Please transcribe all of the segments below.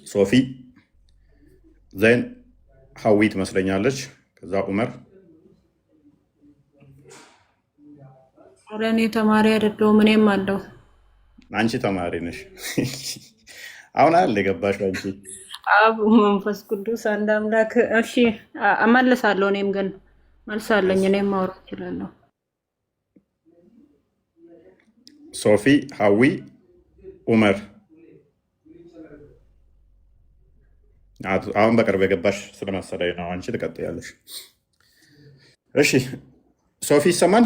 ሶፊ ዘይን ሀዊ ትመስለኛለች። ከዛ ኡመር እኔ ተማሪ አይደለሁም። እኔም አለው። አንቺ ተማሪ ነሽ። አሁን አለ የገባሽው አንቺ። አብ መንፈስ ቅዱስ አንድ አምላክ። እሺ እመልሳለሁ። እኔም ግን መልሳለኝ። እኔም ማውራት እችላለሁ። ሶፊ ሀዊ ኡመር አሁን በቅርብ የገባሽ ስለመሰለኝ ነው። አንቺ ትቀጥያለሽ። እሺ ሶፊ ይሰማል?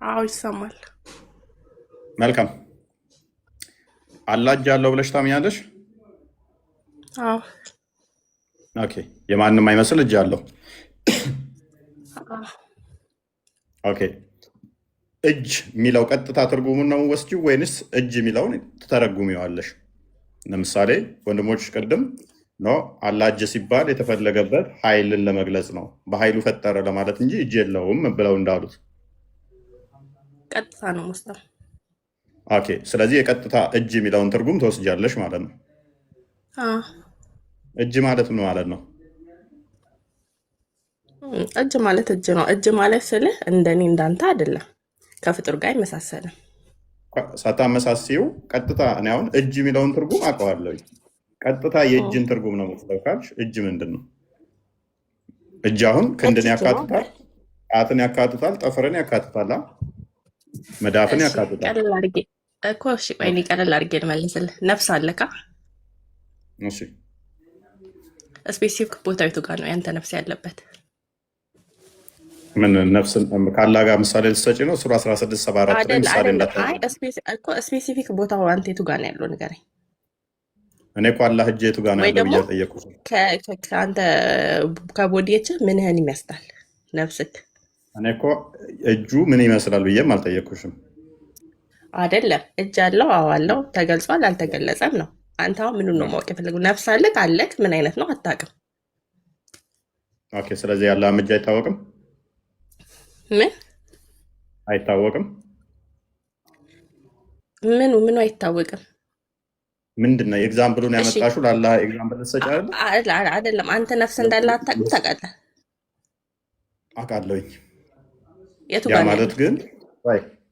አዎ ይሰማል። መልካም። አላህ እጅ አለው ብለሽ ታምኛለሽ? አዎ። ኦኬ። የማንም አይመስል እጅ አለው። ኦኬ። እጅ የሚለው ቀጥታ ትርጉሙን ነው ወስጂው ወይንስ እጅ የሚለውን ትተረጉሚዋለሽ? ለምሳሌ ወንድሞች ቅድም ነው አላህ እጅ ሲባል የተፈለገበት ኃይልን ለመግለጽ ነው፣ በኃይሉ ፈጠረ ለማለት እንጂ እጅ የለውም ብለው እንዳሉት ቀጥታ ነው ሙስሊም። ኦኬ። ስለዚህ የቀጥታ እጅ የሚለውን ትርጉም ትወስጃለሽ ማለት ነው። እጅ ማለት ምን ማለት ነው? እጅ ማለት እጅ ነው። እጅ ማለት ስልህ እንደኔ እንዳንተ አይደለም፣ ከፍጡር ጋር አይመሳሰልም። ሳታመሳሲው ቀጥታ እኔ አሁን እጅ የሚለውን ትርጉም አውቀዋለሁ። ቀጥታ የእጅን ትርጉም ነው የምትለው ካልሽ እጅ ምንድን ነው? እጅ አሁን ክንድን ያካትታል፣ ጣትን ያካትታል፣ ጠፍርን ያካትታል፣ መዳፍን ያካትታል ቀለል አድርጌ እኮ እሺ፣ ቆይ እኔ ቀለል አድርጌ ልመልስልህ። ነፍስ አለካ? እሺ። ስፔሲፊክ ቦታው የቱ ጋር ነው ያንተ ነፍስ ያለበት? ምን ነፍስን ካላ ጋር ምሳሌ ልትሰጪ ነው? ሱራ 1674 ላይ ምሳሌ እኮ ስፔሲፊክ ቦታው አንተ የቱ ጋር ነው ያለው ንገረኝ። እኔ እኮ አላህ እጅ የቱ ጋር ነው ያለው ብዬ ጠየኩሽ። ከአንተ ከቦዲየች ምንህን ይመስላል ነፍስክ? እኔ እኮ እጁ ምን ይመስላል ብዬም አልጠየኩሽም። አይደለም እጅ አለው? አዎ አለው። ተገልጿል? አልተገለጸም ነው። አንተ አሁን ምኑን ነው ማወቅ የፈለጉ? ነፍስ አለክ? አለክ? ምን አይነት ነው አታውቅም። ኦኬ። ስለዚህ ያለ እጅ አይታወቅም? ምን አይታወቅም? ምኑ አይታወቅም? ምንድን ነው ኤግዛምፕሉን ያመጣሽው? ለአላህ ኤግዛምፕል ልትሰጪ አይደለም? አንተ ነፍስ እንዳለ አታውቅም? ታውቃለህ? አውቃለሁኝ። የቱ ጋር ማለት ግን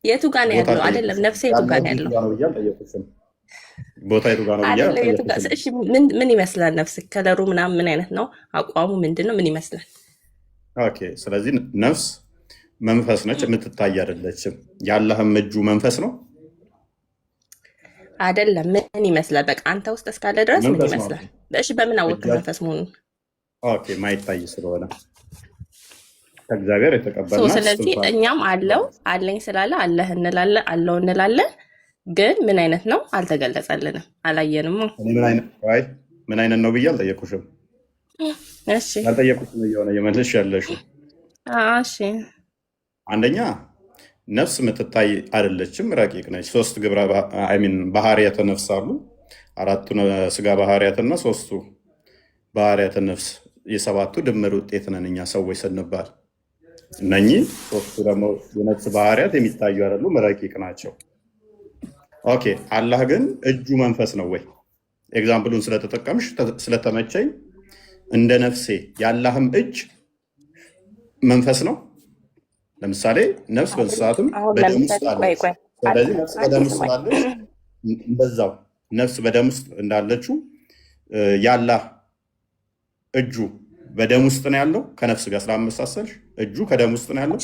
የቱ ጋር ነው ያለው? አይደለም ነፍሴ የቱ ጋር ነው ያለው? ቦታ የቱ ጋር ነው ብያለሁ። እሺ ምን ይመስላል ነፍስ? ከለሩ ምናምን ምን አይነት ነው? አቋሙ ምንድን ነው? ምን ይመስላል? ኦኬ። ስለዚህ ነፍስ መንፈስ ነች፣ የምትታይ አይደለችም። የአላህም እጁ መንፈስ ነው አይደለም? ምን ይመስላል? በቃ አንተ ውስጥ እስካለ ድረስ ምን ይመስላል? እሺ በምን አወቅህ መንፈስ መሆኑን? ኦኬ። ማይታይ ስለሆነ ከእግዚአብሔር የተቀበልነው። ስለዚህ እኛም አለኝ ስላለ አለህ እንላለን፣ አለው እንላለን። ግን ምን አይነት ነው አልተገለጸልንም፣ አላየንም። ምን አይነት ነው ብዬ አልጠየኩሽም። እሺ አልጠየኩሽም እየሆነ የመልሽ ያለሽው። እሺ አንደኛ ነፍስ የምትታይ አይደለችም፣ ረቂቅ ነች። 3 ግብረ ባህሪያተ ነፍስ አሉ። 4ቱ ስጋ ባህሪያትና 3ቱ ባህሪያተ ነፍስ፣ የ7ቱ ድምር ውጤት ነን እኛ ሰዎች ስንባል። እነኚህ 3ቱ ደግሞ የነፍስ ባህሪያት የሚታዩ አይደሉም፣ ረቂቅ ናቸው። ኦኬ። አላህ ግን እጁ መንፈስ ነው ወይ? ኤግዛምፕሉን ስለተጠቀምሽ ስለተመቸኝ እንደ ነፍሴ የአላህም እጅ መንፈስ ነው። ለምሳሌ ነፍስ በእንስሳትም በደም ውስጥ አለች። ስለዚህ ነፍስ በደም ውስጥ ስላለች እንደዛው ነፍስ በደም ውስጥ እንዳለችው የአላህ እጁ በደም ውስጥ ነው ያለው። ከነፍስ ጋር ስላመሳሰልሽ እጁ ከደም ውስጥ ነው ያለው።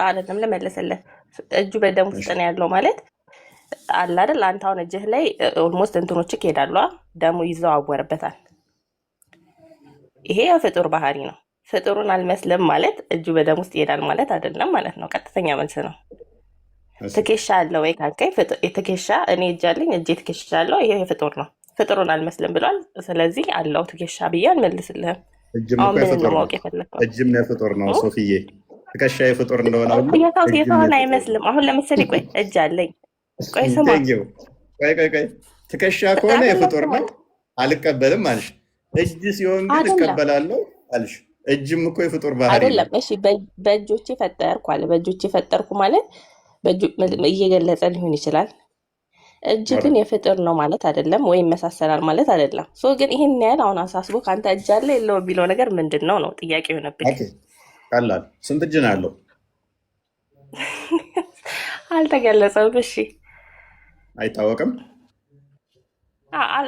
አይደለም ልመለስልህ። እጁ በደም ውስጥ ነው ያለው ማለት አለ አይደል? አንተ አሁን እጅህ ላይ ኦልሞስት እንትኖችህ ይሄዳሉ፣ ደሙ ይዘዋወርበታል። ይሄ የፍጡር ባህሪ ነው። ፍጡሩን አልመስልም ማለት እጁ በደም ውስጥ ይሄዳል ማለት አይደለም ማለት ነው። ቀጥተኛ መልስ ነው። ትከሻ አለ ወይ ካልከኝ ትከሻ፣ እኔ እጅ አለኝ፣ እጄ ትከሻ አለው። ይሄ የፍጡር ነው። ፍጡሩን አልመስልም ብሏል። ስለዚህ አለው ትከሻ ብዬ አልመልስልህም። አሁን ምን ነው ማወቅ የፈለግከው? እጅም የፍጡር ነው ሶፊዬ። ትከሻ የፍጡር እንደሆነ ሁሉ የሰውን አይመስልም። አሁን ለምሳሌ ቆይ እጅ አለኝ፣ ቆይ ስማ፣ ቆይ ትከሻ ከሆነ የፍጡር ነው አልቀበልም አልሽ። እጅ ሲሆን ግን እቀበላለሁ አልሽ። እጅም እኮ የፍጡር ባህሪ አይደለም። እሺ በእጆቼ ፈጠርኩ አለ። በእጆቼ ፈጠርኩ ማለት እየገለጸ ሊሆን ይችላል። እጅ ግን የፍጥር ነው ማለት አይደለም፣ ወይም ይመሳሰላል ማለት አይደለም። ሶ ግን ይህን ያህል አሁን አሳስቦ ከአንተ እጅ አለ የለው የሚለው ነገር ምንድን ነው ነው ጥያቄ የሆነብኝ። ቀላል። ስንት እጅ ነው ያለው? አልተገለጸም። እሺ አይታወቅም።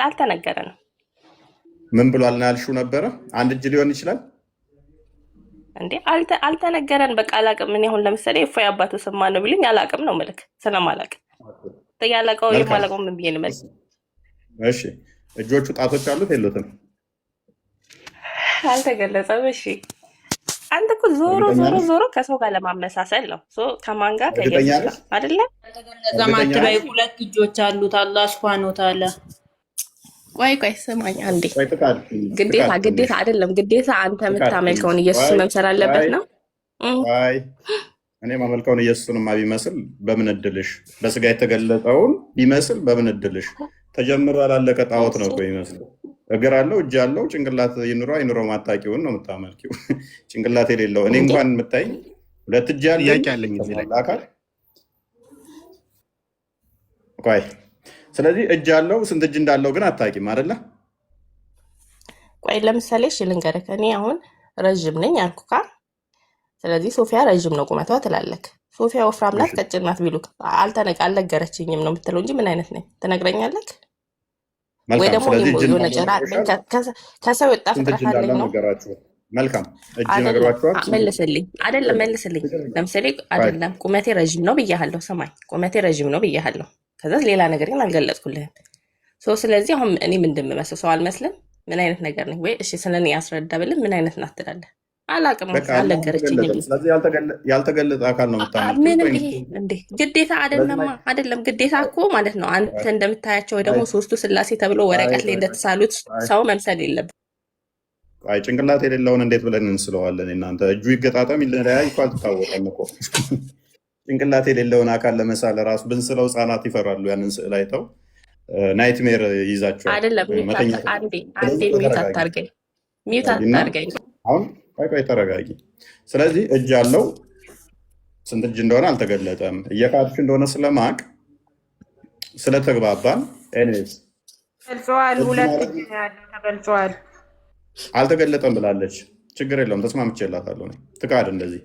አልተነገረንም። ምን ብሏል ነው ያልሽው ነበረ? አንድ እጅ ሊሆን ይችላል እንዴ? አልተነገረን። በቃ አላቅም። እኔ አሁን ለምሳሌ እፎይ አባቱ ስም ማን ነው ቢሉኝ አላቅም ነው ምልክ ስለማላቅ ያለቀው የማለቀው ምን ብዬ ልመልስ? እሺ እጆቹ ጣቶች አሉት የሉትም? አልተገለጸም። እሺ አንተ እኮ ዞሮ ከሰው ጋር ለማመሳሰል ነው። ከማን ጋር ከኢየሱስ ጋር አይደለ? ዘማት ላይ ሁለት እጆች አሉት አላህ ሱብሃነሁ ወተዓላ። ቆይ ስማኝ አንዴ። ግዴታ አይደለም። ግዴታ አንተ የምታመልከውን ኢየሱስ መምሰል አለበት ነው። እኔ ማመልከውን ኢየሱስንማ ቢመስል በምን እድልሽ? በስጋ የተገለጠውን ቢመስል በምን እድልሽ? ተጀምሮ ያላለቀ ጣዖት ነው እኮ ይመስል። እግር አለው እጅ አለው ጭንቅላት ይኑሮ አይኑሮ ማታቂውን ነው የምታመልኪው። ጭንቅላት የሌለው እኔ እንኳን የምታይ ሁለት እጅ ያለኝ አካል ቆይ። ስለዚህ እጅ አለው ስንት እጅ እንዳለው ግን አታቂም አይደለ? ቆይ ለምሳሌ እሺ ልንገርህ። እኔ አሁን ረዥም ነኝ አልኩካ። ስለዚህ ሶፊያ ረዥም ነው ቁመቷ ትላለክ። ሶፊያ ወፍራም ናት ቀጭን ናት ቢሉክ አልነገረችኝም ነው የምትለው እንጂ ምን አይነት ነኝ ትነግረኛለክ? ወይ ደግሞ የሆነ ጭራ ከሰው ወጣ ፍጥረት አለኝ ነው። መልካም እጅ ነግሯቸዋል። መልስልኝ። አይደለም መልስልኝ። ለምሳሌ አይደለም ቁመቴ ረዥም ነው ብያለሁ። ሰማኝ፣ ቁመቴ ረዥም ነው ብያለሁ። ከዛ ሌላ ነገር ግን አልገለጽኩልህም። ስለዚህ አሁን እኔ ምንድን የምመስል ሰው አልመስልም? ምን አይነት ነገር ነኝ? ወይ እሺ ስለኔ ያስረዳ ብልህ ምን አይነት ናት ትላለህ? አላቅም፣ አልነገረችኝም። ስለዚህ ያልተገለጠ አካል ነው የምታመልከው። ምንም ይሄ እንዴ ግዴታ አይደለም። ግዴታ እኮ ማለት ነው አንተ እንደምታያቸው ወይ ደግሞ ሶስቱ ስላሴ ተብሎ ወረቀት ላይ እንደተሳሉት ሰው መምሰል የለብን። አይ ጭንቅላት የሌለውን እንዴት ብለን እንስለዋለን? እናንተ እጁ ይገጣጠም ይለያይ እኮ አልተታወቀም እኮ። ጭንቅላት የሌለውን አካል ለመሳል ራሱ ብንስለው ህጻናት ይፈራሉ። ያንን ስዕል አይተው ናይትሜር ይዛቸዋል። አይደለም አንዴ ሚዩት አታርገኝ። አሁን ቆይ ተረጋጊ። ስለዚህ እጅ አለው ስንት እጅ እንደሆነ አልተገለጠም። እየካድሽ እንደሆነ ስለማቅ ስለተግባባን ኤኒዌይስ ገልጸዋል። ሁለት እጅ ያለው ተገልጸዋል። አልተገለጠም ብላለች። ችግር የለውም ተስማምቼላታለሁ። ትካድ እንደዚህ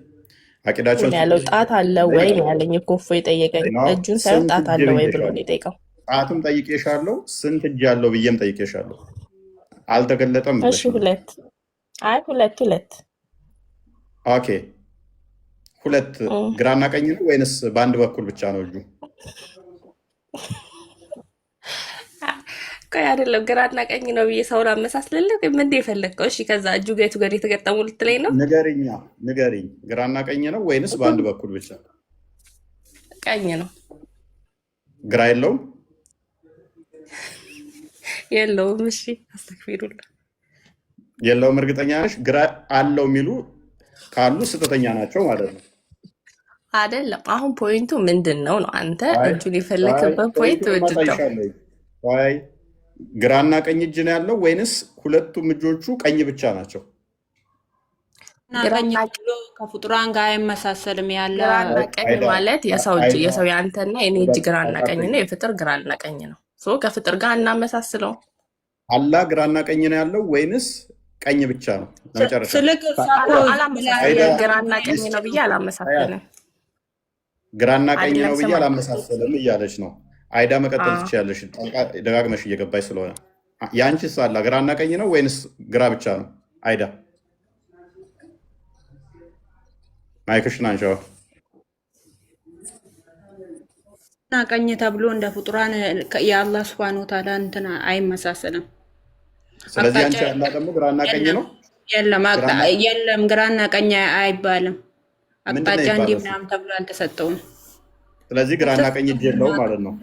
አቂዳቸውን ያለው ጣት አለ ወይ ያለኝ እኮ እፎይ ጠየቀኝ። እጁን ሳይሆን ጣት አለ ወይ ብሎ ነው የጠየቀው። ጣትም ጠይቄሻለሁ፣ ስንት እጅ ያለው ብዬም ጠይቄሻለሁ። አልተገለጠም። እሺ ሁለት ኦኬ ሁለት ግራና ቀኝ ነው ወይንስ በአንድ በኩል ብቻ ነው እጁ? ቆይ አይደለም ግራና ቀኝ ነው ብዬ ሰውን አመሳስልልህ ምን የፈለግከው? እሺ ከዛ እጁ ጋር የቱ ጋር የተገጠሙ ልትለኝ ነው? ንገሪኝ። ግራና ቀኝ ነው ወይንስ በአንድ በኩል ብቻ? ቀኝ ነው። ግራ የለውም? የለውም። እሺ አስተክፊሩላ የለውም። እርግጠኛ ነሽ? ግራ አለው የሚሉ ካሉ ስህተተኛ ናቸው ማለት ነው። አይደለም። አሁን ፖይንቱ ምንድን ነው ነው? አንተ እጁን የፈለክበት ፖይንት ምንድን ነው? ግራና ቀኝ እጅ ነው ያለው ወይንስ ሁለቱም እጆቹ ቀኝ ብቻ ናቸው? ቀኝ ብሎ ከፍጡራን ጋር አይመሳሰልም። ያለ ግራና ቀኝ ማለት የሰው እጅ የሰው የአንተና የኔ እጅ ግራና ቀኝ ነው። የፍጥር ግራና ቀኝ ነው። ከፍጥር ጋር እናመሳስለው። አላህ ግራና ቀኝ ነው ያለው ወይንስ ቀኝ ብቻ ነው? ለመጨረሻ ግራና ቀኝ ነው ብዬ አላመሳሰልም። ግራና ቀኝ ነው ብዬ አላመሳሰልም እያለች ነው። አይዳ መቀጠል ትችያለሽ፣ ደጋግመሽ እየገባሽ ስለሆነ። የአንቺስ አላህ ግራና ቀኝ ነው ወይንስ ግራ ብቻ ነው? አይዳ ማይክሽን አንቺ። ቀኝ ተብሎ እንደ ፍጡራን የአላህ ሱብሃነሁ ወተዓላ እንትን አይመሳሰልም። ስለዚህ አንቺ አላህ ደግሞ ግራና ቀኝ ነው? የለም ግራና ቀኝ አይባልም። አቅጣጫ እንዲህ ምናምን ተብሎ አልተሰጠውም። ስለዚህ ግራና ቀኝ እጅ የለውም ማለት ነው።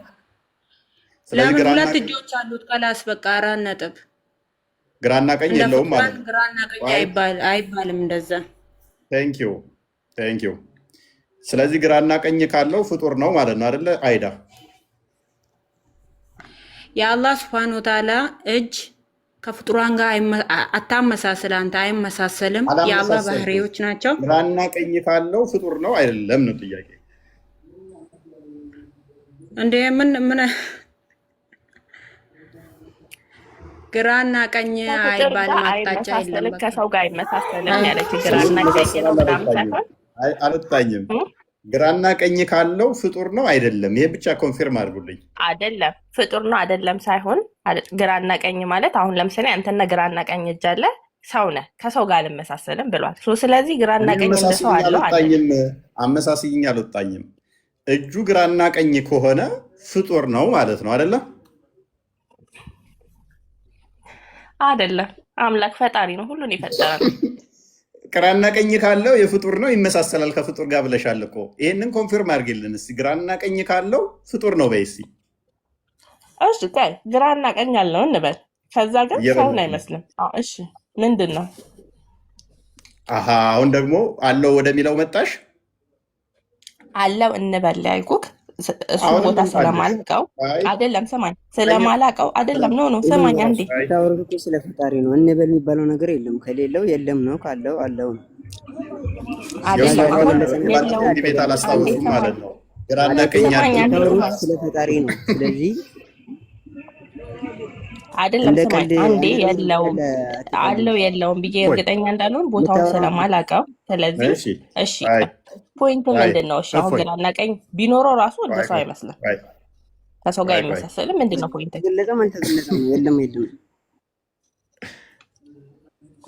ለምን ሁለት እጆች አሉት? ቀላስ በቃ 4 ነጥብ። ግራና ቀኝ የለውም ማለት ነው። ግራና ቀኝ አይባልም እንደዛ። ቴንክ ዩ። ስለዚህ ግራና ቀኝ ካለው ፍጡር ነው ማለት ነው አይደለ አይዳ? የአላህ ሱብሃነሁ ወተዓላ እጅ ከፍጡራን ጋር አታመሳስል። አንተ አይመሳሰልም። የአላህ ባህሪዎች ናቸው። ግራና ቀኝ ካለው ፍጡር ነው አይደለም ነው ጥያቄ። እንደ ምን ግራና ቀኝ ከፍጡር ጋር አይባልም፣ አቅጣጫ የለም። አይመሳሰልም፣ በቃ ከሰው ጋር አይመሳሰልም አይ ያለች ስለዚህ ግራና ቀኝ ነው ይመሳሰላል ምናምን አልወጣኝም። ሳይሆን አልወጣኝም። ግራና ቀኝ ካለው ፍጡር ነው አይደለም? ይሄ ብቻ ኮንፊርም አድርጉልኝ። አይደለም ፍጡር ነው አይደለም ሳይሆን ግራና ቀኝ ማለት አሁን ለምሳሌ አንተና ግራና ቀኝ እጅ አለ ሰው ነህ ከሰው ጋር አልመሳሰልም ብሏል። ስለዚህ ግራና እኔ ቀኝ እንደ ሰው አመሳስይኝ አለው አለ። አልወጣኝም። አመሳስይኝ አልወጣኝም። እጁ ግራና ቀኝ ከሆነ ፍጡር ነው ማለት ነው አይደለም? አይደለም አምላክ ፈጣሪ ነው፣ ሁሉን የፈጠረ ነው። ግራና ቀኝ ካለው የፍጡር ነው ይመሳሰላል ከፍጡር ጋር ብለሻል እኮ። ይህንን ኮንፊርም አድርጊልን እስኪ። ግራና ቀኝ ካለው ፍጡር ነው በይ እስኪ። እሺ ቆይ ግራና ቀኝ አለው እንበል፣ ከዛ ግን ሰውን እየበላሁ ነው። አይመስልም። እሺ ምንድን ነው? አሀ አሁን ደግሞ አለው ወደሚለው መጣሽ። አለው እንበል ያልኩህ እሱ አሁንም ቦታ ትምጣለሽ። ስለማላውቀው አይ አይደለም። ስማኝ፣ ቀኝ ስለማላውቀው አይደለም። ኖ ስማኝ አንዴ። አይ የምታወሩት እኮ ስለ ፈጣሪ ነው። እንበል የሚባለው ነገር የለም። ከሌለው የለም ነው፣ ካለው አለው ነው። አይደለም ያለው አሁን የተገለጸ ነገር የለውም። ካለ ቤት አንዴ አላስታውሱም ስማኝ ማለት ነው። ግራና ማለት ቀኝ ስማኝ አንዴ አለው የምታወሩት ስለ ፈጣሪ ነው። ስለዚህ አይደለም እንደ ስማኝ ቀልድ አንዴ እንደ የለውም አትቀልዱ። አለው የለውም ብዬ ወይ እርግጠኛ እንዳልሆን ቦታውን የምታወራው ስለማላውቀው፣ ስለዚህ እሺ እሺ አይ ፖይንት አይ ምንድን ነው? እሺ አሁን እፎይ ግራና ቀኝ ቢኖረው ራሱ እንደ ቆይ ሰው ቆይ አይመስልም፣ ቆይ ከሰው ጋር ቆይ ቆይ አይመሳሰልም። ምንድን ነው ፖይንት? ተገለጸም አልተገለጸም ነው። የለም የለም።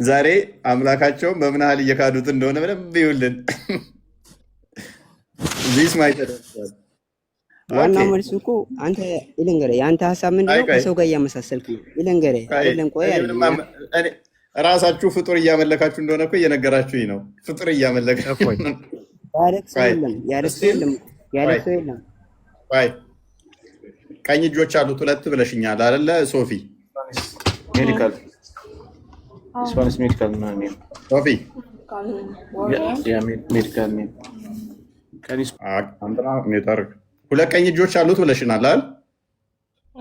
ዛሬ አምላካቸውን በምን ያህል እየካዱት እንደሆነ በደንብ ይውልን። ዚስ ማይ ተደርሷል። ኦኬ ዋናው መልሱ እኮ አንተ ይለንገረ የአንተ ሀሳብ አይ ምንድነው? ቆይ ከሰው ጋር እያመሳሰልክ ነው። ይለንገረ ቆይ አይደለም። ቆይ እኔ አይደለም ምንም እኔ ራሳችሁ ፍጡር እያመለካችሁ እንደሆነ እኮ እየነገራችሁኝ ነው። ፍጡር እያመለካችሁ እፎይ ነው። ያለቅ ሰው ቆይ የለም። ያለቅ ሰው እስቲል የለም። ያለቅ ቆይ ሰው የለም። ቆይ ቀኝ እጆች አሉት ሁለት ብለሽኛል አይደለ ሶፊ? ሜዲካል ስፓኒሽ ሜዲካል ምናምን የሚል ሶፊ ሜዲካል ሚል ቀኒስ አንተና ሜታርግ ሁለት ቀኝ እጆች አሉት ብለሽናል አይደል?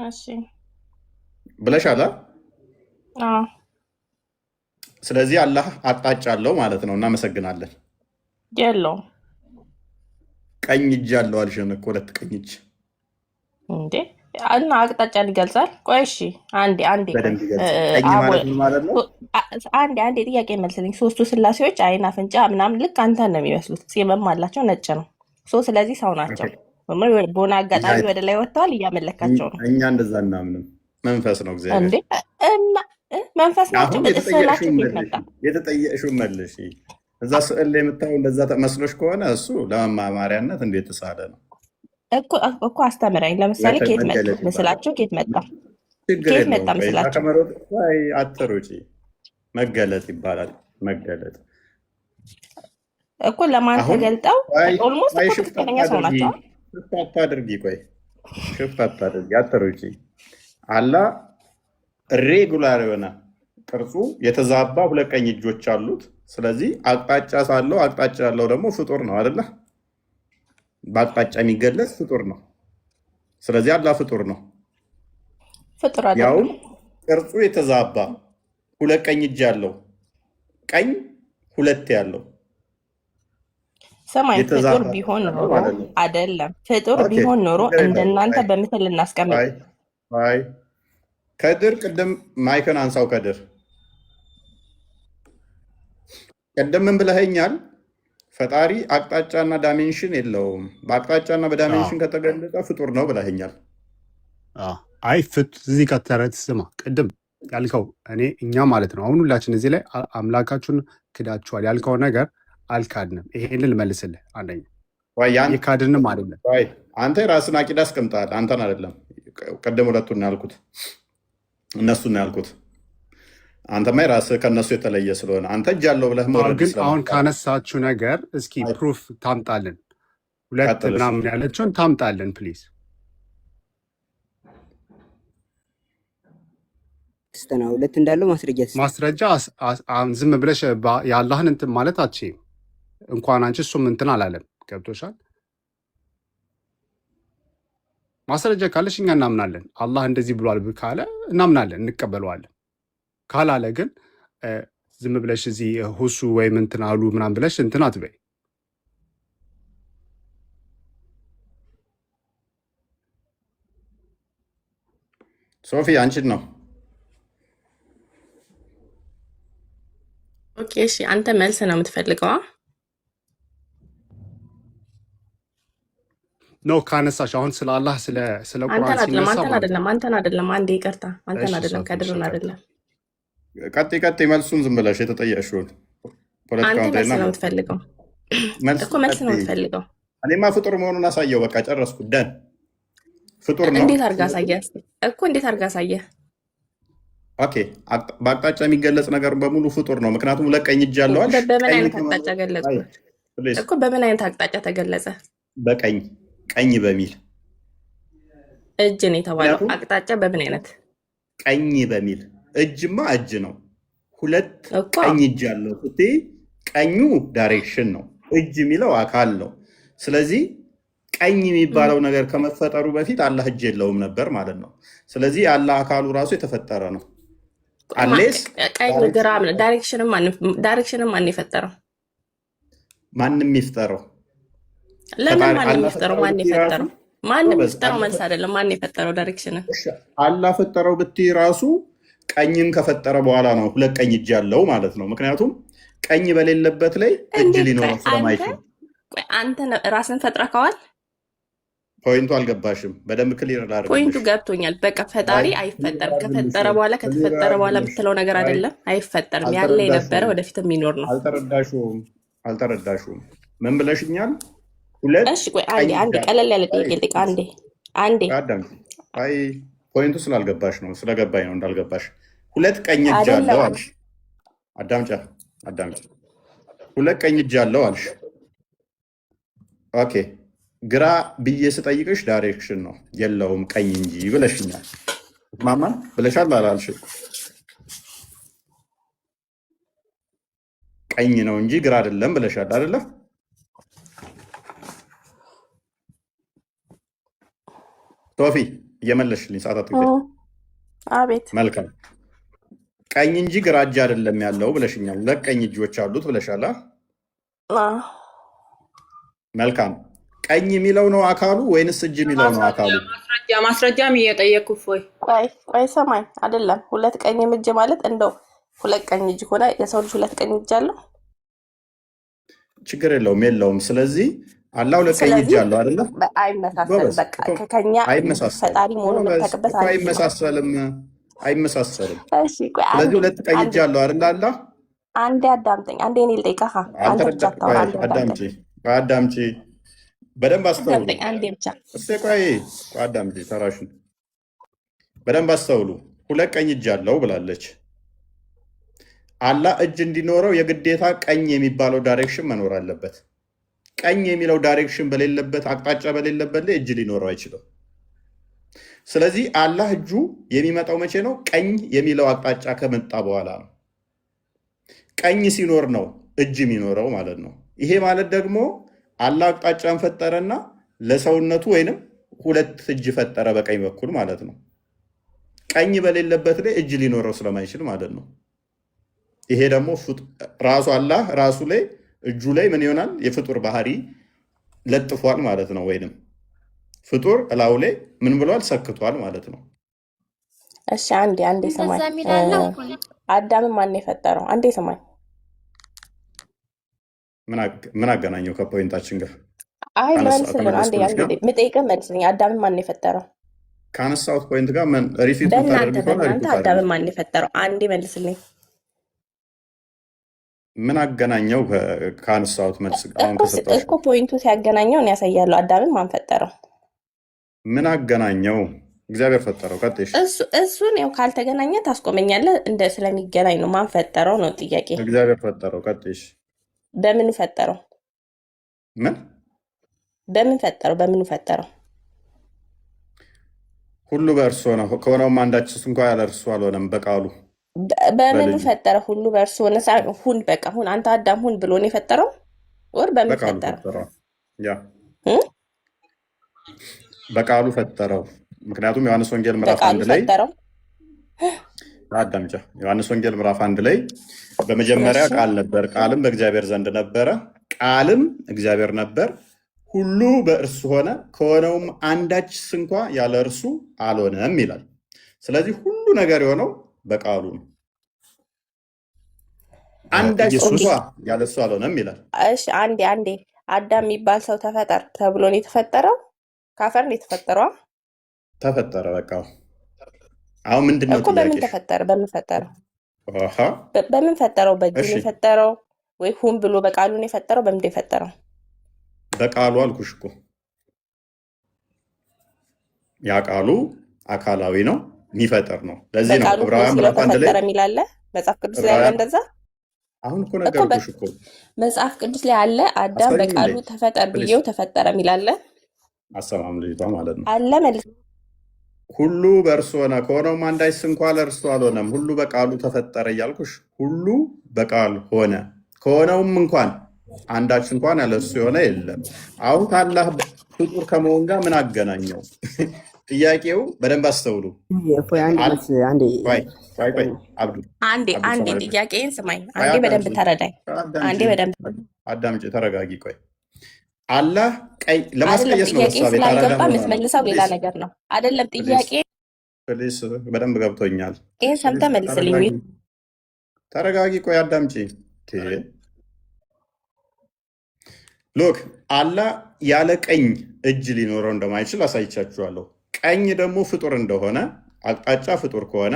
እሺ ብለሻል አይደል? አዎ ስለዚህ አላህ አቅጣጫ አለው ማለት ነው። እናመሰግናለን። የለውም ቀኝ እጅ አለው አልሽን እኮ ሁለት ቀኝ እጅ እንዴ እና አቅጣጫን ይገልጻል። ቆይ እሺ አንዴ ቆይ በደንብ ይገልጻል። ቀኝ ማለት ምን ማለት ነው? አንዴ ጥያቄ መልስልኝ። ሶስቱ ስላሴዎች አይን፣ አፍንጫ ምናምን ልክ አንተን ነው የሚመስሉት። ፂምም አላቸው፣ ነጭ ነው። ስለዚህ ሰው ናቸው። በሆነ አጋጣሚ ወደ ላይ ወጥተዋል፣ እያመለካቸው ነው። እኛ እንደዛ እናምንም። መንፈስ ነው እግዚአብሔር። እንዴ እና መንፈስ ናቸው። አሁን ስዕላቸው ቤት መጣ። የተጠየቅሽውን መልሽ። እዛ ስዕል ላይ የምታየው እንደዛ መስሎሽ ከሆነ እሱ ለመማማሪያነት እንዴት ተሳለ ነው እኮ አስተምረኝ። ለምሳሌ ኬት መጣ መገለጥ ምስላቸው? ኬት መጣ? ችግር ኬት መጣ የለውም። ምስላቸው? ከመሮጥ አትሩጪ። መገለጥ ይባላል። መገለጥ እኮ ለማን አሁን ተገልጠው ኦልሞስት እኮ ሽፍት ትክክለኛ ሰው ናቸው። አታድርጊ። ቆይ ሽፍት አታድርጊ። አትሩጪ። አላህ ሬጉላር የሆነ ቅርጹ የተዛባ ሁለት ቀኝ እጆች አሉት። ስለዚህ አቅጣጫ ሳለው አቅጣጫ ያለው ደግሞ ፍጡር ነው አይደለ? በአቅጣጫ የሚገለጽ ፍጡር ነው። ስለዚህ አላህ ፍጡር ነው። ፍጡር ያውም አይደለም። ቅርጹ የተዛባ ሁለት ቀኝ እጅ ያለው ቀኝ ሁለት ያለው ሰማይ ፍጡር የተዛባ ቢሆን ኖሮ ማለት ነው። አይደለም። ፍጡር ኦኬ ቢሆን ኖሮ ችግር የለውም። እንደናንተ በምስል እናስቀምጥ። አይ ከድር ቅድም ማይክን አንሳው። ከድር ቅድም ምን ብለኸኛል? ፈጣሪ አቅጣጫና ዳይሜንሽን የለውም። በአቅጣጫና በዳይሜንሽን ከተገለጸ ፍጡር ነው ብለኸኛል። አይ እዚህ ጋር ተረት ስማ፣ ቅድም ያልከው እኛ ማለት ነው። አሁን ሁላችን እዚህ ላይ አምላካችሁን ክዳችኋል ያልከው ነገር አልካድንም። ይሄንን ልመልስልህ። አንደኛ የካድንም አይደለም። አንተ የራስን አቂዳ አስቀምጠሃል። አንተን አይደለም። ቅድም ሁለቱን ነው ያልኩት፣ እነሱን ነው ያልኩት። አንተማ የራስህ ከእነሱ የተለየ ስለሆነ አንተ እጅ ያለው ብለህ መውረድ ግን አሁን ካነሳችሁ ነገር እስኪ ፕሩፍ ታምጣልን። ሁለት ምናምን ያለችውን ታምጣልን ፕሊዝ። ሁለት እንዳለው ማስረጃ ዝም ብለሽ የአላህን እንትን ማለት አትችይም። እንኳን አንቺ እሱም እንትን አላለም። ገብቶሻል? ማስረጃ ካለሽ እኛ እናምናለን። አላህ እንደዚህ ብሏል ካለ እናምናለን፣ እንቀበለዋለን። ካላለ ግን ዝም ብለሽ እዚህ ሁሱ ወይም እንትን አሉ ምናምን ብለሽ እንትን አትበይ። ሶፊ አንቺን ነው ኦኬ እሺ፣ አንተ መልስ ነው የምትፈልገው? ነው ካነሳሽ አሁን ስለ አላህ ስለ ቁርአን አንተን አይደለም ሲነሳ አንተን ማለት ነው። አይደለም አንተን አይደለም። አንዴ ይቅርታ፣ አንተን እሺ አይደለም ሶፊ፣ እሺ ከድርን ቀጥይ አይደለም። ቀጥይ መልሱን ዝም ብለሽ የተጠየቅሽውን አንተ ፖለቲካውን መልስ ተይና ነው የምትፈልገው መልስ እኮ መልስ ነው ቀጥይ። የምትፈልገው። እኔማ ፍጡር መሆኑን አሳየው። በቃ ጨረስኩ። ደን ፍጡር ነው። እንዴት አድርጋ አሳየህ እኮ እንዴት አድርጋ አሳየህ? ኦኬ በአቅጣጫ የሚገለጽ ነገር በሙሉ ፍጡር ነው። ምክንያቱም ለቀኝ እጅ ያለው አልሽ። በምን ቀኝ አይነት ከመ- አቅጣጫ ገለጽኩ አይ፣ ፕሊዝ፣ እኮ በምን አይነት አቅጣጫ ተገለጸ? በቀኝ ቀኝ በሚል እጅ ነው የተባለው። ምክንያቱም አቅጣጫ በምን አይነት ቀኝ በሚል እጅማ እጅ ነው። ሁለት እኮ ቀኝ እጅ ያለው ስትይ ቀኙ ዳይሬክሽን ነው፣ እጅ የሚለው አካል ነው። ስለዚህ ቀኝ የሚባለው ነገር ከመፈጠሩ በፊት አላህ እጅ የለውም ነበር ማለት ነው። ስለዚህ የአላህ አካሉ ራሱ የተፈጠረ ነው። አሌስ ቀኝ ግራ ዳይሬክሽንም ማን የፈጠረው? ማንም ይፍጠረው ለምን ፈጣሪ ማንም አላህ የፈጠረው? ፈጠረው ማን ብትይ ራሱ የፈጠረው? ማንም ጎበዝ፣ የፈጠረው አላህ መልስ አይደለም። ማን የፈጠረው ዳይሬክሽንን? እሺ፣ አላህ ፈጠረው ብትይ ራሱ ቀኝን ከፈጠረ በኋላ ነው ሁለት ቀኝ እጅ ያለው ማለት ነው። ምክንያቱም ቀኝ በሌለበት ላይ እጅ እንዴት? ሊኖረው ስለማይችል። አንተ ራስን ፈጥረከዋል። ፖይንቱ አልገባሽም። በደንብ ክሊር ፖይንቱ ላድርግልሽ። ገብቶኛል። በቃ ፈጣሪ አይፈጠርም። ከፈጠረ በኋላ ከተፈጠረ በኋላ የምትለው ነገር አይደለም። አይፈጠርም። ያለ የነበረ ወደፊት የሚኖር ነው። አልተረዳሽውም። ምን ብለሽኛል? ሁለት እሺ ቆይ አንዴ ቀለል ያለ ጥያቄ ልጠይቅ። አንዴ አዳምጪ። አይ ፖይንቱ ስላልገባሽ ነው። ስለገባኝ ነው እንዳልገባሽ። ሁለት ቀኝ እጅ አለው አይደለም። አልሽ። አዳምጪ። ሁለት ቀኝ እጅ አለው አልሽ። ኦኬ ግራ ብዬ ስጠይቅሽ ዳይሬክሽን ነው የለውም ቀኝ እንጂ ብለሽኛል። ማማን ብለሻል አላልሽም? ቀኝ ነው እንጂ ግራ አይደለም ብለሻል አይደለ? ሶፊ እየመለሽልኝ ሰዓት አትግደል። አቤት። መልካም ቀኝ እንጂ ግራ እጅ አይደለም ያለው ብለሽኛል። ሁለት ቀኝ እጆች አሉት ብለሻል። መልካም ቀኝ የሚለው ነው አካሉ ወይንስ እጅ የሚለው ነው አካሉ? ማስረጃም እየጠየቅኩ ፎይ ቆይ ሰማኝ። አይደለም ሁለት ቀኝ እጅ ማለት እንደው ሁለት ቀኝ እጅ ከሆነ የሰው ልጅ ሁለት ቀኝ እጅ አለው? ችግር የለውም። ስለዚህ አላህ ሁለት ቀኝ እጅ አለው አይደለ? አይመሳሰልም። በቃ ከኛ ፈጣሪ መሆኑ የምታውቅበት አይመሳሰልም። እሺ ቆይ ስለዚህ ሁለት ቀኝ እጅ አለው አይደለ? አላህ አንዴ አዳምጠኝ። አንዴ እኔ ልጠይቅህ። አንተ ብቻ አታውራ። አዳምጪ፣ በደንብ አስተውሉ። አንዴ ብቻ ቆይ አዳምጪ፣ ተራሹን በደንብ አስተውሉ። ሁለት ቀኝ እጅ አለው ብላለች። አላህ እጅ እንዲኖረው የግዴታ ቀኝ የሚባለው ዳይሬክሽን መኖር አለበት። ቀኝ የሚለው ዳይሬክሽን በሌለበት አቅጣጫ በሌለበት ላይ እጅ ሊኖረው አይችልም። ስለዚህ አላህ እጁ የሚመጣው መቼ ነው? ቀኝ የሚለው አቅጣጫ ከመጣ በኋላ ነው። ቀኝ ሲኖር ነው እጅ የሚኖረው ማለት ነው። ይሄ ማለት ደግሞ አላህ አቅጣጫን ፈጠረና ለሰውነቱ ወይንም ሁለት እጅ ፈጠረ በቀኝ በኩል ማለት ነው። ቀኝ በሌለበት ላይ እጅ ሊኖረው ስለማይችል ማለት ነው። ይሄ ደግሞ ራሱ አላህ ራሱ ላይ እጁ ላይ ምን ይሆናል? የፍጡር ባህሪ ለጥፏል ማለት ነው። ወይንም ፍጡር እላው ላይ ምን ብሏል? ሰክቷል ማለት ነው። እሺ አንዴ ሰማኝ። አዳምን ማን የፈጠረው? አንዴ ሰማኝ። ምን አገናኘው ከፖይንታችን ጋር? አይ መልስልኝ። አንዴ የምጠይቅህ መልስልኝ። አዳምን ማን የፈጠረው? ካነሳሁት ፖይንት ጋር ሪፊት በእናንተ አዳምን ማን የፈጠረው? አንዴ መልስልኝ። ምን አገናኘው ካነሳሁት መልስ አሁን ከሰጠሁሽ እኮ ፖይንቱ ሲያገናኘው እኔ ያሳያለሁ። አዳምን ማን ፈጠረው? ምን አገናኘው? እግዚአብሔር ፈጠረው። ቀጥሽ እሱን ያው ካልተገናኘ ታስቆመኛለህ። እንደ ስለሚገናኝ ነው። ማን ፈጠረው ነው ጥያቄ። እግዚአብሔር ፈጠረው። ቀጥሽ በምኑ ፈጠረው? ምን በምን ፈጠረው? በምኑ ፈጠረው? ሁሉ በእርሱ ነው። ከሆነውም አንዳችስ እንኳ ያለ እርሱ አልሆነም። በቃሉ በምኑ ፈጠረ? ሁሉ በእርሱ ሆነ። ሁን በቃ ሁን። አንተ አዳም ሁን ብሎ ነው የፈጠረው ወር በምን ፈጠረው? በቃሉ ፈጠረው። ምክንያቱም ዮሐንስ ወንጌል ምዕራፍ 1 ላይ አዳምጫ ዮሐንስ ወንጌል ምዕራፍ 1 ላይ በመጀመሪያ ቃል ነበር፣ ቃልም በእግዚአብሔር ዘንድ ነበረ፣ ቃልም እግዚአብሔር ነበር፣ ሁሉ በእርሱ ሆነ፣ ከሆነውም አንዳችስ እንኳ ያለ እርሱ አልሆነም ይላል። ስለዚህ ሁሉ ነገር የሆነው በቃሉ ነው። አንዳች ኢየሱስ እንኳ ያለሱ አልሆነም ይላል። እሺ አንዴ አዳም የሚባል ሰው ተፈጠር ተብሎ ነው የተፈጠረው? ከአፈር ነው የተፈጠረው ተፈጠረ። በቃ አሁን ምንድን ነው እኮ። በምን ጥያቄሽ? ተፈጠረ? በምን ፈጠረው? አሃ በምን ፈጠረው? በእጁ እሺ ነው የፈጠረው ወይ ሁን ብሎ በቃሉ ነው የፈጠረው? በምንድን ነው የፈጠረው? በቃሉ አልኩሽ እኮ ያ ቃሉ አካላዊ ነው የሚፈጠር ነው። ለዚህ ነው በቃሉ ሁን ዕብራውያን ሲለው ምዕራፍ አንድ ላይ ተፈጠረ የሚል አለ መጽሐፍ ቅዱስ ላይ አለ ዕብራውያን እንደዛ አሁን እኮ እኮ። ነገርኩሽ እኮ መጽሐፍ ቅዱስ ላይ አለ አዳም አሳይኝ በቃሉ እንዴ ተፈጠር ፕሊዝ። ብዬው ተፈጠረ የሚል አለ አሰማም ልጅቷ ማለት ነው። አለ መልስ። ሁሉ በእርሱ ሆነ ከሆነውም አንዳች እንኳ ለእርሱ አልሆነም፣ ሁሉ በቃሉ ተፈጠረ እያልኩሽ ሁሉ በቃል ሆነ ከሆነውም እንኳን አንዳች እንኳን ያለ እርሱ የሆነ የለም። አሁን ከአላህ ፍጡር ከመሆን ጋር ምን አገናኘው? ጥያቄው በደንብ አስተውሉ። እፎይ አንድ አል መልስ አንዴ ቆይ ቆይ ቆይ አብዱ አንዴ አብዱ ሰማይ ጥያቄን ስማኝ። ቆይ አንዴ በደንብ አዳምጪ ተረዳኝ። አንዴ አዳምጪ በደንብ አዳምጪ ተረጋጊ። ቆይ አላህ ቀይ አይደለም ለማስቀየስ ነው ጥያቄ ሀሳቤ። ታዲያ ስላልገባ ምን ሆነ ነው? የምትመልሰው ሌላ ፕሊዝ ነገር ነው። አይደለም ፕሊዝ ጥያቄ ፕሊዝ በደንብ ገብቶኛል። ይህን ፕሊዝ ሰምተህ መልስልኝ። ተረጋጊ ተረጋጊ። ቆይ አዳምጪ። ሎክ አላህ ያለ ቀኝ እጅ ሊኖረው እንደማይችል አሳይቻችኋለሁ። ቀኝ ደግሞ ፍጡር እንደሆነ አቅጣጫ ፍጡር ከሆነ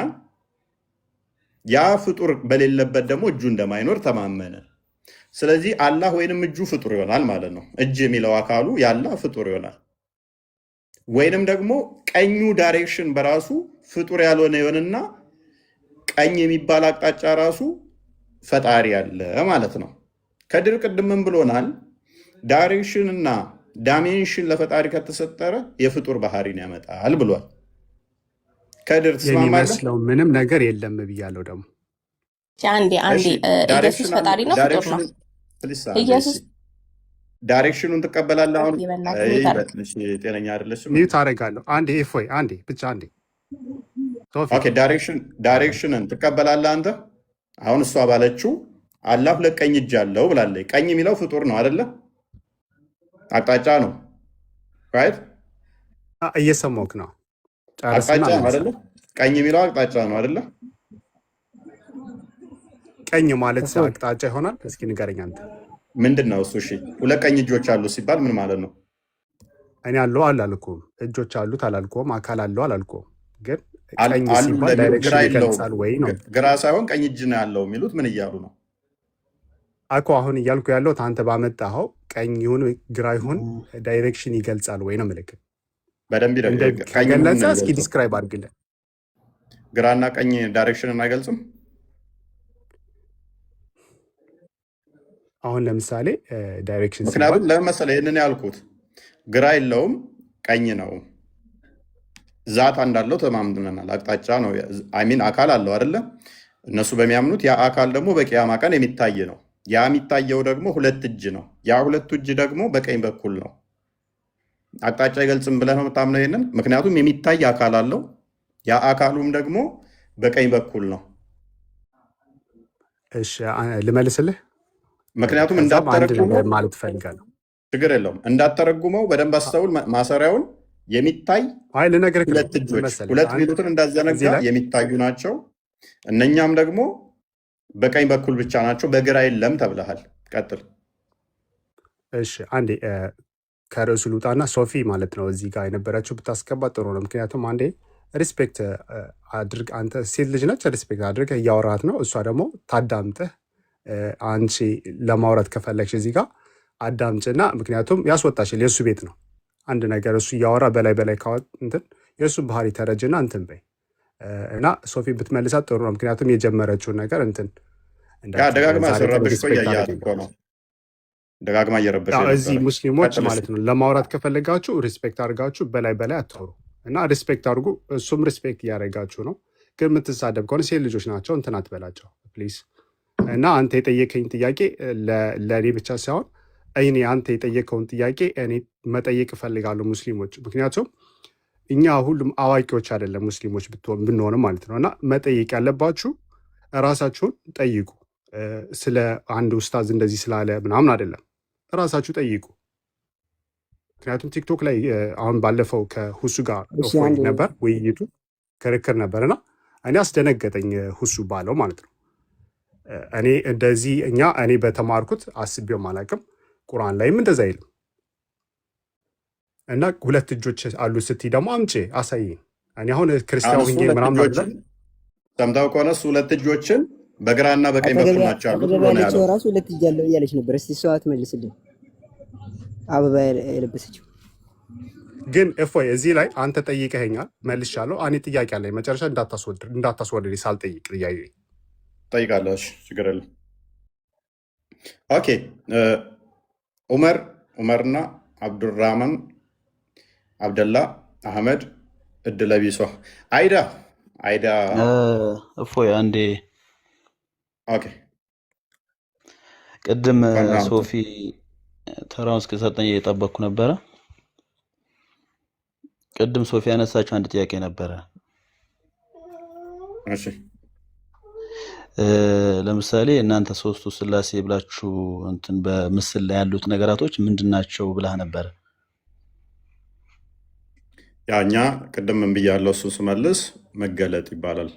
ያ ፍጡር በሌለበት ደግሞ እጁ እንደማይኖር ተማመነ። ስለዚህ አላህ ወይንም እጁ ፍጡር ይሆናል ማለት ነው። እጅ የሚለው አካሉ የአላህ ፍጡር ይሆናል። ወይንም ደግሞ ቀኙ ዳይሬክሽን በራሱ ፍጡር ያልሆነ ይሆንና ቀኝ የሚባል አቅጣጫ ራሱ ፈጣሪ ያለ ማለት ነው። ከድር ቅድም ምን ብሎናል? ዳይሬክሽን እና ዳይሜንሽን ለፈጣሪ ከተሰጠረ የፍጡር ባህሪን ያመጣል ብሏል። ከድር ትስማማለህ? የሚመስለው ምንም ነገር የለም ብያለሁ። ደግሞ አንዴ እሺ ኢየሱስ ፈጣሪ ነው ፍጡር ነው? ኢየሱስ ዳይሬክሽኑን ትቀበላለህ? አሁን የበናት አይ ሁኔታ በትንሽ ጤነኛ አይደለሽም። ሚዩት አደርጋለሁ። አንዴ እፎይ አንዴ ብቻ አንዴ ሶፊ ኦኬ ዳይሬክሽንን ትቀበላለህ አንተ? አሁን እሷ ባለችው አላህ ሁለት ቀኝ እጅ አለው ብላለች። ቀኝ የሚለው ፍጡር ነው አይደለ? አቅጣጫ ነው ራይት? እየሰማሁህ ነው። ጨርስና አቅጣጫ ነው መልስ። አይደለ? ቀኝ የሚለው አቅጣጫ ነው አይደለ? ቀኝ ማለት እፎይ አቅጣጫ ይሆናል? እስኪ ንገረኝ አንተ። ምንድን ነው እሱ? እሺ ሁለት ቀኝ እጆች አሉ ሲባል ምን ማለት ነው? እኔ አለው አላልኩም። እጆች አሉት አላልኩም። አካል አለው አላልኩም። ግን ቀኝ አሉ ሲባል ለሚሉ ግራ ዳይሬክሽን የለውም። ይገልጻል ወይ ነው ግራ ሳይሆን ቀኝ እጅ ነው ያለው የሚሉት ምን እያሉ ነው? እኮ አሁን እያልኩ ያለሁት አንተ ባመጣኸው ቀኝ ይሁን ግራ ይሁን ዳይሬክሽን ይገልጻል ወይ ነው ምልክት። በደንብ ቀኝ ከገለጸ እስኪ ዲስክራይብ አድርግልን። ግራና ቀኝ ዳይሬክሽንን አይገልጽም። አሁን ለምሳሌ ዳይሬክሽን ሲባል ምክንያቱም ለምን መሰለህ ይህንን ያልኩት ግራ የለውም ቀኝ ነው። ዛት እንዳለው ተማምነናል። አቅጣጫ ነው አይሚን አካል አለው አይደለ? እነሱ በሚያምኑት ያ አካል ደግሞ በቂያማ ቀን የሚታይ ነው። ያ የሚታየው ደግሞ ሁለት እጅ ነው። ያ ሁለቱ እጅ ደግሞ በቀኝ በኩል ነው። አቅጣጫ አይገልጽም ብለህ ነው የምታምነው ይሄንን? ምክንያቱም የሚታይ አካል አለው። ያ አካሉም ደግሞ በቀኝ በኩል ነው። እሺ ልመልስልህ። ምክንያቱም ከዛም አንድ እንዳትተረጉመው ነገር ማለት እፈልጋለሁ። ችግር የለውም እንዳትተረጉመው በደንብ አስተውል። ማሰሪያውን የሚታይ አይ ልነግርህ ነው ሁለት እጆች መሰለህ። ሁለት አንድ ሚሉትን እንዳዘነጋ እዚህ ላይ የሚታዩ ናቸው። እነኛም ደግሞ በቀኝ በኩል ብቻ ናቸው፣ በግራ የለም ተብለሃል። ቀጥል። እሺ አንዴ ከርዕሱ ልውጣና ሶፊ ማለት ነው እዚህ ጋር የነበረችው ብታስገባ ጥሩ ነው። ምክንያቱም አንዴ ሪስፔክት አድርግ። አንተ ሴት ልጅ ነች፣ ሪስፔክት አድርገህ እያወራት ነው። እሷ ደግሞ ታዳምጥህ። አንቺ ለማውራት ከፈለግሽ እዚህ ጋር አዳምጭና፣ ምክንያቱም ያስወጣሽል የእሱ ቤት ነው። አንድ ነገር እሱ እያወራ በላይ እንትን የእሱ ባህሪ ተረጅና እንትን በይ እና ሶፊ ብትመልሳት ጥሩ ነው። ምክንያቱም የጀመረችውን ነገር እንትን ደጋግማ ያሰረብሽ እኮ እያያት እኮ ነው። ደጋግማ እየረበሽ እዚህ ሙስሊሞች ማለት ነው ለማውራት ከፈለጋችሁ ሪስፔክት አድርጋችሁ በላይ አታውሩ እና ሪስፔክት አድርጉ። እሱም ሪስፔክት እያደረጋችሁ ነው። ግን የምትሳደብ ከሆነ ሴት ልጆች ናቸው እንትን አትበላቸው ፕሊዝ። እና አንተ የጠየቀኝ ጥያቄ ለእኔ ብቻ ሳይሆን እኔ አንተ የጠየቀውን ጥያቄ እኔ መጠየቅ እፈልጋለሁ ሙስሊሞች። ምክንያቱም እኛ ሁሉም አዋቂዎች አይደለም ሙስሊሞች ብንሆንም ማለት ነው። እና መጠየቅ ያለባችሁ እራሳችሁን ጠይቁ። ስለ አንድ ኡስታዝ እንደዚህ ስላለ ምናምን አይደለም፣ እራሳችሁ ጠይቁ። ምክንያቱም ቲክቶክ ላይ አሁን ባለፈው ከሁሱ ጋር ነበር ውይይቱ ክርክር ነበር እና እኔ አስደነገጠኝ ሁሱ ባለው ማለት ነው። እኔ እንደዚህ እኔ በተማርኩት አስቤው አላውቅም። ቁርአን ላይም እንደዛ አይልም። እና ሁለት እጆች አሉ ስትይ ደግሞ አምጪ አሳይኝ። እኔ አሁን ክርስቲያን እሱ ሆኜ ሁለት ምናምን አይደለም። እጆችን ሰምተው ከሆነ እሱ ሁለት እጆችን በግራና በቀኝ በኩል አጠገብ ናቸው ያሉት አጠገብ ብሎ ነው ያለችው ያለው። ራሱ ሁለት እጅ አለው እያለች ነበር። እስቲ እሷ ትመልስልኝ። አበባ የለበሰችው ግን እፎይ እዚህ ላይ አንተ ጠይቀኸኛል፣ መልሻለሁ። እኔ ጥያቄ አለኝ። መጨረሻ እንዳታስወድድ ሳልጠይቅ ጥያቄ ጠይቃለሁ። እሺ ችግር የለም። ኦኬ ኡመርና አብዱራህማን አብደላ አህመድ እድለቢሶ አይዳ እፎይ አንዴ ኦኬ ቅድም ዋና ሶፊ ተራውን እስከሰጠኝ እየጠበቅኩ ነበረ። ቅድም ሶፊ ያነሳችው አንድ ጥያቄ ነበረ። እሺ ለምሳሌ እናንተ ሶስቱ ስላሴ ብላችሁ እንትን በምስል ላይ ያሉት ነገራቶች ምንድናቸው ብለህ ነበረ። ያ እኛ ቅድም ምን ብያለሁ? እሱ ስመልስ መገለጥ ይባላል።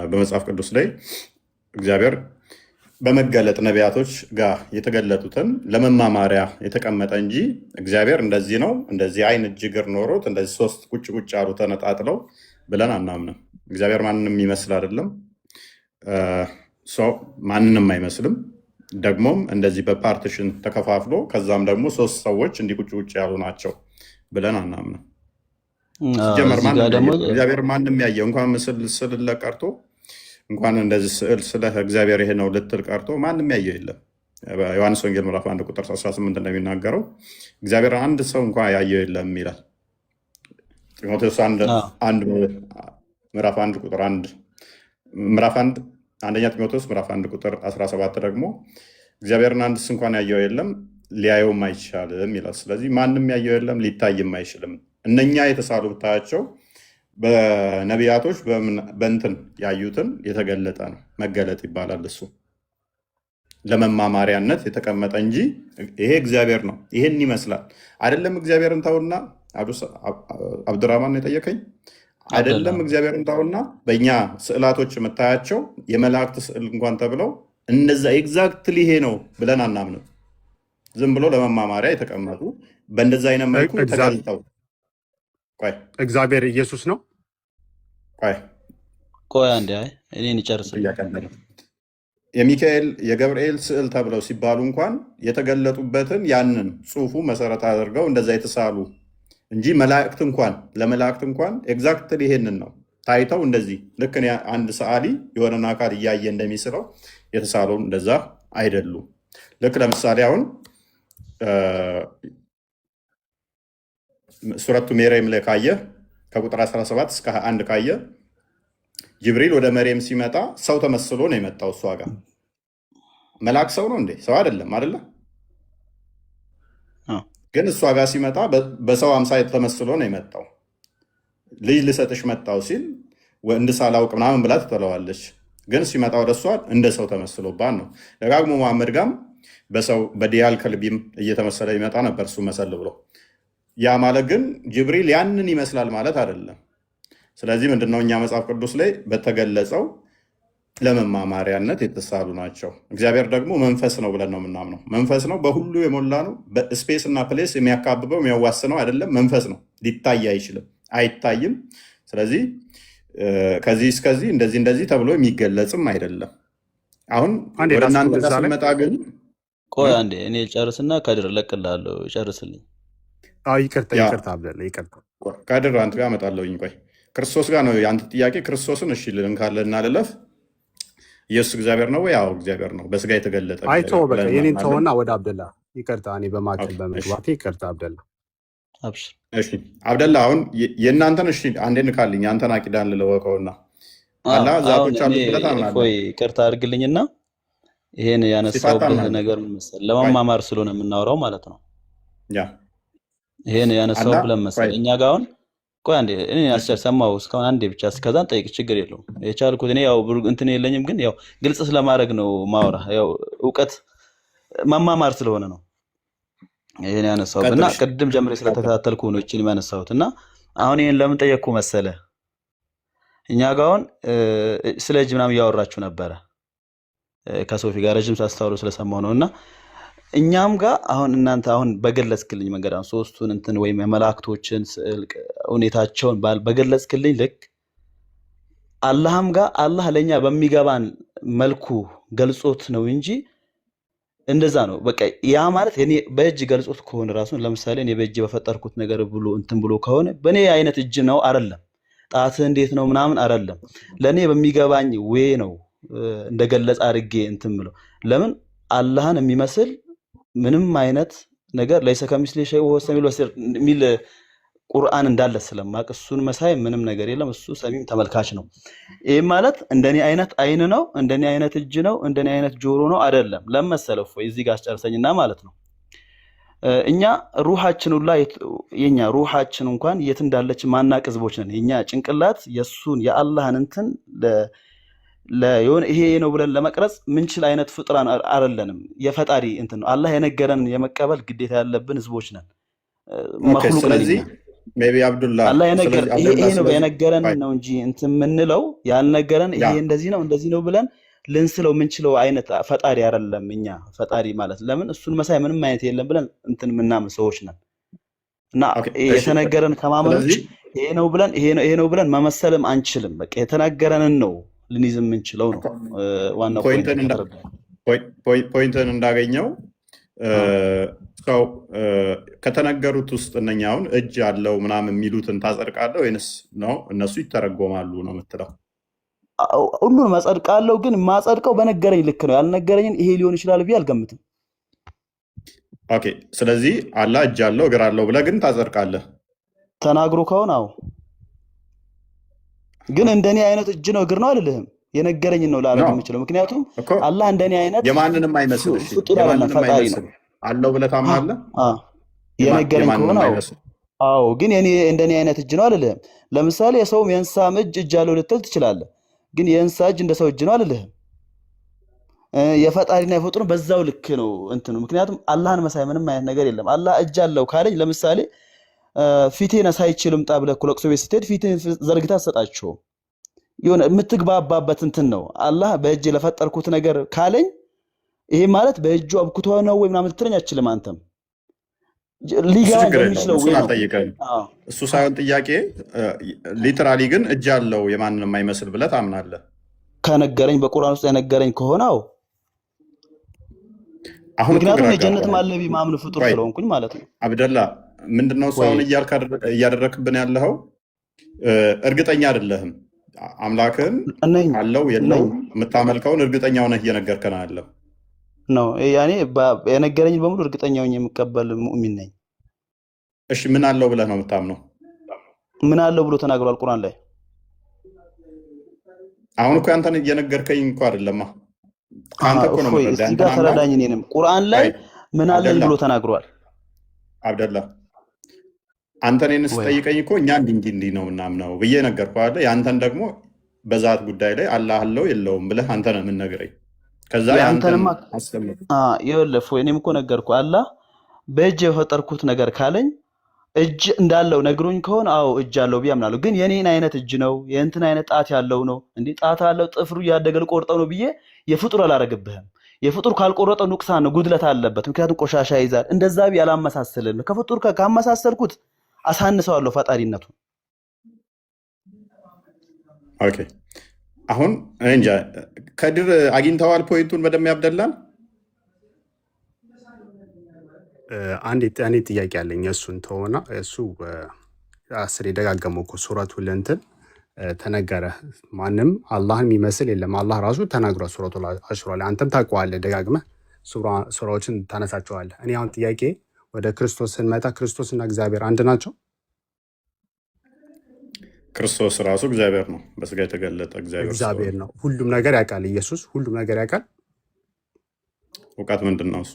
በመጽሐፍ ቅዱስ ላይ እግዚአብሔር በመገለጥ ነቢያቶች ጋር የተገለጡትን ለመማማሪያ የተቀመጠ እንጂ እግዚአብሔር እንደዚህ ነው እንደዚህ አይን እጅ እግር ኖሮት እንደዚህ ሶስት ቁጭ ቁጭ ያሉ ተነጣጥለው ብለን አናምንም። እግዚአብሔር ማንንም ይመስል አይደለም፣ ማንንም አይመስልም። ደግሞም እንደዚህ በፓርቲሽን ተከፋፍሎ ከዛም ደግሞ ሶስት ሰዎች እንዲህ ቁጭ ቁጭ ያሉ ናቸው ብለን አናምንም። ሲጀመር እዚህ ጋር ደግሞ እግዚአብሔር ማንም ያየው እንኳን ምስል ስል ቀርቶ እንኳን እንደዚህ ስዕል ስለ እግዚአብሔር ይሄ ነው ልትል ቀርቶ ማንም ያየው የለም። ዮሐንስ ወንጌል ምዕራፍ 1 ቁጥር 18 እንደሚናገረው እግዚአብሔር አንድ ሰው እንኳን ያየው የለም ይላል። ጢሞቴዎስ ምዕራፍ 1 ቁጥር 1 ምዕራፍ 1 አንደኛ ጢሞቴዎስ ምዕራፍ 1 ቁጥር 17 ደግሞ እግዚአብሔርን አንድስ እንኳን ያየው የለም ሊያየውም አይቻልም ይላል። ስለዚህ ማንም ያየው የለም ሊታይም አይችልም። እነኛ የተሳሉ ብታያቸው በነቢያቶች በእንትን ያዩትን የተገለጠ ነው፣ መገለጥ ይባላል። እሱ ለመማማሪያነት የተቀመጠ እንጂ ይሄ እግዚአብሔር ነው ይሄን ይመስላል አይደለም። እግዚአብሔርን ተውና አብዱራህማን የጠየቀኝ አይደለም። እግዚአብሔርን ተውና በእኛ ስዕላቶች የምታያቸው የመላእክት ስዕል እንኳን ተብለው እነዛ ኤግዛክትሊ ይሄ ነው ብለን አናምንም። ዝም ብሎ ለመማማሪያ የተቀመጡ በእንደዛ አይነት መልኩ ተገልጠው እግዚአብሔር ኢየሱስ ነው። ቆይ አንዴ እኔን ይጨርስልኝ። የሚካኤል የገብርኤል ስዕል ተብለው ሲባሉ እንኳን የተገለጡበትን ያንን ጽሑፉ መሰረት አድርገው እንደዛ የተሳሉ እንጂ መላእክት እንኳን ለመላእክት እንኳን ኤግዛክትሊ ይሄንን ነው ታይተው እንደዚህ ልክ አንድ ሰዓሊ የሆነን አካል እያየ እንደሚስለው የተሳሉ እንደዛ አይደሉም። ልክ ለምሳሌ አሁን ሱረቱ መርየም ላይ ካየ ከቁጥር 17 እስከ 21 ካየ ጅብሪል ወደ መርየም ሲመጣ ሰው ተመስሎ ነው የመጣው። እሷ ጋር መልአክ ሰው ነው እንዴ? ሰው አይደለም አይደለ? ግን እሷ ጋር ሲመጣ በሰው አምሳል ተመስሎ ነው የመጣው። ልጅ ልሰጥሽ መጣው ሲል ወንድ ሳላውቅ ምናምን ብላ ትተለዋለች። ግን ሲመጣ ወደ እሷ እንደ ሰው ተመስሎባት ነው። ደጋግሞ መሐመድ ጋም በሰው በዲያል ከልቢም እየተመሰለ ይመጣ ነበር እሱ መሰል ብሎ። ያ ማለት ግን ጅብሪል ያንን ይመስላል ማለት አይደለም። ስለዚህ ምንድነው እኛ መጽሐፍ ቅዱስ ላይ በተገለጸው ለመማማሪያነት የተሳሉ ናቸው። እግዚአብሔር ደግሞ መንፈስ ነው ብለን ነው የምናምነው። መንፈስ ነው፣ በሁሉ የሞላ ነው። በስፔስ እና ፕሌስ የሚያካብበው የሚያዋስነው አይደለም። መንፈስ ነው፣ ሊታይ አይችልም፣ አይታይም። ስለዚህ ከዚህ እስከዚህ እንደዚህ እንደዚህ ተብሎ የሚገለጽም አይደለም። አሁን ወደ እናንተ ጋር ስንመጣ ግን ቆይ አንዴ እኔ ጨርስና ከድር እለቅልሃለሁ፣ ጨርስልኝ። ይቅርታ አብደላ ይቅርታ። ከድር አንተ ጋር እመጣለሁኝ። ቆይ ክርስቶስ ጋር ነው የአንተ ጥያቄ። ክርስቶስን እሺ ልልን ካለ እና ልለፍ። ኢየሱስ እግዚአብሔር ነው ወይ? አዎ እግዚአብሔር ነው፣ በስጋ የተገለጠ። አይቶ በቃ የኔን ተውና ወደ አብደላ። ይቅርታ እኔ በማከል በመግባቴ ይቅርታ አብደላ። እሺ አብደላ፣ አሁን የእናንተን እሺ አንዴ ንካልኝ። አንተን አቂዳን ልለወቀውና አላ ዛቶች አሉት ብለህ ታምናለህ? ቆይ ይቅርታ አድርግልኝና ይሄን ያነሳውብህ ነገር ምን መሰለህ፣ ለመማማር ስለሆነ የምናወራው ማለት ነው። ያ ይሄን ያነሳው ብለን መሰለህ እኛ ጋር አሁን ቆይ አንዴ እኔ ሰማሁ እስካሁን አንዴ ብቻ እስከዛን ጠይቅ፣ ችግር የለውም የቻልኩት እኔ ያው እንትን የለኝም፣ ግን ያው ግልጽ ስለማድረግ ነው ማውራ፣ ያው እውቀት መማማር ስለሆነ ነው ይሄን ያነሳሁት። እና ቅድም ጀምሬ ስለተከታተልኩ ነው እቺን ያነሳሁት። እና አሁን ይሄን ለምን ጠየቅኩ መሰለ፣ እኛ ጋር አሁን ስለ እጅ ምናምን እያወራችሁ ነበረ ከሶፊ ጋር ረጅም ሳስተዋሉ ስለሰማው ነው። እና እኛም ጋር አሁን እናንተ አሁን በገለጽክልኝ መንገድ አሁን ሶስቱን እንትን ወይም የመላእክቶችን ስዕል ሁኔታቸውን በገለጽክልኝ ልክ አላህም ጋር አላህ ለኛ በሚገባን መልኩ ገልጾት ነው እንጂ እንደዛ ነው። በቃ ያ ማለት እኔ በእጅ ገልጾት ከሆነ ራሱን ለምሳሌ እኔ በእጅ በፈጠርኩት ነገር ብሎ እንትን ብሎ ከሆነ በእኔ አይነት እጅ ነው አይደለም፣ ጣት እንዴት ነው ምናምን አይደለም፣ ለኔ በሚገባኝ ወይ ነው እንደገለጽ አድርጌ እንትን ብሎ ለምን አላህን የሚመስል ምንም አይነት ነገር ለይሰ ከሚስሊ ሸይء ወሁወ ሰሚዑል በሲር የሚል ቁርአን እንዳለ ስለማቅ እሱን መሳይ ምንም ነገር የለም። እሱ ሰሚም ተመልካች ነው። ይሄ ማለት እንደኔ አይነት አይን ነው፣ እንደኔ አይነት እጅ ነው፣ እንደኔ አይነት ጆሮ ነው አይደለም። ለመሰለው ወይ እዚህ ጋር አስጨርሰኝና ማለት ነው እኛ ሩሃችን ሁላ የኛ ሩሃችን እንኳን የት እንዳለች ማናቅ ህዝቦች ነን። የኛ ጭንቅላት የሱን የአላህን እንትን ለየሆነ ይሄ ነው ብለን ለመቅረጽ ምንችል አይነት ፍጥራን አይደለንም። የፈጣሪ እንትን ነው አላህ የነገረን የመቀበል ግዴታ ያለብን ህዝቦች ነን። መخلوቅ ስለዚህ ሜቢ አብዱላ አላህ ይሄ ነው የነገረን ነው እንጂ እንትን ምንለው ያልነገረን ይሄ እንደዚህ ነው ብለን ልንስለው ምንችለው አይነት ፈጣሪ አይደለም። እኛ ፈጣሪ ማለት ለምን እሱን መሳይ ምንም አይነት የለም ብለን እንትን ምናምን ሰዎች ነን። እና የተነገረን ከማመኖች ይሄ ነው ብለን መመሰልም አንችልም። በቃ የተነገረንን ነው ልንይዝ ምንችለው ነው ዋናው ፖይንትን እንዳገኘው ሰው ከተነገሩት ውስጥ እነኛውን እጅ አለው ምናምን የሚሉትን ታጸድቃለህ ወይንስ ነው እነሱ ይተረጎማሉ ነው የምትለው? ሁሉን ማጸድቃለሁ፣ ግን ማጸድቀው በነገረኝ ልክ ነው። ያልነገረኝን ይሄ ሊሆን ይችላል ብዬ አልገምትም። ኦኬ፣ ስለዚህ አላህ እጅ አለው እግር አለው ብለህ ግን ታጸድቃለህ ተናግሮ ከሆነ አዎ። ግን እንደኔ አይነት እጅ ነው እግር ነው አልልህም። የነገረኝን ነው ላደርግ የምችለው። ምክንያቱም አላህ እንደኔ አይነት የማንንም አይመስል እሺ፣ ፍጡር አይደለም ፈጣሪ ነው። አለው ብለህ ታምናለህ? የነገረኝ ከሆነ አዎ። ግን የኔ እንደኔ አይነት እጅ ነው አልልህም። ለምሳሌ የሰውም የእንስሳም እጅ አለው ልትል ትችላለህ። ግን የእንስሳ እጅ እንደ ሰው እጅ ነው አልልህም። የፈጣሪና የፍጡር በዛው ልክ ነው እንትኑ። ምክንያቱም አላህን መሳይ ምንም አይነት ነገር የለም። አላህ እጅ አለው ካለኝ ለምሳሌ ፊቴን ሳይችል ልምጣ ብለህ እኮ ለቅሶ ቤት ስትሄድ ፊቴን ዘርግታ አትሰጣቸው። የሆነ የምትግባባበት እንትን ነው። አላህ በእጅ ለፈጠርኩት ነገር ካለኝ ይሄ ማለት በእጁ አብኩቶ ነው ወይ ምናምን ልትለኝ አትችልም። አንተም ሊጋን በሚችለው ወይ ነው እሱ ሳይሆን ጥያቄ ሊትራሊ ግን እጅ አለው የማንንም የማይመስል ብለህ ታምናለህ? ከነገረኝ በቁርአን ውስጥ የነገረኝ ከሆነ አዎ። ምክንያቱም የጀነት ማለቢ ማምን ፍጡር ስለሆንኩኝ ማለት ነው። አብደላ ምንድነው ሰውን እያደረክብን ያለው? እርግጠኛ አይደለህም። አምላክን አለው የለው የምታመልከውን እርግጠኛው ነህ እየነገርከን ያለው ነው። ያኔ የነገረኝ በሙሉ እርግጠኛው የምቀበል ሙእሚን ነኝ። እሺ ምን አለው ብለህ ነው የምታምነው? ምን አለው ብሎ ተናግሯል ቁርአን ላይ። አሁን እኮ አንተን እየነገርከኝ እኮ አይደለማ። አንተ እኮ ነው እዚህ ጋር ተረዳኝ። እኔንም ቁርአን ላይ ምን አለኝ ብሎ ተናግሯል። አብደላ አንተ እኔን ስጠይቀኝ እኮ እኛ እንዲህ ነው ምናምነው ብዬ ነገርኩህ አይደል? ያንተን ደግሞ በዛት ጉዳይ ላይ አላህ አለው የለውም ብለህ አንተ ነው የምንነግረኝ። ከዛ ያንተንማ ይኸውልህ እኔም እኮ ነገርኩህ። አላህ በእጅ የፈጠርኩት ነገር ካለኝ እጅ እንዳለው ነግሮኝ ከሆነ አዎ እጅ አለው ብዬ አምናለሁ። ግን የኔን አይነት እጅ ነው የእንትን አይነት ጣት ያለው ነው እንዴ ጣት አለው ጥፍሩ እያደገ ልቆርጠው ነው ብዬ የፍጡር አላረግብህም። የፍጡር ካልቆረጠው ኑቅሳን ነው ጉድለት አለበት። ምክንያቱም ቆሻሻ ይዛል። እንደዛ ብዬ አላመሳስልም። ከፍጡር ካመሳሰልኩት አሳንሰዋለሁ ፈጣሪነቱ። ኦኬ አሁን እንጃ ከድር አግኝተዋል ፖይንቱን በደም ያብደላል። አንድ ጥያቄ አለኝ። እሱን ተሆና እሱ 10 የደጋገመው እኮ ሱረቱል እንትን ተነገረ። ማንም አላህን የሚመስል የለም። አላህ ራሱ ተናግሯል ሱረቱል አሽራ ላይ። አንተም ታውቀዋለህ፣ ደጋግመህ ሱራዎችን ታነሳቸዋለህ። እኔ አሁን ጥያቄ ወደ ክርስቶስ ስንመጣ ክርስቶስና እግዚአብሔር አንድ ናቸው? ክርስቶስ ራሱ እግዚአብሔር ነው፣ በስጋ የተገለጠ እግዚአብሔር ነው። ሁሉም ነገር ያውቃል። ኢየሱስ ሁሉም ነገር ያውቃል። እውቀት ምንድን ነው እሱ?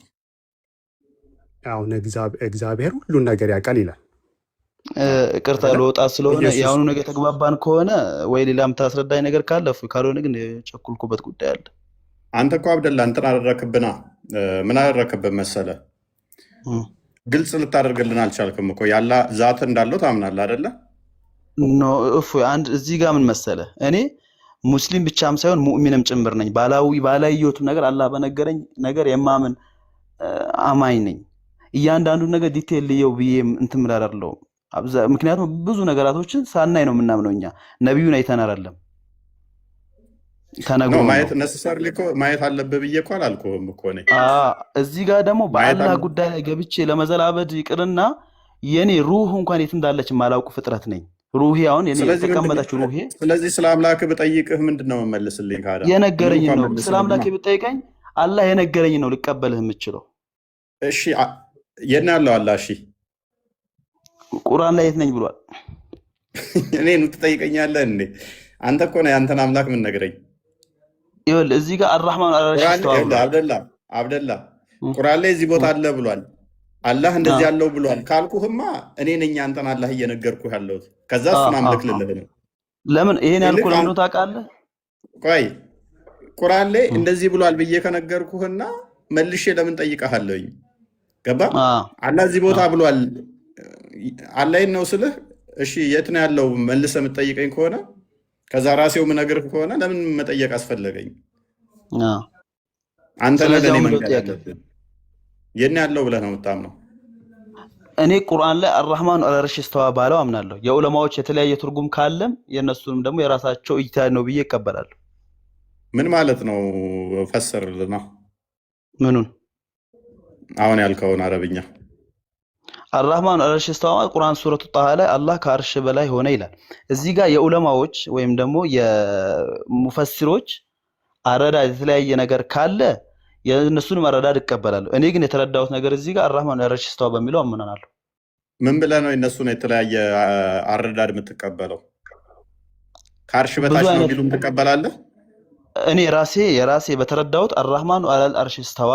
አሁን እግዚአብሔር ሁሉን ነገር ያውቃል ይላል። ቅርታ ለወጣ ስለሆነ የአሁኑ ነገር ተግባባን ከሆነ ወይ ሌላም ታስረዳኝ ነገር ካለ ካልሆነ ግን ቸኩልኩበት ጉዳይ አለ። አንተ እኮ አብደላ እንትን አደረክብና ምን አደረክብን መሰለ? ግልጽ ልታደርግልን አልቻልክም እኮ። ያላ ዛት እንዳለው ታምናለህ አይደለ? ኖ አንድ እዚህ ጋር ምን መሰለ፣ እኔ ሙስሊም ብቻም ሳይሆን ሙእሚንም ጭምር ነኝ። ባላየሁትም ነገር አላህ በነገረኝ ነገር የማምን አማኝ ነኝ። እያንዳንዱን ነገር ዲቴል ልየው ብዬ እንትን ምላ አይደለሁም። ምክንያቱም ብዙ ነገራቶችን ሳናይ ነው የምናምነው እኛ ነቢዩን አይተን አይደለም ተነግሮ ማየት ነሰሰርሊ እኮ ማየት አለብህ ብዬ እኮ አላልኩህም እኮ እኔ። እዚህ ጋር ደግሞ በአላህ ጉዳይ ላይ ገብቼ ለመዘላበድ ይቅርና የኔ ሩህ እንኳን የት እንዳለች የማላውቅ ፍጥረት ነኝ። ሩሄ አሁን የኔ የተቀመጠች ሩሄ። ስለዚህ ስለ አምላክ ብጠይቅህ ምንድን ነው መመልስልኝ? ካዳ የነገረኝ ነው። ስለ አምላክ ብጠይቀኝ አላህ የነገረኝ ነው ልቀበልህ የምችለው። እሺ የት ነው ያለው አላህ? እሺ ቁርአን ላይ የት ነኝ ብሏል? እኔን ትጠይቀኛለህ እንዴ? አንተ እኮ ነው ያንተን አምላክ ምን ነግረኝ። ይኸውልህ እዚህ ጋር አርራህማን አልዓርሽ ተዋብሏል። አብደላ ቁርአን ላይ እዚህ ቦታ አለ ብሏል። አላህ እንደዚህ ያለው ብሏል ካልኩህማ እኔ ነኝ አንተን አላህ እየነገርኩህ ያለሁት። ከዛ እሱን አምልክ ልልህ ነው። ለምን ይሄን ያልኩህ ለምን ታውቃለህ? ቆይ ቁርአን ላይ እንደዚህ ብሏል ብዬ ከነገርኩህና መልሼ ለምን ጠይቀሃለሁኝ? ገባ? አላህ እዚህ ቦታ ብሏል አላህን ነው ስልህ፣ እሺ የት ነው ያለው መልሰህ የምትጠይቀኝ ከሆነ ከዛ ራሴው ምነግርህ ከሆነ ለምን መጠየቅ አስፈለገኝ? አንተ ለኔ መንገድ ያለብን የት ነው ያለው ብለህ ነው የምታምነው? እኔ ቁርአን ላይ አርራህማን አልዓርሽ እስተዋ ባለው አምናለሁ። የዑለማዎች የተለያየ ትርጉም ካለም የእነሱንም ደግሞ የራሳቸው ኢጅቲሃድ ነው ብዬ እቀበላለሁ። ምን ማለት ነው? ፈስርልና። ምኑን? አሁን ያልከውን አረብኛ። አርራህማን አልዓርሽ እስተዋ ቁርአን ሱረቱ ጣሃ ላይ አላህ ከአርሽ በላይ ሆነ ይላል። እዚህ ጋር የዑለማዎች ወይም ደግሞ የሙፈሲሮች አረዳድ የተለያየ ነገር ካለ የእነሱን መረዳድ እቀበላለሁ። እኔ ግን የተረዳሁት ነገር እዚህ ጋር አርራህማን አልዓርሽ እስተዋ በሚለው አምናለሁ። ምን ብለህ ነው የእነሱን የተለያየ አረዳድ የምትቀበለው? ከአርሽ በታች ነው ቢሉም ትቀበላለህ? እኔ የራሴ በተረዳሁት አርራህማን አልዓርሽ እስተዋ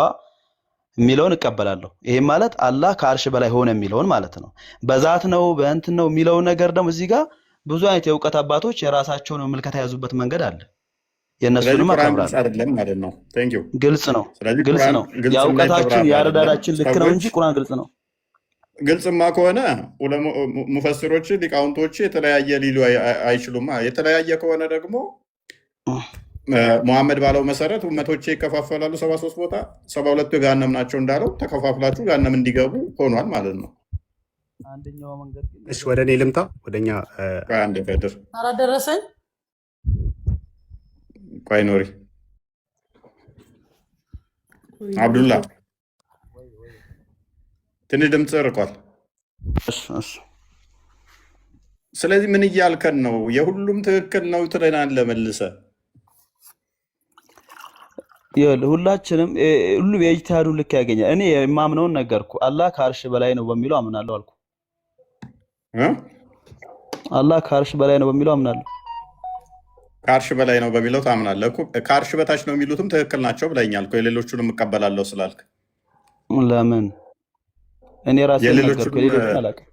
የሚለውን እቀበላለሁ። ይሄም ማለት አላህ ከአርሽ በላይ ሆነ የሚለውን ማለት ነው። በዛት ነው በእንትን ነው የሚለውን ነገር ደግሞ እዚህ ጋር ብዙ አይነት የእውቀት አባቶች የራሳቸውን ምልከታ የያዙበት መንገድ አለ። የእነሱንም አከብራለሁ። ግልጽ ነው። የእውቀታችን የአረዳዳችን ልክ ነው እንጂ ቁርአን ግልጽ ነው። ግልጽማ ከሆነ ሙፈሲሮች ሊቃውንቶች የተለያየ ሊሉ አይችሉም። የተለያየ ከሆነ ደግሞ ሙሐመድ ባለው መሰረት ኡመቶቼ ይከፋፈላሉ 73 ቦታ 72ቱ የገሃነም ናቸው እንዳለው ተከፋፍላችሁ ገሃነም እንዲገቡ ሆኗል ማለት ነው። አንደኛው መንገድ እሺ፣ ወደ እኔ ልምጣ። ወደኛ አንድ ፈድር አላደረሰኝ። ቆይ ኖሪ አብዱላ ትንሽ ድምፅ ርቋል። ስለዚህ ምን እያልከን ነው? የሁሉም ትክክል ነው ትለናለህ መልሰህ። ሁላችንም ሁሉም የኢጅቲሃዱን ልክ ያገኛል። እኔ የማምነውን ነገርኩ። አላህ ከአርሽ በላይ ነው በሚለው አምናለሁ አልኩ። አላህ ከአርሽ በላይ ነው በሚለው አምናለሁ። ከአርሽ በላይ ነው በሚለው ታምናለህ እኮ። ከአርሽ በታች ነው የሚሉትም ትክክል ናቸው ብለኛል እኮ። የሌሎቹንም እቀበላለሁ ስላልክ ለምን እኔ ራሴ ነገርኩ። የሌሎቹን አላውቅም።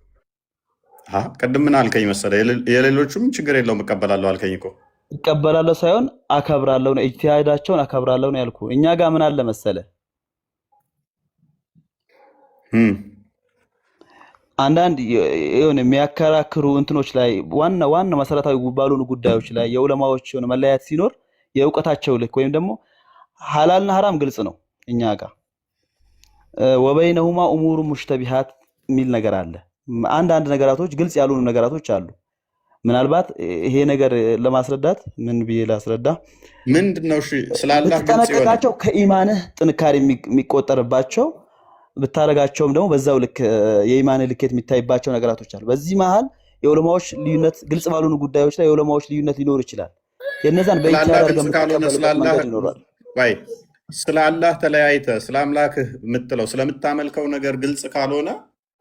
ቅድም ምን አልከኝ መሰለህ? የሌሎቹም ችግር የለውም እቀበላለሁ አልከኝ እኮ። እቀበላለሁ ሳይሆን አከብራለሁ ነው። ኢጅቲሃዳቸውን አከብራለሁ ነው ያልኩ። እኛ ጋር ምን አለ መሰለህ? አንዳንድ የሆነ የሚያከራክሩ እንትኖች ላይ ዋና መሰረታዊ ባልሆኑ ጉዳዮች ላይ የዑለማዎች የሆነ መለያየት ሲኖር የእውቀታቸው ልክ ወይም ደግሞ ሐላልና ሐራም ግልጽ ነው እኛ ጋር። ወበይነሁማ ኡሙሩ ሙሽተቢሃት የሚል ነገር አለ። አንዳንድ ነገራቶች ግልጽ ያልሆኑ ነገራቶች አሉ። ምናልባት ይሄ ነገር ለማስረዳት ምን ብዬ ላስረዳ? ምንድነው? እሺ ስላላህ ብትጠነቀቃቸው ከኢማንህ ጥንካሬ የሚቆጠርባቸው ብታረጋቸውም ደግሞ በዛው ልክ የኢማንህ ልኬት የሚታይባቸው ነገራቶች አሉ። በዚህ መሃል የዑለማዎች ልዩነት ግልጽ ባልሆኑ ጉዳዮች ላይ የዑለማዎች ልዩነት ሊኖር ይችላል። የነዛን በኢጅቲሃድ ስለ አላህ ተለያይተህ ስለ አምላክህ የምትለው ስለምታመልከው ነገር ግልጽ ካልሆነ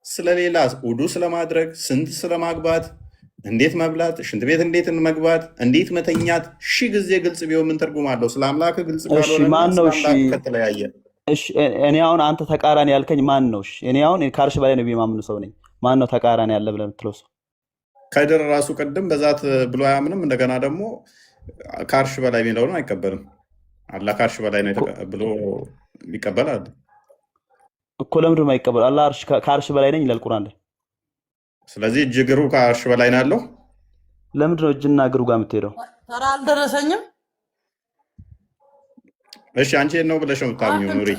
ስለሌላ ውዱ ስለማድረግ፣ ስንት ስለማግባት፣ እንዴት መብላት፣ ሽንት ቤት እንዴት መግባት፣ እንዴት መተኛት ሺህ ጊዜ ግልጽ ቢሆን ምን ትርጉም አለው? ስለ አምላክህ ግልጽ ካልሆነ ከተለያየ እኔ አሁን አንተ ተቃራኒ ያልከኝ ማን ነው? እኔ አሁን ከአርሽ በላይ ነው የማምኑ ሰው ነኝ። ማን ነው ተቃራኒ ያለ ብለህ የምትለው ሰው? ከድር ራሱ ቅድም በዛት ብሎ አያምንም። እንደገና ደግሞ ከአርሽ በላይ የሚለውን አይቀበልም። አላህ ከአርሽ በላይ ነው ብሎ ይቀበላል እኮ። ለምንድን ነው የማይቀበል? አላህ ከአርሽ በላይ ነኝ ይላል ቁርአን ላይ። ስለዚህ እጅግሩ ከአርሽ በላይ ነው ያለው። ለምንድን ነው እጅና እግሩ ጋር የምትሄደው? ተራ አልደረሰኝም። እሺ አንቺ ነው ብለሽ ነው የምታምኚው ኑሪ?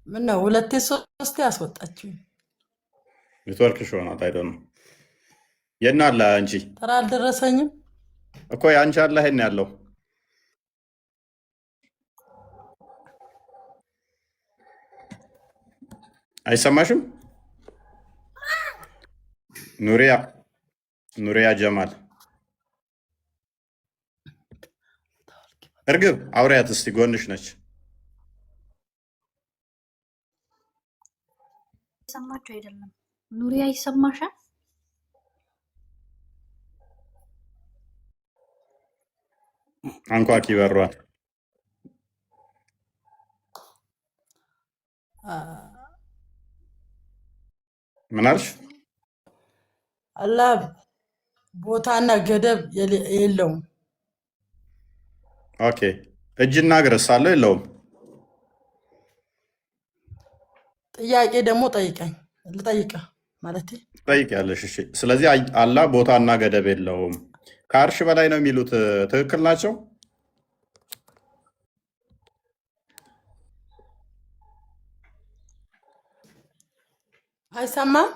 ምን ነው ሁለቴ ሶስቴ አስወጣችኝ። ኔትወርክሽ ሆናት አይደል ነው የና አለ አንቺ ተራ አልደረሰኝም እኮ ያንቺ አለ ይሄን ያለው አይሰማሽም? ኑሪያ ጀማል እርግብ አውሪያት እስቲ ጎንሽ ነች። ሰማችሁ አይደለም? ኑሪያ ይሰማሻል? አንኳኪ በሯል። ምን አልሽ? አላህ ቦታና ገደብ የለውም። ኦኬ እጅና እግርስ አለው የለውም? ጥያቄ ደግሞ ጠይቀኝ ልጠይቅህ ማለት ጠይቂያለሽ። እሺ ስለዚህ አላህ ቦታና ገደብ የለውም ከአርሽ በላይ ነው የሚሉት ትክክል ናቸው? አይሰማም?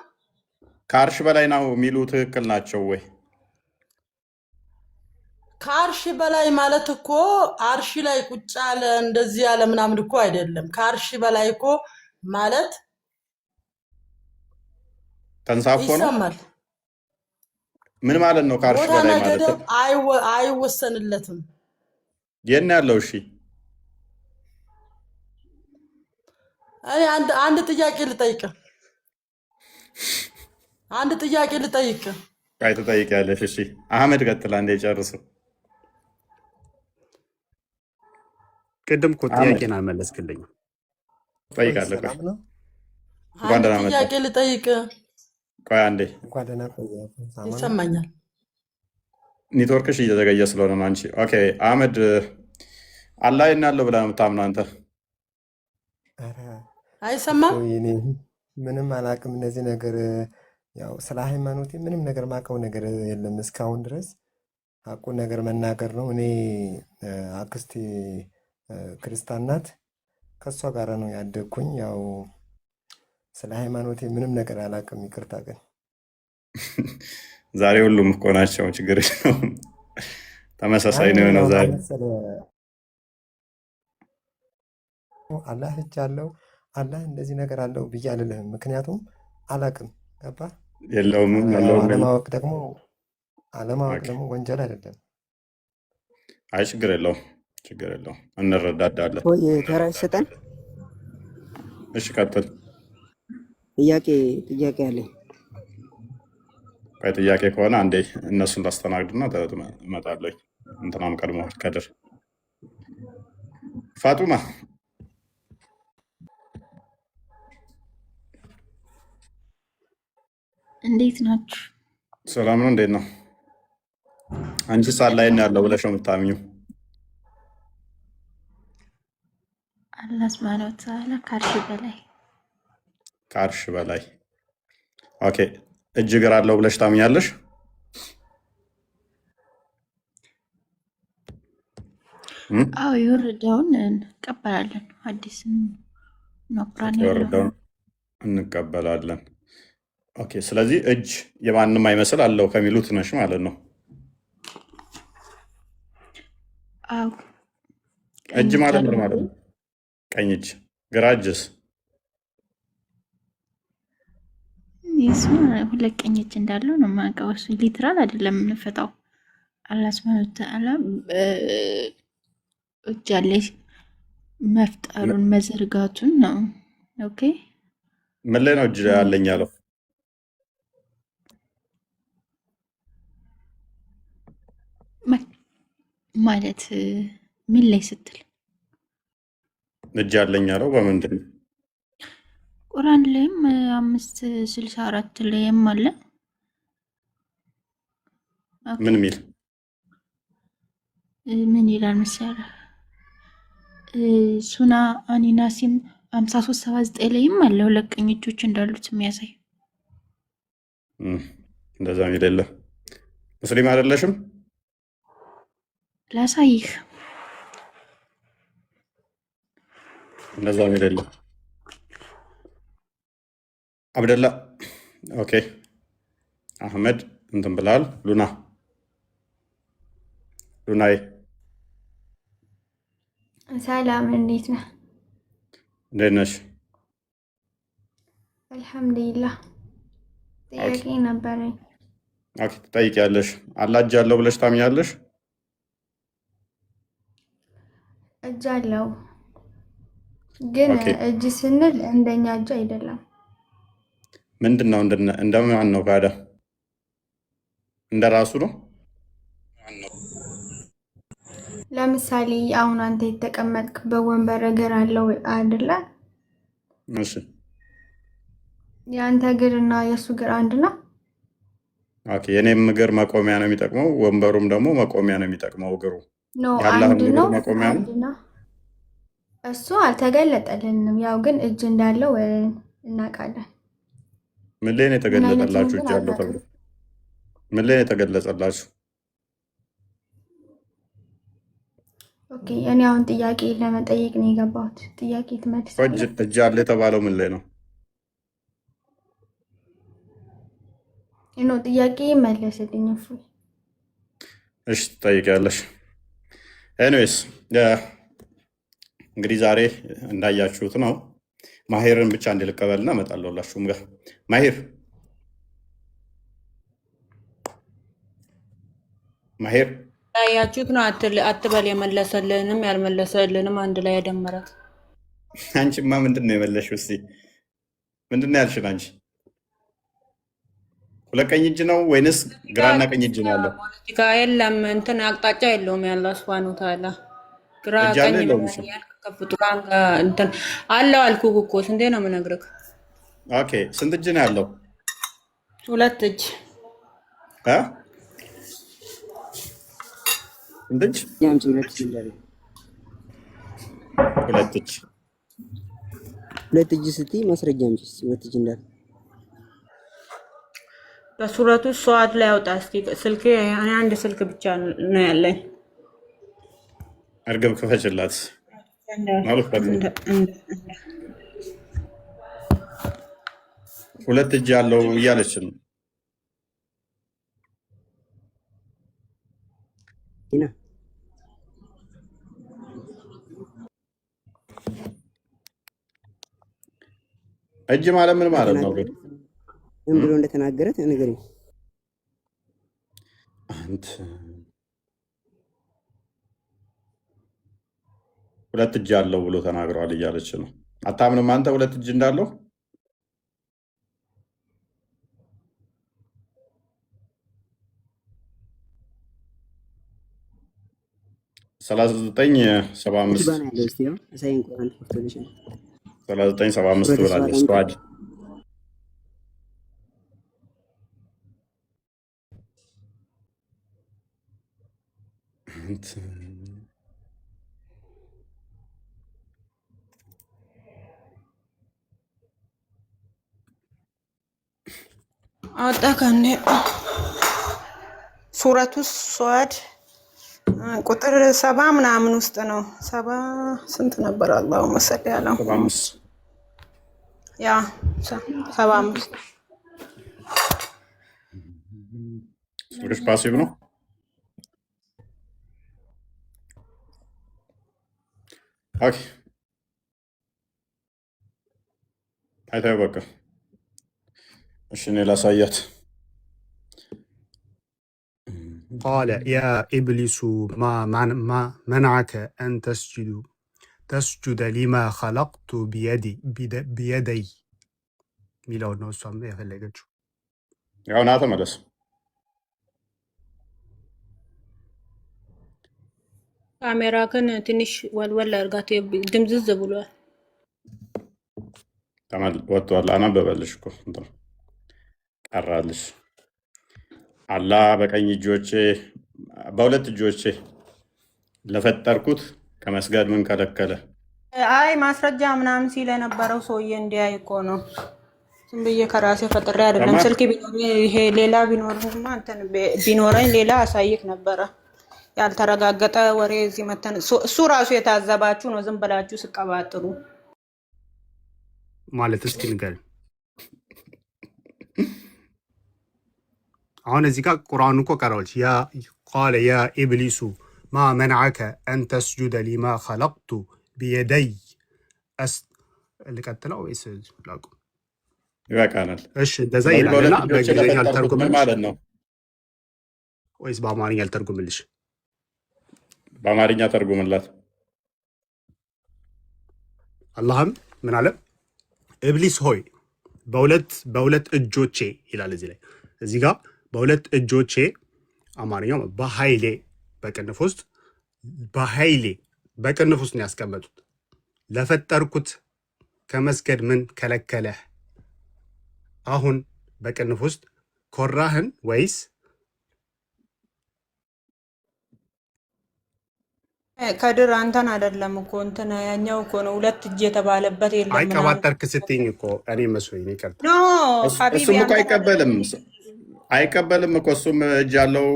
ከአርሽ በላይ ነው የሚሉ ትክክል ናቸው ወይ? ከአርሽ በላይ ማለት እኮ አርሽ ላይ ቁጭ ያለ እንደዚህ ያለ ምናምን እኮ አይደለም። ከአርሽ በላይ እኮ ማለት ተንሳፎ ነው። ይሰማል። ምን ማለት ነው? ከአርሽ ቦታና በላይ ማለት ገደብ አይወሰንለትም። የት ያለው? እሺ እኔ አንድ ጥያቄ ልጠይቅህ። አይ ትጠይቂያለሽ። እሺ አህመድ ቀጥላ እንደ ጨርሱ። ቅድም እኮ ጥያቄን አልመለስክልኝም። ጠይቃለህ። አንድ ጥያቄ ልጠይቅህ። ቆይ አንዴ ይሰማኛል። ኔትወርክሽ እየዘገየ ስለሆነ ነው አንቺ። ኦኬ አህመድ አላህ ያለው ብለህ ነው የምታምነው አንተ? አይሰማም? ምንም አላውቅም። እነዚህ ነገር ያው ስለ ሃይማኖቴ ምንም ነገር ማውቀው ነገር የለም እስካሁን ድረስ። ሀቁን ነገር መናገር ነው። እኔ አክስቴ ክርስቲያን ናት። ከእሷ ጋር ነው ያደግኩኝ። ያው ስለ ሃይማኖቴ ምንም ነገር አላውቅም። ይቅርታ ግን ዛሬ ሁሉም እኮ ናቸው። ችግር ነው። ተመሳሳይ ነው የሆነው ዛሬ። አላህ እጅ አለው አላህ እንደዚህ ነገር አለው ብዬ አልልህም። ምክንያቱም አላውቅም። ገባ? የለውም። አለማወቅ ደግሞ ወንጀል አይደለም። አይ ችግር የለውም። እንረዳዳለን። ተራ ይሰጠን። እሺ ቀጥል። ጥያቄ አለኝ። ጥያቄ ከሆነ አንዴ እነሱን ላስተናግድና እመጣለሁ። እንትናም ቀድሞ ከድር ፋጡማ እንዴት ናችሁ? ሰላም ነው። እንዴት ነው አንቺ? ሳላይ ነው ያለው ብለሽ ነው የምታምኚው? አላህ ሱብሃነሁ ወተዓላ ከአርሽ በላይ። ኦኬ እጅ እግር አለው ብለሽ ታምኛለሽ? አዎ የወረደውን እንቀበላለን። አዲስ ቁርአን የወረደውን እንቀበላለን። ኦኬ ስለዚህ እጅ የማንም አይመስል አለው ከሚሉት ነሽ ማለት ነው? አዎ እጅ ማለት ነው ማለት ነው። ቀኝ እጅ፣ ግራ እጅስ? ይስማ ሁለት ቀኝ እጅ እንዳለው ነው የማውቀው። እሱ ሊትራል አይደለም የምንፈታው። አላህ ሱብሃነሁ ወተዓላ እጅ አለ መፍጠሩን መዘርጋቱን ነው። ኦኬ ምን ላይ ነው እጅ አለኝ ያለው? ማለት ምን ላይ ስትል እጅ አለኝ ያለው በምንድን ነው? ቁርአን ላይም 564 ላይም አለ። ምን ሚል ምን ይላል መሰለህ? ሱና አኒናሲም 5379 ላይም አለ ሁለት ቀኝ እጆች እንዳሉት የሚያሳይ። እንደዛ የሚል የለም። ሙስሊም አይደለሽም? ላሳይህ። እንደዛ የሚል የለም። አብደላ ኦኬ። አህመድ እንትን ብላል። ሉናዬ ሰላም፣ እንዴት ነህ? እንዴት ነሽ? አልሐምዱሊላህ። ጥያቄ ነበረኝ። ኦኬ ትጠይቂያለሽ። አላህ እጅ አለው ብለሽ ታምኛለሽ? እጅ አለው፣ ግን ኦኬ እጅ ስንል እንደኛ እጅ አይደለም። ምንድን ነው? እንደማን ነው ካዳ? እንደ ራሱ ነው። ለምሳሌ አሁን አንተ የተቀመጥክበት ወንበር እግር አለው አይደለ? እሺ የአንተ እግር እና የእሱ እግር አንድ ነው? ኦኬ የኔም እግር መቆሚያ ነው የሚጠቅመው፣ ወንበሩም ደግሞ መቆሚያ ነው የሚጠቅመው። እግሩ ኖ፣ ያለህም አንድ እግር ነው። መቆሚያ ነው። አንድ ነው። እሱ አልተገለጠልንም። ያው ግን እጅ እንዳለው እናውቃለን። ምን ላይ ነው ምን አይነት ነው የተገለጠላችሁ? ግን እጅ አለው ተብሎ አናውቅም። ምን ላይ ነው የተገለጸላችሁ? ኦኬ፣ እኔ አሁን ጥያቄ ለመጠየቅ ነው የገባሁት። ጥያቄ ትመልሳለህ? እጅ አለ የተባለው ምን ላይ ነው? ኖ፣ ጥያቄ መለስልኝ። እፎይ፣ እሺ ትጠይቂያለሽ። ኤኒዌይስ እንግዲህ ዛሬ እንዳያችሁት ነው። ማሄርን ብቻ እንዲልቀበልና እመጣለሁ ሁላችሁም ጋር። ማሄር ያያችሁት ነው አትበል። የመለሰልንም ያልመለሰልንም አንድ ላይ ያደመራት። አንቺማ ምንድን ነው የመለሽው? እስኪ ምንድን ነው ያልሽን አንቺ? ሁለት ቀኝ እጅ ነው ወይንስ ግራና ቀኝ እጅ ነው ያለው? ፖለቲካ የለም እንትን አቅጣጫ የለውም። ያለ ሱብሃነሁ ወተዓላ ግራ እጅ ቀኝ አለ ነው የለውም? እሺ ከፍጡራን ጋር እንትን አለው አልኩህ እኮ ስንቴ ነው የምነግርህ? ኦኬ ስንት እጅ ነው ያለው? ሁለት እጅ እ ስንት እጅ? ያምጪ ሁለት እጅ እንዳለ ሁለት እጅ። ሁለት እጅ ስትይ ማስረጃ አምጪ እስኪ ሁለት እጅ እንዳለ። በሱረቱ ሷድ ላይ አውጣ እስኪ። ስልኬ እኔ አንድ ስልክ ብቻ ነው ያለኝ። እርግብ ክፈችላት ማለት ሁለት እጅ ያለው እያለች ነው። ኢና እጅ ማለት ምን ማለት ነው ግን? ምን ብሎ እንደተናገረ ንገረኝ። አንተ ሁለት እጅ አለው ብሎ ተናግረዋል እያለች ነው። አታምንም አንተ ሁለት እጅ እንዳለው? ሰላሳ ዘጠኝ ሰባ አምስት ባና ያለው እስቲ ነው አሳይን። ቁርአን ተፈቶልሽ 3975 ብላለች። ሷድ አወጣ ከኔ ሱረቱ ሷድ ቁጥር 70 ምናምን ውስጥ ነው። 70 ስንት ነበር? አላሁ መሰለ ያለው 75 ያ 75 ሱሪሽ ፓሲቭ ነው። ኦኬ አይተኸው በቃ እሺ እኔ ላሳያት። قال يا إبليس ما منعك أن تسجد لما خلقت بيدي ሚለውን ነው እሷም የፈለገችው። ያው ና ተመለስ። ካሜራ ግን ትንሽ ወልወል አድርጋት፣ ድምዝዝ ብሏል። ወጥቷል። አነበበልሽ እኮ እንትን ቀራልሽ። አላህ በቀኝ እጆቼ በሁለት እጆቼ ለፈጠርኩት ከመስገድ ምን ከለከለ? አይ ማስረጃ ምናምን ሲል የነበረው ሰውዬ እንዲያይ እኮ ነው። ዝም ብዬ ከራሴ ፈጥሬ አይደለም። ተማር ስልክ ይሄ ሌላ ቢኖርማ እንትን ቢኖረኝ ሌላ አሳይክ ነበረ። ያልተረጋገጠ ወሬ እዚህ መተን እሱ ራሱ የታዘባችሁ ነው ዝም ብላችሁ ስቀባጥሩ ማለት እስኪ ንገረኝ። አሁን እዚህ ጋር ቁርአኑ እኮ ቀራዎች ያ ቃለ ያ ኢብሊሱ ማ መንዐከ አን ተስጁደ ሊማ ኸለቅቱ ቢየደይ ልቀጥለው ወይስ ላቁም? ይበቃናል። እሺ እንደዛ ስለዚህ ይላልና በሁለት እጆች በእንግሊዝኛ የፈጠርኩት ምን አልተርጉምልሽ ማለት ነው? ወይስ በአማርኛ አልተርጉምልሽ? በአማርኛ ተርጉምላት። አላህም ምን አለ? ኢብሊስ ሆይ በሁለት እጆቼ ይላል እዚህ ጋር በሁለት እጆቼ አማርኛው በኃይሌ በቅንፍ ውስጥ በኃይሌ በቅንፍ ውስጥ ነው ያስቀመጡት። ለፈጠርኩት ከመስገድ ምን ከለከለህ? አሁን በቅንፍ ውስጥ ኮራህን ወይስ ከድር አንተን አይደለም እኮ እንትን ያኛው እኮ ነው ሁለት እጅ የተባለበት የለም ምናምን አይቀባጠርክ ስትኝ እኮ እኔ መስሎኝ ነው። ይቀርታ ኖ ሀቢቢ እሱም እኮ አንተን አይቀበልም አይደለም አይቀበልም እኮ እሱም እጅ አለው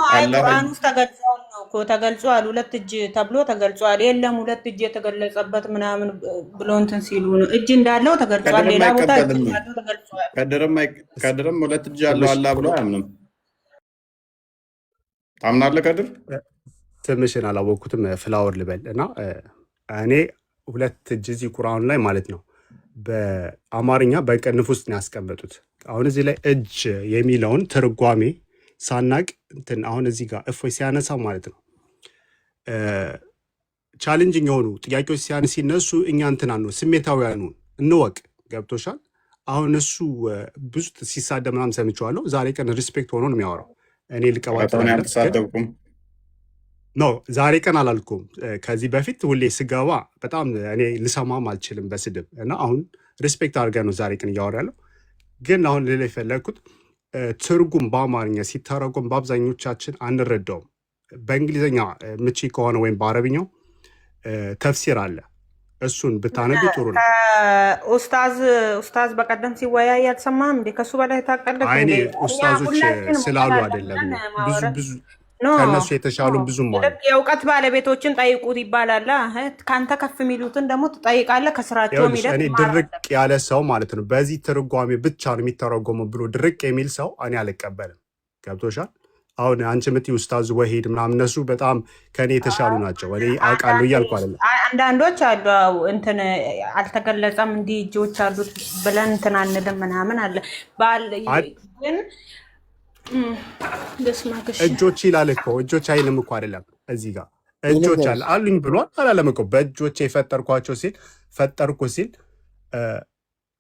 አይ አላህ ቁርአን ውስጥ ተገልጿል ነው እኮ ተገልጿል። ሁለት እጅ ተብሎ ተገልጿል። የለም ሁለት እጅ የተገለጸበት ምናምን ብሎ እንትን ሲሉ ነው እጅ እንዳለው ተገልጿል። ከድርም ሌላ ቦታ እጅ አይቀበልም። እንዳለው ተገልጿል። ከድርም ሁለት እጅ አለው ትንሽ አላህ ብሎ አያምንም። ታምናለህ ከድር? ትንሽን አላወቅኩትም። ፍላወር ልበል እና እኔ ሁለት እጅ እዚህ ቁርአኑ ላይ ማለት ነው በአማርኛ በቅንፍ ውስጥ ነው ያስቀመጡት። አሁን እዚህ ላይ እጅ የሚለውን ትርጓሜ ሳናቅ እንትን አሁን እዚህ ጋር እፎይ ሲያነሳ ማለት ነው ቻሌንጅንግ የሆኑ ጥያቄዎች ሲነሱ እኛ እንትን ነው ስሜታዊያኑ እንወቅ። ገብቶሻል? አሁን እሱ ብዙ ሲሳደብ ምናምን ሰምቼዋለሁ። ዛሬ ቀን ሪስፔክት ሆኖ ነው የሚያወራው። እኔ ልቀባጥር በጣም አይደለም ግን ያልተሳደብኩም ኖ ዛሬ ቀን አላልኩም። ከዚህ በፊት ሁሌ ስገባ በጣም እኔ ልሰማም አልችልም በስድብ እና አሁን ሪስፔክት አድርገን ነው ዛሬ ቀን እያወራ ያለው። ግን አሁን ሌላ የፈለግኩት ትርጉም በአማርኛ ሲተረጎም በአብዛኞቻችን አንረዳውም። በእንግሊዝኛ ምቺ ከሆነ ወይም በአረብኛው ተፍሲር አለ። እሱን ብታነቢ ጥሩ ነው። ኡስታዝ በቀደም ሲወያይ አልሰማህም እንዴ? ከሱ በላይ ታውቃለህ አይኔ እንዴ? እኛ ኡስታዞች ሁላችንም ስላሉ እውቀት አይደለም አለን ነው ማውራት ብዙ ኖ ከእነሱ የተሻሉ ብዙም አሉ። ይልቅ የእውቀት ባለቤቶችን ጠይቁት ይባላል። ከአንተ ከፍ የሚሉትን ደግሞ ትጠይቃለህ። ከስራቸው ይኸውልሽ ሂደት እኔ ትማራለህ። ድርቅ ያለ ሰው ማለት ነው በዚህ ትርጓሜ ብቻ ነው የሚተረጎመው ብሎ ድርቅ የሚል ሰው እኔ አልቀበልም። ገብቶሻል? አሁን አንቺ የምትይው ኡስታዝ ወሂድ ምናምን እነሱ በጣም ከእኔ የተሻሉ ናቸው። እኔ አውቃለሁ እያልኩ አይደለም። አንዳንዶች አሉ አዎ፣ እንትን አልተገለጸም እንዲህ እጆች አሉት ብለን እንትን አንልም ምናምን አለ ግን ደስማክሽ እጆች ይላል እኮ እጆች አይልም እኮ አይደለም። እዚህ ጋር እጆች አለ አሉኝ ብሏል አላለም እኮ። በእጆች የፈጠርኳቸው ሲል ፈጠርኩ ሲል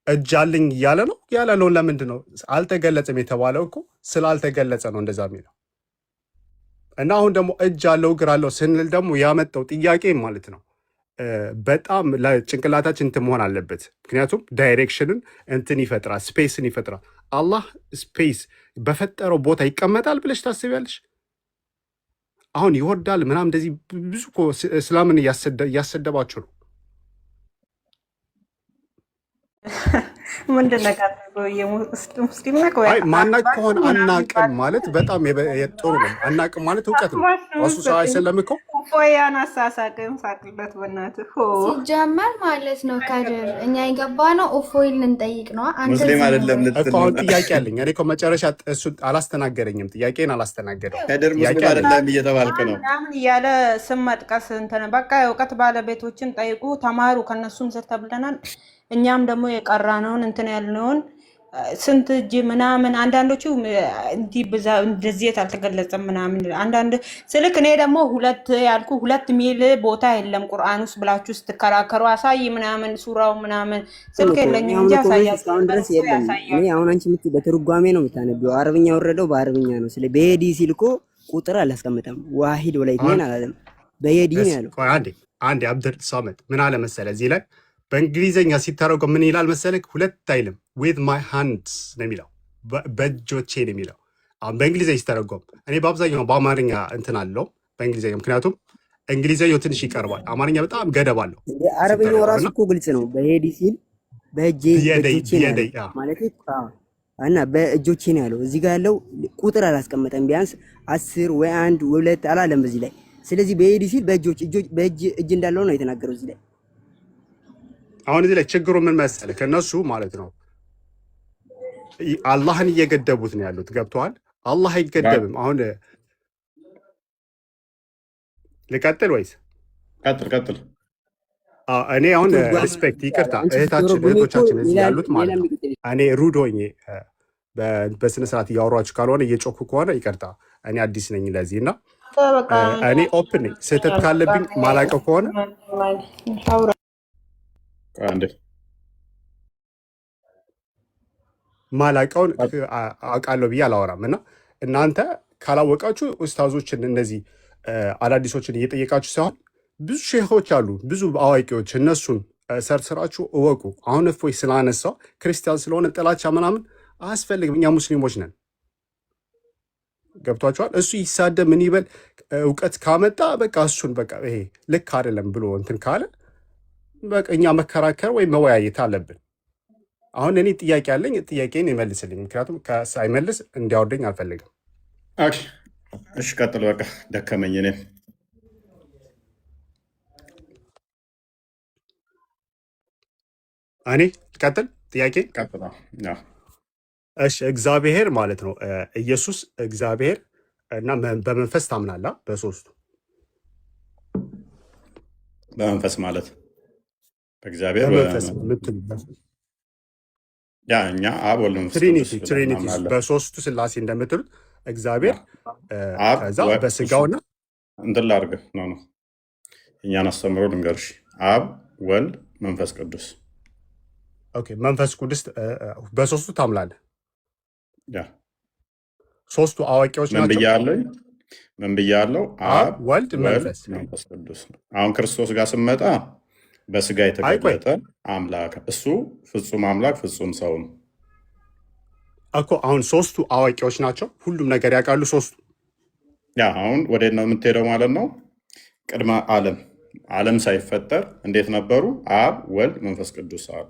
እጅ አለኝ እያለ ነው ያላለውን። ለምንድን ነው አልተገለጸም የተባለው? እኮ ስላልተገለጸ ነው እንደዛ የሚለው። እና አሁን ደግሞ እጅ አለው እግር አለው ስንል ደግሞ ያመጣው ጥያቄ ማለት ነው በጣም ለጭንቅላታችን እንትን መሆን አለበት። ምክንያቱም ዳይሬክሽንን እንትን ይፈጥራል፣ ስፔስን ይፈጥራል። አላህ ስፔስ በፈጠረው ቦታ ይቀመጣል ብለሽ ታስቢያለሽ? አሁን ይወርዳል ምናምን እንደዚህ ብዙ እኮ እስላምን እያሰደባችሁ ነው። ምንድን ነው ሙስሊም ነህ ወይ? አይ ማናቅ ከሆነ አናቅም ማለት በጣም ጥሩ ነው። አናቅም ማለት እውቀት ነው። እሱ ሰው አይሰለም እኮ ፎያን አሳሳቅም ሳቅለት በእናትህ ሲጀመር ማለት ነው። ከድር እኛ የገባ ነው እፎይን ልንጠይቅ ነው። አንተ ሙስሊም አይደለም ልትል እኮ አሁን ጥያቄ አለኝ። እኔ እኮ መጨረሻ እሱ አላስተናገደኝም፣ ጥያቄን አላስተናገደው። ከድር ሙስሊም አይደለም እየተባልክ ነው ምናምን እያለ ስም መጥቀስ እንትን በቃ የእውቀት ባለቤቶችን ጠይቁ፣ ተማሩ፣ ከነሱም ስር ተብለናል። እኛም ደግሞ የቀራነውን እንትን ያልነውን ስንት እጅ ምናምን አንዳንዶቹ እንዲህ እንደዚህ አልተገለጸም ምናምን አንዳንድ ስልክ እኔ ደግሞ ሁለት ያልኩ 2 ሚል ቦታ የለም ቁርአን ውስጥ ብላችሁ ስትከራከሩ አሳይ ምናምን ሱራው ምናምን ስልክ የለኝም እንጂ እስካሁን ድረስ የለም። እኔ አሁን አንቺ በትርጓሜ ነው የምታነቢው። አረብኛ ወረደው በአረብኛ ነው። ስለ በየዲ ሲል እኮ ቁጥር አላስቀምጠም። ዋሂድ ወላይ ምን አላለም። በየዲ ነው ያለው። አንዴ አብዱል ሳመድ ምን አለ መሰለ እዚህ ላይ በእንግሊዝኛ ሲተረጎም ምን ይላል መሰለክ? ሁለት አይልም ዊዝ ማይ ሃንድስ ነው የሚለው፣ በእጆቼ ነው የሚለው። አሁን በእንግሊዝኛ ሲተረጎም እኔ በአብዛኛው በአማርኛ እንትን አለው በእንግሊዝኛ፣ ምክንያቱም እንግሊዝኛው ትንሽ ይቀርባል። አማርኛ በጣም ገደብ አለው። አረብኛው ራሱ እኮ ግልጽ ነው። በሄዲ ሲል በእጆቼ ነው ያለው ማለት እና በእጆቼ ነው ያለው። እዚህ ጋር ያለው ቁጥር አላስቀመጠም። ቢያንስ 10 ወይ 1 ወይ 2 አላለም በዚህ ላይ። ስለዚህ በኤዲ ሲል በእጅ እንዳለው ነው የተናገረው እዚህ ላይ። አሁን እዚህ ላይ ችግሩ ምን መሰለህ? ከነሱ ማለት ነው አላህን እየገደቡት ነው ያሉት። ገብተዋል? አላህ አይገደብም። አሁን ልቀጥል ወይስ ቀጥል? እኔ አሁን ሪስፔክት ይቅርታ፣ እህቶቻችን እዚህ ያሉት ማለት ነው እኔ ሩድ ሆኜ በስነ ስርዓት እያወሯችሁ ካልሆነ እየጮኩ ከሆነ ይቅርታ፣ እኔ አዲስ ነኝ ለዚህ እና እኔ ኦፕን ነኝ። ስህተት ካለብኝ ማላውቀው ከሆነ ማላውቀውን አውቃለሁ ብዬ አላወራም። እና እናንተ ካላወቃችሁ ኡስታዞችን እነዚህ አዳዲሶችን እየጠየቃችሁ ሳይሆን ብዙ ሼሆች አሉ፣ ብዙ አዋቂዎች፣ እነሱን ሰርስራችሁ እወቁ። አሁን እፎይ ስላነሳው ክርስቲያን ስለሆነ ጥላቻ ምናምን አያስፈልግም። እኛ ሙስሊሞች ነን። ገብቷችኋል? እሱ ይሳደብ ምን ይበል፣ እውቀት ካመጣ በቃ እሱን በቃ ይሄ ልክ አይደለም ብሎ እንትን ካለ በቃ እኛ መከራከር ወይም መወያየት አለብን። አሁን እኔ ጥያቄ አለኝ፣ ጥያቄን ይመልስልኝ። ምክንያቱም ሳይመልስ እንዲያወርደኝ አልፈልግም። እሺ ቀጥል። በቃ ደከመኝ እኔ ቀጥል። ጥያቄ እሺ፣ እግዚአብሔር ማለት ነው ኢየሱስ እግዚአብሔር እና በመንፈስ ታምናላ? በሶስቱ በመንፈስ ማለት በእግዚአብሔር እኛ አብ ወልድ መንፈስ ትሪኒቲ በሶስቱ ስላሴ እንደምትሉት እግዚአብሔር ከዛ በስጋውና እንትን ላድርግ ነው እኛን አስተምሮ ልንገርሽ። አብ ወልድ መንፈስ ቅዱስ። ኦኬ፣ መንፈስ ቅዱስ በሶስቱ ታምላለህ? ሶስቱ አዋቂዎች ናቸው። ምን ብያለሁ? አብ ወልድ መንፈስ ቅዱስ። አሁን ክርስቶስ ጋር ስመጣ በስጋ የተገለጠ አምላክ፣ እሱ ፍጹም አምላክ ፍጹም ሰው ነው እኮ። አሁን ሶስቱ አዋቂዎች ናቸው፣ ሁሉም ነገር ያውቃሉ ሶስቱ። አሁን ወዴት ነው የምትሄደው ማለት ነው? ቅድመ ዓለም ሳይፈጠር እንዴት ነበሩ? አብ ወልድ መንፈስ ቅዱስ አሉ።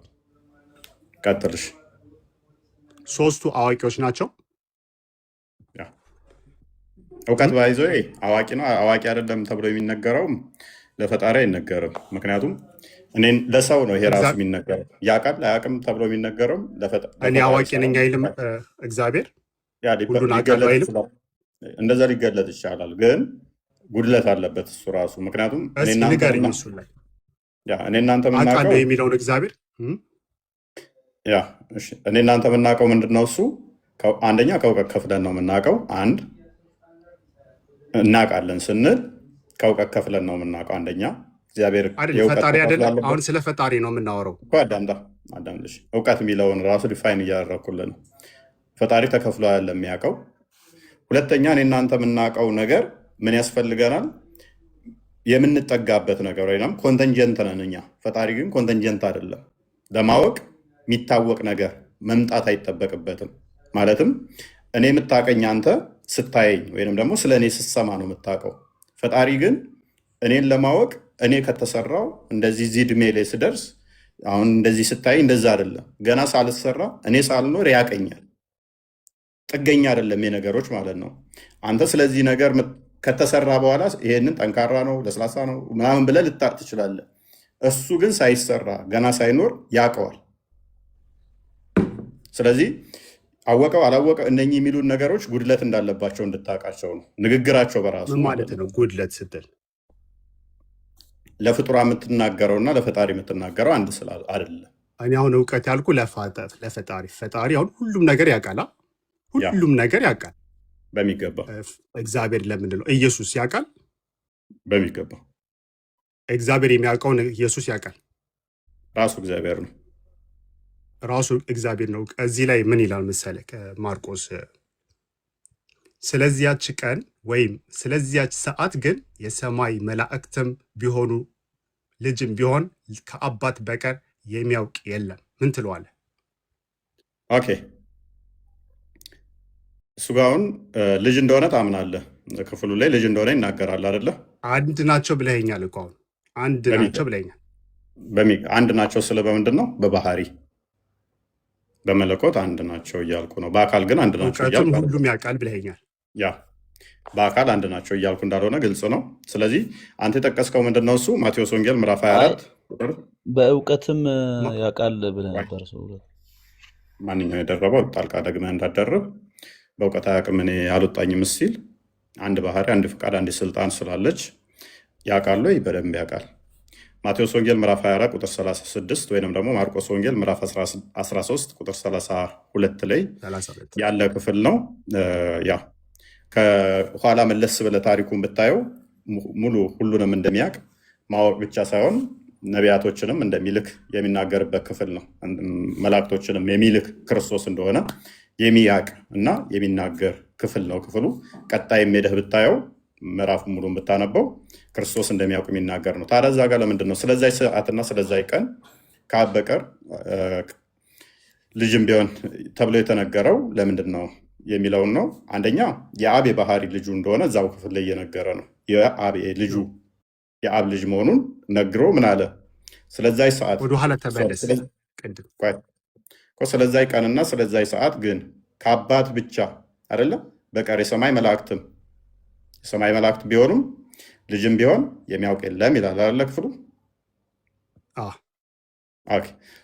ቀጥልሽ። ሶስቱ አዋቂዎች ናቸው። እውቀት ባይዞ አዋቂ ነው አዋቂ አይደለም ተብሎ የሚነገረውም ለፈጣሪ አይነገርም። ምክንያቱም እኔን ለሰው ነው ይሄ ራሱ የሚነገረው። ያውቃል አያውቅም ተብሎ የሚነገረውም እኔ አዋቂ ነኝ አይልም እግዚአብሔር። እንደዛ ሊገለጥ ይቻላል፣ ግን ጉድለት አለበት እሱ ራሱ። ምክንያቱም እኔ እናንተ የምናውቀው የሚለውን እግዚአብሔር እኔ እናንተ የምናውቀው ምንድን ነው? እሱ አንደኛ ከእውቀት ከፍለን ነው የምናውቀው። አንድ እናውቃለን ስንል ከእውቀት ከፍለን ነው የምናውቀው። አንደኛ እግዚአብሔር ፈጣሪ አይደለም። አሁን ስለ ፈጣሪ ነው የምናወራው። አዳምጠሽ እውቀት የሚለውን ራሱ ዲፋይን እያደረኩልን ነው። ፈጣሪ ተከፍሎ ያለ የሚያውቀው። ሁለተኛ እኔ እናንተ የምናውቀው ነገር ምን ያስፈልገናል? የምንጠጋበት ነገር ወይም ኮንተንጀንት ነን እኛ። ፈጣሪ ግን ኮንተንጀንት አይደለም። ለማወቅ የሚታወቅ ነገር መምጣት አይጠበቅበትም። ማለትም እኔ የምታውቀኝ አንተ ስታየኝ ወይም ደግሞ ስለ እኔ ስትሰማ ነው የምታውቀው። ፈጣሪ ግን እኔን ለማወቅ እኔ ከተሰራው እንደዚህ እዚህ ዕድሜ ላይ ስደርስ አሁን እንደዚህ ስታይ እንደዛ አይደለም። ገና ሳልሰራ እኔ ሳልኖር ያውቀኛል። ጥገኛ አይደለም የነገሮች ማለት ነው። አንተ ስለዚህ ነገር ከተሰራ በኋላ ይሄንን ጠንካራ ነው ለስላሳ ነው ምናምን ብለህ ልታቅ ትችላለህ። እሱ ግን ሳይሰራ ገና ሳይኖር ያውቀዋል። ስለዚህ አወቀው አላወቀው እነኚህ የሚሉን ነገሮች ጉድለት እንዳለባቸው እንድታውቃቸው ነው። ንግግራቸው በራሱ ማለት ነው። ጉድለት ስትል ለፍጡራ የምትናገረውና ለፈጣሪ የምትናገረው አንድ ስላል አይደለም። እኔ አሁን እውቀት ያልኩ ለፈጣሪ ፈጣሪ አሁን ሁሉም ነገር ያውቃል። ሁሉም ነገር ያውቃል በሚገባ። እግዚአብሔር ለምንድን ነው? ኢየሱስ ያውቃል በሚገባ። እግዚአብሔር የሚያውቀውን ኢየሱስ ያውቃል። ራሱ እግዚአብሔር ነው። ራሱ እግዚአብሔር ነው። እዚህ ላይ ምን ይላል መሰለህ? ማርቆስ ስለዚያች ቀን ወይም ስለዚያች ሰዓት ግን የሰማይ መላእክትም ቢሆኑ ልጅም ቢሆን ከአባት በቀር የሚያውቅ የለም። ምን ትለዋለህ? ኦኬ፣ እሱ ጋር አሁን ልጅ እንደሆነ ታምናለህ። ክፍሉ ላይ ልጅ እንደሆነ ይናገራል አይደለ? አንድ ናቸው ብለኸኛል እኮ አሁን አንድ ናቸው ብለኸኛል። አንድ ናቸው ስለ በምንድን ነው? በባህሪ በመለኮት አንድ ናቸው እያልኩ ነው። በአካል ግን አንድ ናቸው እውቀቱን እያልኩ ሁሉም ያውቃል ብለኸኛል። ያ በአካል አንድ ናቸው እያልኩ እንዳልሆነ ግልጽ ነው። ስለዚህ አንተ የጠቀስከው ምንድን ነው? እሱ ማቴዎስ ወንጌል ምዕራፍ አይ 24 ቁጥር በእውቀትም ያውቃል ብለህ ነበር። ሰው ማንኛው የደረበው ጣልቃ ደግመህ እንዳደረብ በእውቀት አያውቅም እኔ አልወጣኝም ሲል አንድ ባህሪ፣ አንድ ፍቃድ፣ አንድ ስልጣን ስላለች ያውቃል ወይ? በደንብ ያውቃል። ማቴዎስ ወንጌል ምዕራፍ 24 ቁጥር 36 ወይንም ደግሞ ማርቆስ ወንጌል ምዕራፍ 13 ቁጥር 32 ላይ 32 ያለ ክፍል ነው። ያ ከኋላ መለስ ብለህ ታሪኩን ብታየው ሙሉ ሁሉንም እንደሚያውቅ ማወቅ ብቻ ሳይሆን ነቢያቶችንም እንደሚልክ የሚናገርበት ክፍል ነው። መላእክቶችንም የሚልክ ክርስቶስ እንደሆነ የሚያውቅ እና የሚናገር ክፍል ነው ክፍሉ። ቀጣይ ሄደህ ብታየው ምዕራፉን ሙሉን ብታነበው ክርስቶስ እንደሚያውቅ የሚናገር ነው። ታዲያ እዛ ጋር ለምንድን ነው ስለዛይ ሰዓትና ስለዛይ ቀን ከአብ በቀር ልጅም ቢሆን ተብሎ የተነገረው ለምንድን ነው የሚለውን ነው። አንደኛ የአብ የባህሪ ልጁ እንደሆነ እዛው ክፍል ላይ እየነገረ ነው። የአብ ልጅ መሆኑን ነግሮ ምን አለ? ስለዛይ ሰዓት ወደኋላ ተመለስ። ስለዛይ ቀንና ስለዛይ ሰዓት ግን ከአባት ብቻ አይደለም በቀር የሰማይ መላእክት ቢሆኑም ልጅም ቢሆን የሚያውቅ የለም ይላል አለ ክፍሉ።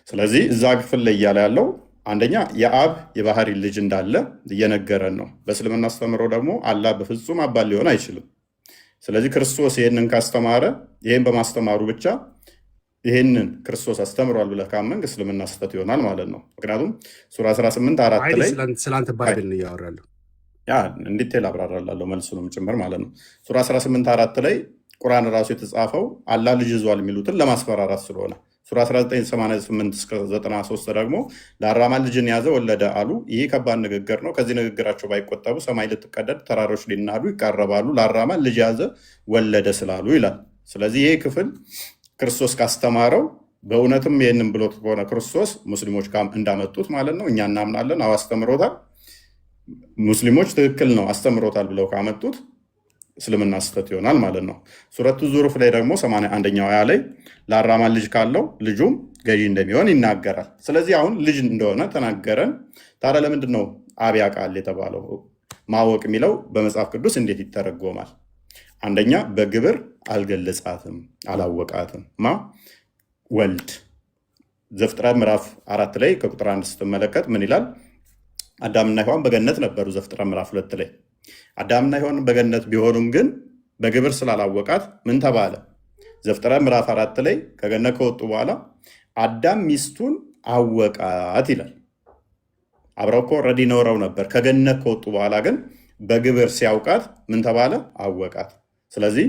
ስለዚህ እዛ ክፍል ላይ እያለ ያለው አንደኛ የአብ የባህሪ ልጅ እንዳለ እየነገረን ነው። በእስልምና አስተምሮ ደግሞ አላህ በፍጹም አባት ሊሆን አይችልም። ስለዚህ ክርስቶስ ይህንን ካስተማረ ይህን በማስተማሩ ብቻ ይህንን ክርስቶስ አስተምሯል ብለህ ካመንክ እስልምና ስህተት ይሆናል ማለት ነው። ምክንያቱም ሱራ 18 4 ላይ ስላንተ ባይብል ነው እያወራለሁ እንዲቴል አብራራላለሁ መልሱንም ጭምር ማለት ነው። ሱራ 18 4 ላይ ቁርአን ራሱ የተጻፈው አላህ ልጅ ይዟል የሚሉትን ለማስፈራራት ስለሆነ፣ ሱራ 1988-93 ደግሞ ለአራማን ልጅን ያዘ ወለደ አሉ። ይሄ ከባድ ንግግር ነው። ከዚህ ንግግራቸው ባይቆጠቡ ሰማይ ልትቀደድ ተራሮች ሊናዱ ይቃረባሉ፣ ለአራማን ልጅ ያዘ ወለደ ስላሉ ይላል። ስለዚህ ይሄ ክፍል ክርስቶስ ካስተማረው በእውነትም ይህንን ብሎት ከሆነ ክርስቶስ ሙስሊሞች እንዳመጡት ማለት ነው እኛ እናምናለን። አዎ አስተምሮታል። ሙስሊሞች ትክክል ነው አስተምሮታል ብለው ካመጡት እስልምና ስህተት ይሆናል ማለት ነው። ሱረቱ ዙሩፍ ላይ ደግሞ 81ኛው አያ ላይ ለአራማን ልጅ ካለው ልጁም ገዢ እንደሚሆን ይናገራል። ስለዚህ አሁን ልጅ እንደሆነ ተናገረን። ታዲያ ለምንድን ነው አብ ያውቃል የተባለው? ማወቅ የሚለው በመጽሐፍ ቅዱስ እንዴት ይተረጎማል? አንደኛ በግብር አልገለጻትም፣ አላወቃትም። ወልድ ዘፍጥረት ምዕራፍ 4 ላይ ከቁጥር 1 ስትመለከት ምን ይላል? አዳምና ሔዋን በገነት ነበሩ። ዘፍጥረት ምዕራፍ 2 ላይ አዳምና ሔዋን በገነት ቢሆኑም ግን በግብር ስላላወቃት ምን ተባለ? ዘፍጥረት ምዕራፍ 4 ላይ ከገነት ከወጡ በኋላ አዳም ሚስቱን አወቃት ይላል። አብረው እኮ ኦልሬዲ ኖረው ነበር። ከገነት ከወጡ በኋላ ግን በግብር ሲያውቃት ምን ተባለ? አወቃት። ስለዚህ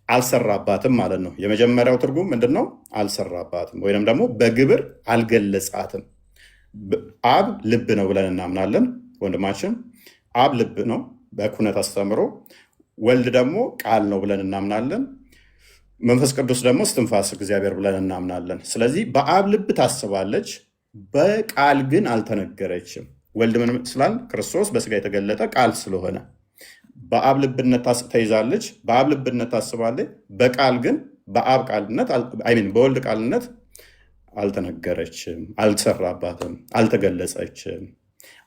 አልሰራባትም ማለት ነው። የመጀመሪያው ትርጉም ምንድን ነው? አልሰራባትም ወይም ደግሞ በግብር አልገለጻትም። አብ ልብ ነው ብለን እናምናለን። ወንድማችን አብ ልብ ነው በኩነት አስተምሮ፣ ወልድ ደግሞ ቃል ነው ብለን እናምናለን። መንፈስ ቅዱስ ደግሞ እስትንፋስ እግዚአብሔር ብለን እናምናለን። ስለዚህ በአብ ልብ ታስባለች፣ በቃል ግን አልተነገረችም። ወልድ ምን ስላል? ክርስቶስ በስጋ የተገለጠ ቃል ስለሆነ በአብ ልብነት ተይዛለች፣ በአብ ልብነት ታስባለች። በቃል ግን በአብ ቃልነት በወልድ ቃልነት አልተነገረችም፣ አልተሰራባትም፣ አልተገለጸችም።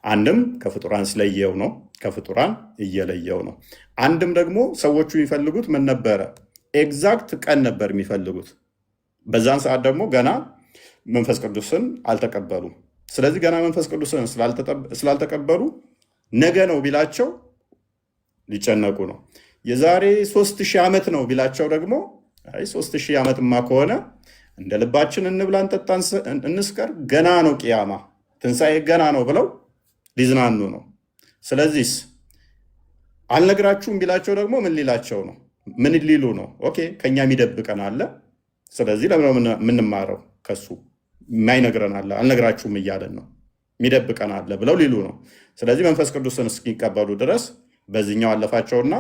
አንድም ከፍጡራን ስለየው ነው፣ ከፍጡራን እየለየው ነው። አንድም ደግሞ ሰዎቹ የሚፈልጉት ምን ነበረ? ኤግዛክት ቀን ነበር የሚፈልጉት። በዛን ሰዓት ደግሞ ገና መንፈስ ቅዱስን አልተቀበሉም። ስለዚህ ገና መንፈስ ቅዱስን ስላልተቀበሉ ነገ ነው ቢላቸው ሊጨነቁ ነው። የዛሬ 3000 ዓመት ነው ቢላቸው ደግሞ 3000 ዓመትማ ከሆነ እንደ ልባችን እንብላ፣ እንጠጣ፣ እንስከር፣ ገና ነው ቅያማ፣ ትንሣኤ ገና ነው ብለው ሊዝናኑ ነው። ስለዚህ አልነግራችሁም ቢላቸው ደግሞ ምን ሊላቸው ነው? ምን ሊሉ ነው? ኦኬ ከኛ የሚደብቀን አለ። ስለዚህ ለምን የምንማረው ከሱ የማይነግረን አለ? አልነግራችሁም እያለን ነው። የሚደብቀን አለ ብለው ሊሉ ነው። ስለዚህ መንፈስ ቅዱስን እስኪቀበሉ ድረስ በዚህኛው አለፋቸውና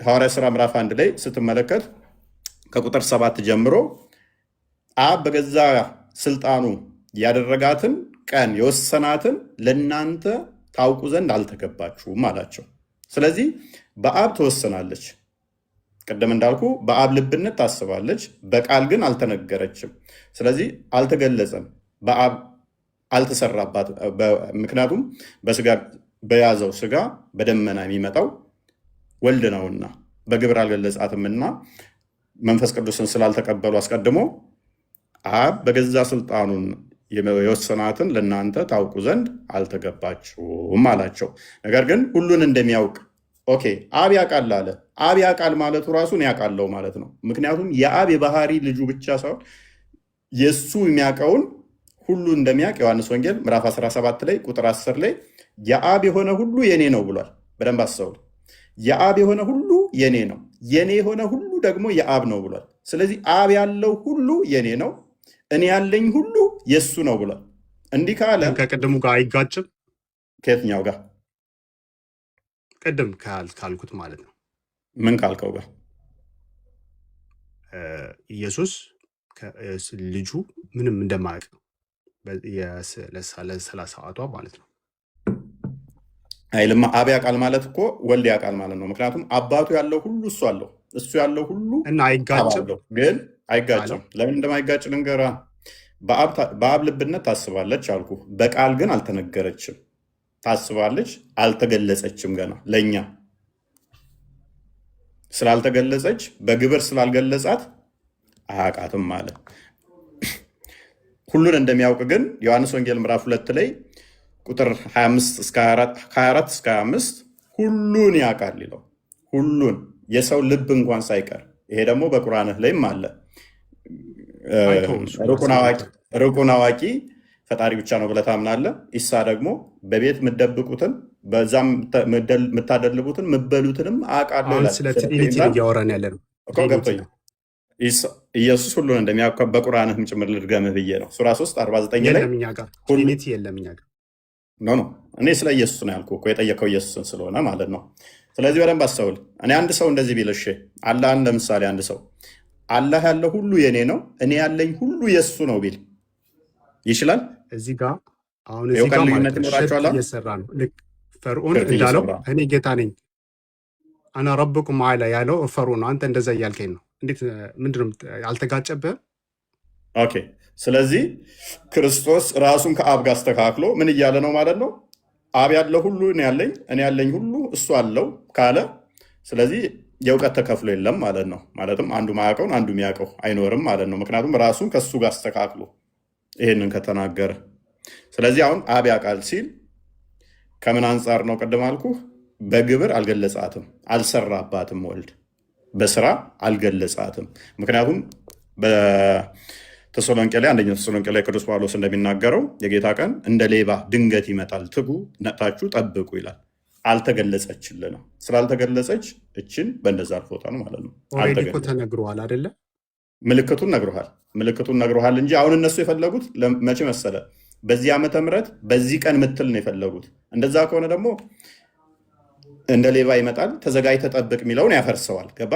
ሐዋርያ ሥራ ምዕራፍ 1 ላይ ስትመለከት ከቁጥር 7 ጀምሮ አብ በገዛ ስልጣኑ ያደረጋትን ቀን የወሰናትን ለእናንተ ታውቁ ዘንድ አልተገባችሁም አላቸው። ስለዚህ በአብ ትወሰናለች። ቅድም እንዳልኩ በአብ ልብነት ታስባለች፣ በቃል ግን አልተነገረችም። ስለዚህ አልተገለጸም። በአብ አልተሰራባት። ምክንያቱም በስጋ በያዘው ስጋ በደመና የሚመጣው ወልድ ነውና በግብር አልገለጻትምና መንፈስ ቅዱስን ስላልተቀበሉ አስቀድሞ አብ በገዛ ስልጣኑን የወሰናትን ለእናንተ ታውቁ ዘንድ አልተገባችሁም አላቸው። ነገር ግን ሁሉን እንደሚያውቅ ኦኬ፣ አብ ያውቃል አለ። አብ ያውቃል ማለቱ ራሱን ያውቃለው ማለት ነው። ምክንያቱም የአብ የባህሪ ልጁ ብቻ ሳይሆን የእሱ የሚያውቀውን ሁሉ እንደሚያውቅ ዮሐንስ ወንጌል ምዕራፍ 17 ላይ ቁጥር 10 ላይ የአብ የሆነ ሁሉ የኔ ነው ብሏል። በደንብ አስተውሉ። የአብ የሆነ ሁሉ የኔ ነው፣ የኔ የሆነ ሁሉ ደግሞ የአብ ነው ብሏል። ስለዚህ አብ ያለው ሁሉ የኔ ነው፣ እኔ ያለኝ ሁሉ የእሱ ነው ብሏል። እንዲህ ካለ ከቅድሙ ጋር አይጋጭም? ከየትኛው ጋር? ቅድም ካልኩት ማለት ነው። ምን ካልከው ጋር? ኢየሱስ ልጁ ምንም እንደማያውቅ ለ30 ማለት ነው አይልማ። አብ ያውቃል ማለት እኮ ወልድ ያውቃል ማለት ነው። ምክንያቱም አባቱ ያለው ሁሉ እሱ አለው፣ እሱ ያለው ሁሉ እና አይጋጭም። ግን አይጋጭም። ለምን እንደማይጋጭ ልንገርህ። በአብ ልብነት ታስባለች አልኩ፣ በቃል ግን አልተነገረችም። ታስባለች፣ አልተገለጸችም። ገና ለእኛ ስላልተገለጸች በግብር ስላልገለጻት አያውቃትም ማለት። ሁሉን እንደሚያውቅ ግን ዮሐንስ ወንጌል ምዕራፍ 2 ላይ ቁጥር 24 እስከ 25 ሁሉን ያውቃል ይለው። ሁሉን የሰው ልብ እንኳን ሳይቀር። ይሄ ደግሞ በቁርአንህ ላይም አለ። ሩቁን አዋቂ ፈጣሪ ብቻ ነው ብለህ ታምናለህ። ኢሳ ደግሞ በቤት የምትደብቁትን በዛም የምታደልቡትን የምትበሉትንም አውቃለሁ ይላል። ስለ ትሪኒቲ እያወራን ያለ ነው እኮ ገብቶኛል። ኢየሱስ ሁሉን እንደሚያውቅ በቁርአንህም ጭምር ልድገምህ ብዬ ነው። ሱራ 3 49 ላይ ትሪኒቲ የለም እኛ ጋር ኖ እኔ ስለ ኢየሱስ ነው ያልኩህ እኮ የጠየቀው ኢየሱስን ስለሆነ ማለት ነው። ስለዚህ በደንብ አስተውል። እኔ አንድ ሰው እንደዚህ ቢል እሺ፣ አላህን ለምሳሌ አንድ ሰው አላህ ያለው ሁሉ የኔ ነው እኔ ያለኝ ሁሉ የእሱ ነው ቢል ይችላል? እዚህ ጋር አሁን እዚህ ጋር ማለት ነው እየሰራ ነው። ልክ ፈርዖን እንዳለው እኔ ጌታ ነኝ አና ረብኩም አለ ያለው ፈርዖን፣ አንተ እንደዛ እያልከኝ ነው። እንዴት ምንድነው? አልተጋጨብህም? ኦኬ። ስለዚህ ክርስቶስ ራሱን ከአብ ጋር አስተካክሎ ምን እያለ ነው ማለት ነው? አብ ያለው ሁሉ እኔ ያለኝ ሁሉ እሱ አለው ካለ፣ ስለዚህ የእውቀት ተከፍሎ የለም ማለት ነው። ማለትም አንዱ ማያውቀውን አንዱ የሚያውቀው አይኖርም ማለት ነው። ምክንያቱም ራሱን ከሱ ጋር አስተካክሎ ይሄንን ከተናገረ፣ ስለዚህ አሁን አብ ያውቃል ሲል ከምን አንጻር ነው? ቅድም አልኩህ፣ በግብር አልገለጻትም፣ አልሰራባትም። ወልድ በስራ አልገለጻትም። ምክንያቱም ተሰሎንቄ ላይ አንደኛ ተሰሎንቄ ላይ ቅዱስ ጳውሎስ እንደሚናገረው የጌታ ቀን እንደ ሌባ ድንገት ይመጣል፣ ትጉ ነቅታችሁ ጠብቁ ይላል። አልተገለጸችልንም። ስላልተገለጸች እችን በእንደዛ አልፎታል ማለት ነው። ተነግሮሃል አይደለ? ምልክቱን ነግሮሃል እንጂ አሁን እነሱ የፈለጉት መቼ መሰለ? በዚህ ዓመተ ምህረት በዚህ ቀን ምትል ነው የፈለጉት። እንደዛ ከሆነ ደግሞ እንደ ሌባ ይመጣል ተዘጋጅተህ ጠብቅ የሚለውን ያፈርሰዋል። ገባ?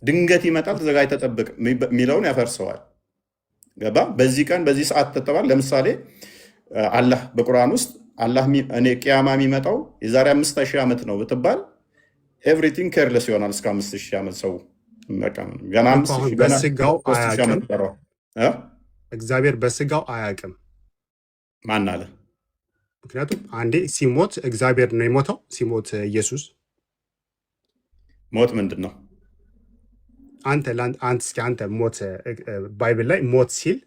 ድንገት ይመጣል ተዘጋጅተህ ጠብቅ የሚለውን ያፈርሰዋል። ገባ? በዚህ ቀን በዚህ ሰዓት ተተባል። ለምሳሌ አላህ በቁርአን ውስጥ አላህ እኔ ቅያማ የሚመጣው የዛሬ 5000 ዓመት ነው ብትባል ኤቭሪቲንግ ኬርለስ ይሆናል። እስከ 5000 ዓመት ሰው ገና እግዚአብሔር በስጋው አያውቅም። ማን አለ? ምክንያቱም አንዴ ሲሞት እግዚአብሔር ነው የሞተው። ሲሞት ኢየሱስ ሞት ምንድን ነው? አንተ ሞት ባይብል ላይ ሞት ሲል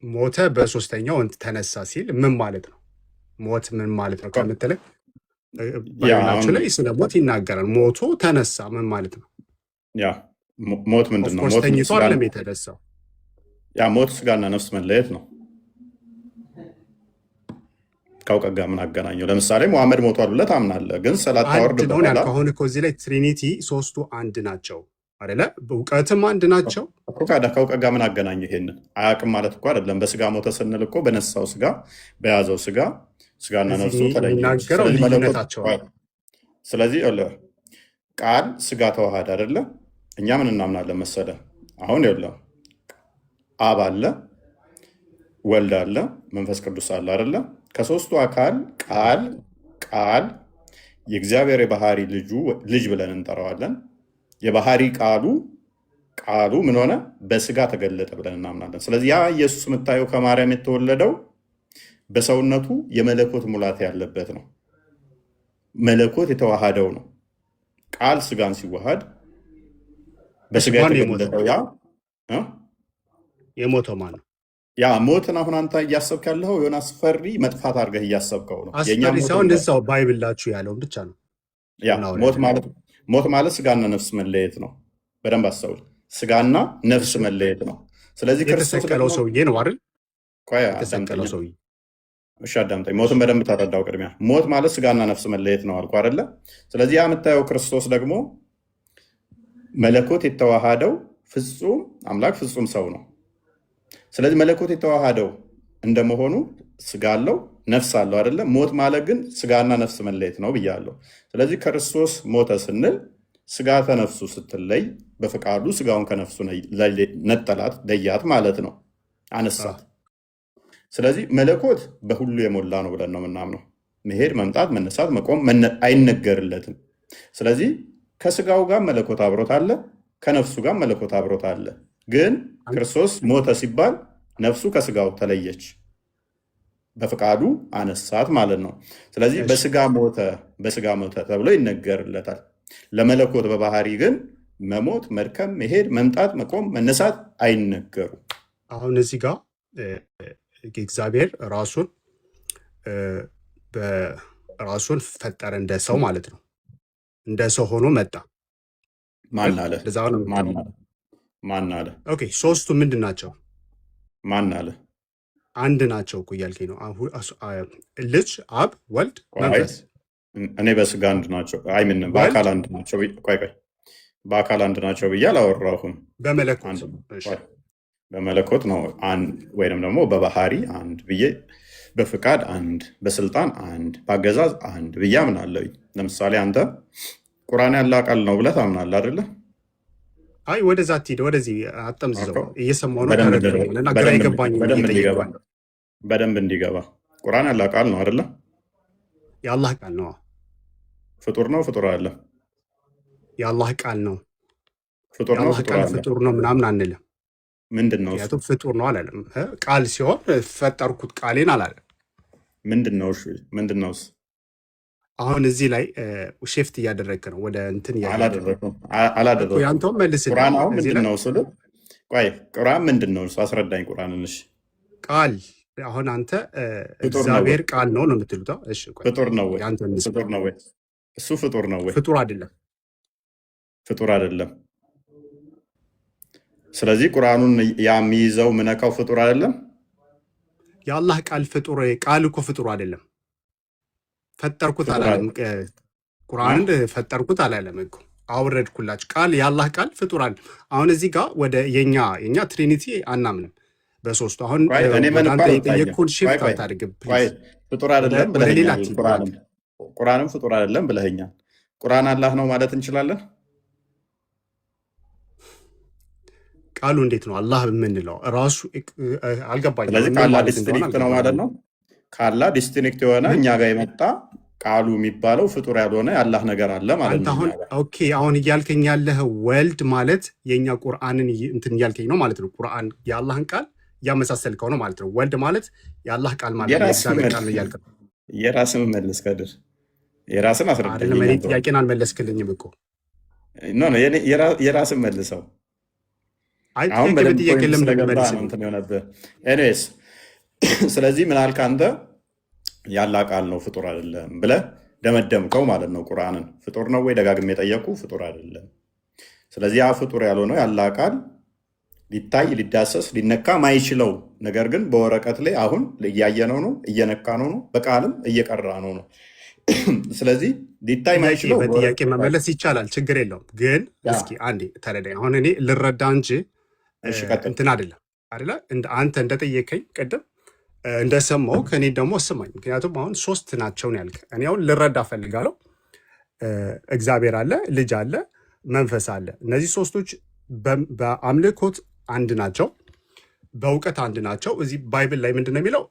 ሞተ በሶስተኛው ተነሳ ሲል ምን ማለት ነው? ሞት ምን ማለት ነው ከምትለኝ ባይብላችሁ ላይ ስለ ሞት ይናገራል። ሞቶ ተነሳ ምን ማለት ነው? ያ ሞት ምንድን ነው? ተኝቶ አይደለም የተነሳው። ያ ሞት ስጋና ነፍስ መለየት ነው። ከእውቀት ጋር ምን አገናኘው? ለምሳሌ ሙሐመድ ሞቷል ብለህ ታምናለህ፣ ግን ሰላት ታወርድ በኋላ ከሆነ እዚህ ላይ ትሪኒቲ ሶስቱ አንድ ናቸው አይደለ? እውቀትም አንድ ናቸው። ከእውቀት ጋር ምን አገናኘው? ይሄንን አያውቅም ማለት እኮ አይደለም። በስጋ ሞተ ስንል እኮ በነሳው ስጋ በያዘው ስጋና ነፍሱ ተለይናገረው ልዩነታቸው። ስለዚህ ቃል ስጋ ተዋሃደ አይደለ? እኛ ምን እናምናለን መሰለ? አሁን የለም አብ አለ፣ ወልድ አለ፣ መንፈስ ቅዱስ አለ አይደለ? ከሶስቱ አካል ቃል የእግዚአብሔር የባህሪ ልጅ ብለን እንጠራዋለን። የባህሪ ቃሉ ምን ሆነ? በስጋ ተገለጠ ብለን እናምናለን። ስለዚህ ያ ኢየሱስ የምታየው ከማርያም የተወለደው በሰውነቱ የመለኮት ሙላት ያለበት ነው። መለኮት የተዋሃደው ነው። ቃል ስጋን ሲዋሃድ በስጋ የተገለጠው የሞተው ማን ነው? ያ ሞትን አሁን አንተ እያሰብክ ያለው የሆነ አስፈሪ መጥፋት አድርገህ እያሰብከው ነው። አስፈሪ ሳይሆን እዛው ባይብላችሁ ያለውን ብቻ ነው። ያ ሞት ማለት ስጋና ነፍስ መለየት ነው። በደንብ አስተውል። ስጋና ነፍስ መለየት ነው። ስለዚህ የተሰቀለው ሰውዬ ነው አይደል? የተሰቀለው ሰውዬ። እሺ አዳምጠኝ። ሞትን በደንብ ታረዳው። ቅድሚያ ሞት ማለት ስጋና ነፍስ መለየት ነው አልኩ አይደለ? ስለዚህ ያ የምታየው ክርስቶስ ደግሞ መለኮት የተዋሃደው ፍጹም አምላክ ፍጹም ሰው ነው። ስለዚህ መለኮት የተዋሃደው እንደመሆኑ ስጋ አለው ነፍስ አለው አይደለም። ሞት ማለት ግን ስጋና ነፍስ መለየት ነው ብያለሁ። ስለዚህ ክርስቶስ ሞተ ስንል ስጋ ከነፍሱ ስትለይ በፈቃዱ ስጋውን ከነፍሱ ነጠላት፣ ለያት ማለት ነው፣ አነሳት። ስለዚህ መለኮት በሁሉ የሞላ ነው ብለን ነው የምናምነው። መሄድ፣ መምጣት፣ መነሳት፣ መቆም አይነገርለትም። ስለዚህ ከስጋው ጋር መለኮት አብሮት አለ፣ ከነፍሱ ጋር መለኮት አብሮት አለ። ግን ክርስቶስ ሞተ ሲባል ነፍሱ ከስጋው ተለየች፣ በፍቃዱ አነሳት ማለት ነው። ስለዚህ በስጋ ሞተ ተብሎ ይነገርለታል። ለመለኮት በባህሪ ግን መሞት፣ መድከም፣ መሄድ፣ መምጣት፣ መቆም፣ መነሳት አይነገሩ። አሁን እዚህ ጋር እግዚአብሔር ራሱን ፈጠረ እንደ ሰው ማለት ነው። እንደ ሰው ሆኖ መጣ። ማን አለ? ማን አለ? ኦኬ፣ ሶስቱ ምንድን ናቸው? ማን አለ? አንድ ናቸው እኮ እያልከኝ ነው። ልጅ፣ አብ፣ ወልድ፣ መንፈስ። እኔ በስጋ አንድ ናቸው፣ አይምን በአካል አንድ ናቸው። ቆይ በአካል አንድ ናቸው ብዬ አላወራሁም። በመለኮት ነው ወይም ደግሞ በባህሪ አንድ ብዬ፣ በፍቃድ አንድ፣ በስልጣን አንድ፣ በአገዛዝ አንድ ብዬ አምናለሁ። ለምሳሌ አንተ ቁርአን ያለ ቃል ነው ብለህ ታምናለህ አይደለ? አይ ወደዛ አትሂድ፣ ወደዚህ አጠምዝዘው። እየሰማሁ ነው፣ ተረድተኛል። ግራ የገባኝ በደንብ እንዲገባ ቁርአን ያለ ቃል ነው አይደለ? የአላህ ቃል ነው። ፍጡር ነው ፍጡር አይደለም? የአላህ ቃል ነው። ፍጡር ነው ፍጡር ነው ምናምን አንልም። ምንድን ነው? ምክንያቱም ፍጡር ነው አላለም። ቃል ሲሆን ፈጠርኩት ቃሌን አላለም። ምንድን ነው? እሺ ምንድን ነው? አሁን እዚህ ላይ ሼፍት እያደረግክ ነው ወደ እንትን አላደረኩም። ያንተውም መልስ። ቁርአን አሁን ምንድን ነው ስል ቆይ ቁርአን ምንድን ነው? አስረዳኝ ቁርአንን። እሺ ቃል አሁን አንተ እግዚአብሔር ቃል ነው ነው የምትሉት? እሺ ፍጡር ነው ወይ? ፍጡር ነው ወይ? እሱ ፍጡር ነው ወይ? ፍጡር አይደለም። ፍጡር አይደለም። ስለዚህ ቁርአኑን የሚይዘው ምነካው ፍጡር አይደለም። የአላህ ቃል ፍጡር፣ ቃል እኮ ፍጡር አይደለም። ፈጠርኩት አላለም። ቁርአን ፈጠርኩት አላለም እኮ አውረድኩላችሁ። ቃል የአላህ ቃል ፍጡር አለ። አሁን እዚህ ጋር ወደ የኛ ትሪኒቲ አናምንም በሶስቱ። አሁን አንተ የጠየቅኩን ሽፍት አታድርግ ፕሊዝ። ፍጡር አይደለም ብለኸኛል። ቁርአንም ፍጡር አይደለም ብለኸኛል። ቁርአን አላህ ነው ማለት እንችላለን? ቃሉ እንዴት ነው አላህ የምንለው? ራሱ አልገባኝም። ስለዚህ ካላ ዲስቲንክት ነው ማለት ነው። ካላ ዲስቲንክት የሆነ እኛ ጋር የመጣ ቃሉ የሚባለው ፍጡር ያልሆነ የአላህ ነገር አለ ማለት ነው። ኦኬ፣ አሁን እያልከኝ ያለህ ወልድ ማለት የእኛ ቁርአንን እንትን እያልከኝ ነው ማለት ነው። ቁርአን የአላህን ቃል እያመሳሰልከው ነው ማለት ነው። ወልድ ማለት የአላህ ቃል ማለት የእግዚአብሔር ቃል ነው እያልክ ነው። የራስን መልስ ከድር የራስን አስረዳኝ። እኔ ጥያቄን አልመለስክልኝም እኮ። የራስን መልሰው። አሁን በጥያቄ ኤኒዌይስ ስለዚህ ምን አልክ አንተ? ያላ ቃል ነው ፍጡር አይደለም ብለህ ደመደምከው ማለት ነው። ቁርአንን ፍጡር ነው ወይ ደጋግሜ የጠየቁ ፍጡር አይደለም። ስለዚህ ያ ፍጡር ያልሆነው ያላ ቃል ሊታይ ሊዳሰስ ሊነካ ማይችለው ነገር ግን በወረቀት ላይ አሁን እያየነው ነው፣ እየነካ ነው፣ በቃልም እየቀራ ነው። ስለዚህ ሊታይ ማይችለው በጥያቄ መመለስ ይቻላል፣ ችግር የለውም። ግን እስኪ አንዴ ተረዳኝ። አሁን እኔ ልረዳ እንጂ እንትን አይደለም አይደለ? አንተ እንደጠየቀኝ ቅድም እንደሰማው ከኔ ደግሞ ስማኝ። ምክንያቱም አሁን ሶስት ናቸው ያልክ፣ እኔ አሁን ልረዳ ፈልጋለሁ። እግዚአብሔር አለ፣ ልጅ አለ፣ መንፈስ አለ። እነዚህ ሶስቶች በአምልኮት አንድ ናቸው፣ በእውቀት አንድ ናቸው። እዚህ ባይብል ላይ ምንድን ነው የሚለው?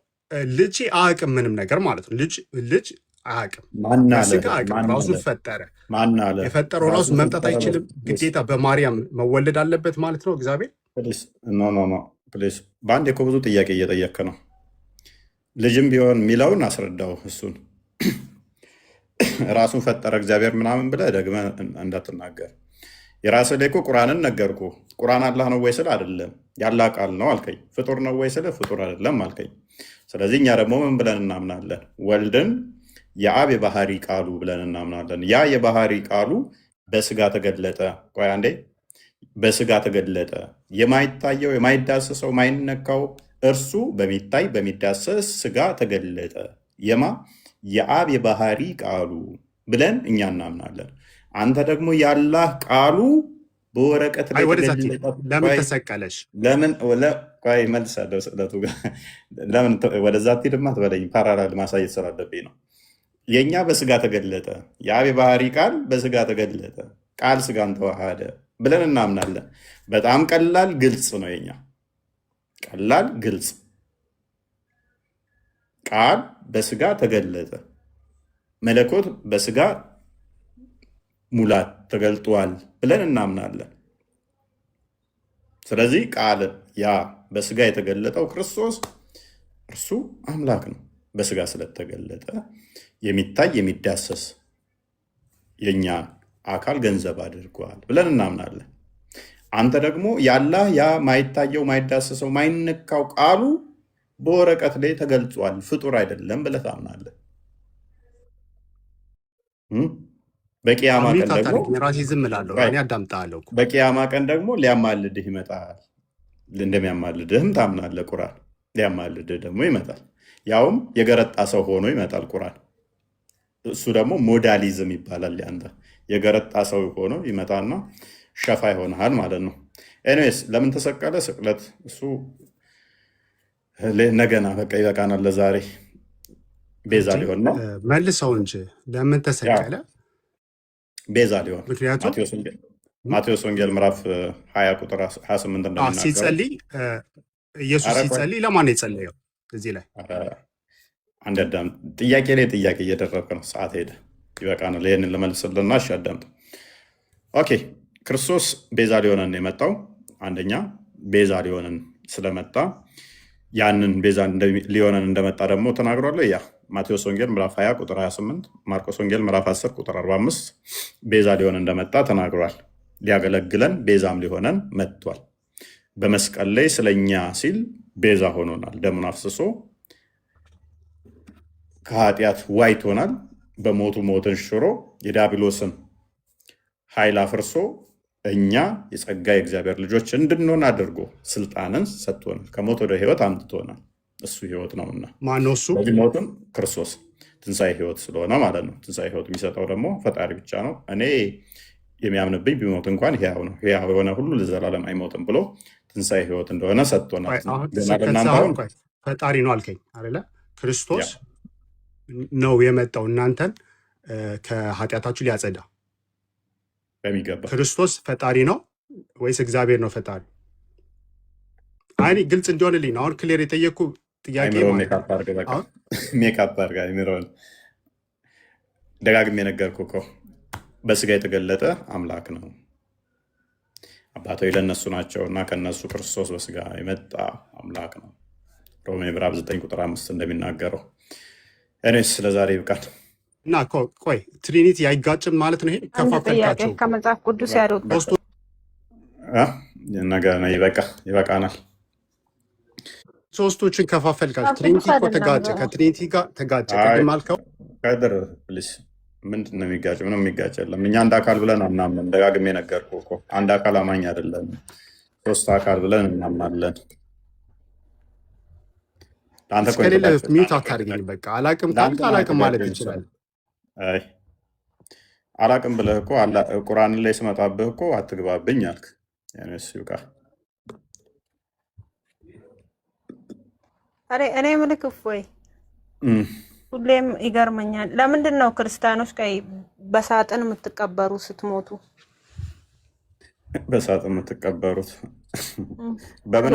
ልጅ አያውቅም ምንም ነገር ማለት ነው። ልጅ አያውቅም፣ ስጋ አያውቅም፣ ራሱን ፈጠረ። የፈጠረው ራሱ መምጣት አይችልም፣ ግዴታ በማርያም መወለድ አለበት ማለት ነው እግዚአብሔር። በአንድ እኮ ብዙ ጥያቄ እየጠየክ ነው። ልጅም ቢሆን የሚለውን አስረዳው። እሱን ራሱን ፈጠረ እግዚአብሔር ምናምን ብለህ ደግመህ እንዳትናገር። የራስህ ላይ እኮ ቁርአንን ነገርኩ። ቁርአን አላህ ነው ወይ ስለ አይደለም፣ ያላህ ቃል ነው አልከኝ። ፍጡር ነው ወይ ስለ ፍጡር አይደለም አልከኝ። ስለዚህ እኛ ደግሞ ምን ብለን እናምናለን? ወልድን የአብ የባህሪ ቃሉ ብለን እናምናለን። ያ የባህሪ ቃሉ በስጋ ተገለጠ። ቆይ አንዴ፣ በስጋ ተገለጠ። የማይታየው የማይዳሰሰው የማይነካው እርሱ በሚታይ በሚዳሰስ ስጋ ተገለጠ። የማ የአብ የባህሪ ቃሉ ብለን እኛ እናምናለን። አንተ ደግሞ ያላህ ቃሉ በወረቀት ላይ ተገለጠ። ለምን ተሰቀለሽ? ለምን ቆይ መልሳለሁ። ስዕለቱ ጋር ለምን ወደዛ ትሄድማ ትበለኝ። ፓራላል ማሳየት ስላለብኝ ነው። የእኛ በስጋ ተገለጠ፣ የአብ የባህሪ ቃል በስጋ ተገለጠ፣ ቃል ስጋን ተዋሃደ ብለን እናምናለን። በጣም ቀላል ግልጽ ነው። የኛ ቀላል ግልጽ፣ ቃል በስጋ ተገለጠ፣ መለኮት በስጋ ሙላት ተገልጧል ብለን እናምናለን። ስለዚህ ቃል ያ በስጋ የተገለጠው ክርስቶስ እርሱ አምላክ ነው። በስጋ ስለተገለጠ የሚታይ የሚዳሰስ የኛ አካል ገንዘብ አድርጓል ብለን እናምናለን። አንተ ደግሞ ያላህ ያ ማይታየው ማይዳሰሰው ማይነካው ቃሉ በወረቀት ላይ ተገልጿል፣ ፍጡር አይደለም ብለህ ታምናለህ። በቂያማ ቀን ደግሞ ራሴ ዝም እላለሁ፣ እኔ አዳምጣለሁ። በቂያማ ቀን ደግሞ ሊያማልድህ ይመጣል፣ እንደሚያማልድህም ታምናለህ። ቁርአን ሊያማልድህ ደግሞ ይመጣል፣ ያውም የገረጣ ሰው ሆኖ ይመጣል ቁርአን። እሱ ደግሞ ሞዳሊዝም ይባላል። ያንተ የገረጣ ሰው ሆኖ ይመጣና ሸፋ ይሆንሃል ማለት ነው። ኤኒዌይስ ለምን ተሰቀለ? ስቅለት እሱ ነገና በቃ ይበቃናል ለዛሬ። ቤዛ ሊሆን ነው። መልሰው እንጂ ለምን ተሰቀለ? ቤዛ ሊሆን። ምክንያቱም ማቴዎስ ወንጌል ምዕራፍ 20 ቁጥር 28 እንደምናገረው ሲጸልይ ኢየሱስ ሲጸልይ ለማን ነው የጸለየው? እዚህ ላይ አንድ አዳምጥ። ጥያቄ ላይ ጥያቄ እየደረብክ ነው። ሰዓት ሄደ፣ ይበቃናል። ይህንን ልመልስልና እሺ አዳምጥ። ኦኬ፣ ክርስቶስ ቤዛ ሊሆነን የመጣው አንደኛ ቤዛ ሊሆነን ስለመጣ ያንን ቤዛ ሊሆነን እንደመጣ ደግሞ ተናግሯል። ያ ማቴዎስ ወንጌል ምዕራፍ 20 ቁጥር 28፣ ማርቆስ ወንጌል ምዕራፍ 10 ቁጥር 45 ቤዛ ሊሆነን እንደመጣ ተናግሯል። ሊያገለግለን ቤዛም ሊሆነን መጥቷል። በመስቀል ላይ ስለኛ ሲል ቤዛ ሆኖናል። ደሙን አፍስሶ ከኃጢአት ዋይቶናል። በሞቱ ሞትን ሽሮ የዲያብሎስን ኃይል አፍርሶ እኛ የጸጋ የእግዚአብሔር ልጆች እንድንሆን አድርጎ ስልጣንን ሰጥቶናል። ከሞት ወደ ህይወት አምጥቶናል። እሱ ህይወት ነውና ማነው እሱ? በዚህ ሞትም ክርስቶስ ትንሣኤ ህይወት ስለሆነ ማለት ነው። ትንሣኤ ህይወት የሚሰጠው ደግሞ ፈጣሪ ብቻ ነው። እኔ የሚያምንብኝ ቢሞት እንኳን ሕያው ነው፣ ሕያው የሆነ ሁሉ ለዘላለም አይሞትም ብሎ ትንሣኤ ህይወት እንደሆነ ሰጥቶናል። ፈጣሪ ነው አልከኝ አይደለ? ክርስቶስ ነው የመጣው እናንተን ከኃጢአታችሁ ሊያጸዳ። በሚገባ ክርስቶስ ፈጣሪ ነው ወይስ እግዚአብሔር ነው ፈጣሪ? አይ ግልጽ እንዲሆንልኝ ነው። አሁን ክሊር የጠየኩ ጥያቄ ሜካፕ አድርጋ የሚለውን ደጋግሜ የነገርኩህ እኮ በስጋ የተገለጠ አምላክ ነው። አባቶች ለእነሱ ናቸው እና ከእነሱ ክርስቶስ በስጋ የመጣ አምላክ ነው። ሮሜ ምዕራፍ 9 ቁጥር 5 እንደሚናገረው። እኔስ ለዛሬ ይብቃል እና ቆይ ትሪኒቲ አይጋጭም ማለት ነው። ይሄ ከፋፈልካቸው ከመጽሐፍ ቅዱስ ያደወጡ ይበቃናል። ሶስቶችን ከፋፈልካቸው። ትሪኒቲ እኮ ተጋጨ፣ ከትሪኒቲ ጋር ተጋጨ። ቅድም አልከው ቀድር ፕሊስ። ምንድን ነው የሚጋጭ? ምንም የሚጋጭ የለም። እኛ አንድ አካል ብለን አናምንም። ደጋግሜ ነገርኩህ እኮ አንድ አካል አማኝ አይደለም፣ ሶስት አካል ብለን እናምናለን። እስከሌለ ሚዩት አታድርገኝ። በቃ አላቅም ካልክ አላቅም ማለት ይችላል። አላቅም ብለህ እኮ ቁርአን ላይ ስመጣብህ እኮ አትግባብኝ አልክ። ይብቃ። እኔ ምልክ እፎይ ሁሌም ይገርመኛል። ለምንድን ነው ክርስቲያኖች ቀይ በሳጥን የምትቀበሩ ስትሞቱ? በሳጥን የምትቀበሩት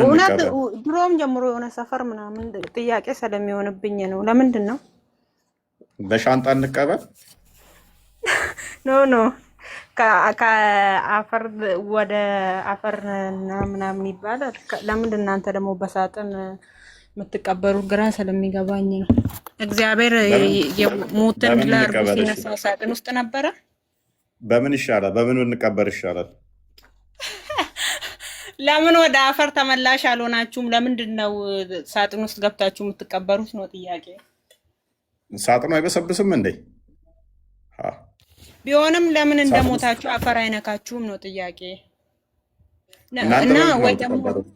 እውነት ድሮም ጀምሮ የሆነ ሰፈር ምናምን ጥያቄ ስለሚሆንብኝ ነው። ለምንድን ነው በሻንጣ እንቀበል? ኖ ከአፈር ወደ አፈር ምናምን ይባላል። ለምንድን እናንተ ደግሞ በሳጥን የምትቀበሩት ግራ ስለሚገባኝ ነው። እግዚአብሔር በምን የሞትን በምን ድል አድርጎ እንቀበል? እሺ ሲነሳ ሳጥን ውስጥ ነበረ። በምን ይሻላል? በምን ብንቀበር ይሻላል? ለምን ወደ አፈር ተመላሽ አልሆናችሁም? ለምንድን ነው ሳጥን ውስጥ ገብታችሁ የምትቀበሩት ነው ጥያቄ። ሳጥኑ አይበሰብስም እንዴ? አ፣ ቢሆንም ለምን ሳጥን ውስጥ እንደሞታችሁ አፈር አይነካችሁም ነው ጥያቄ። እናንተ እና በምንድን ነው ወይ ደግሞ የምትቀበሩት?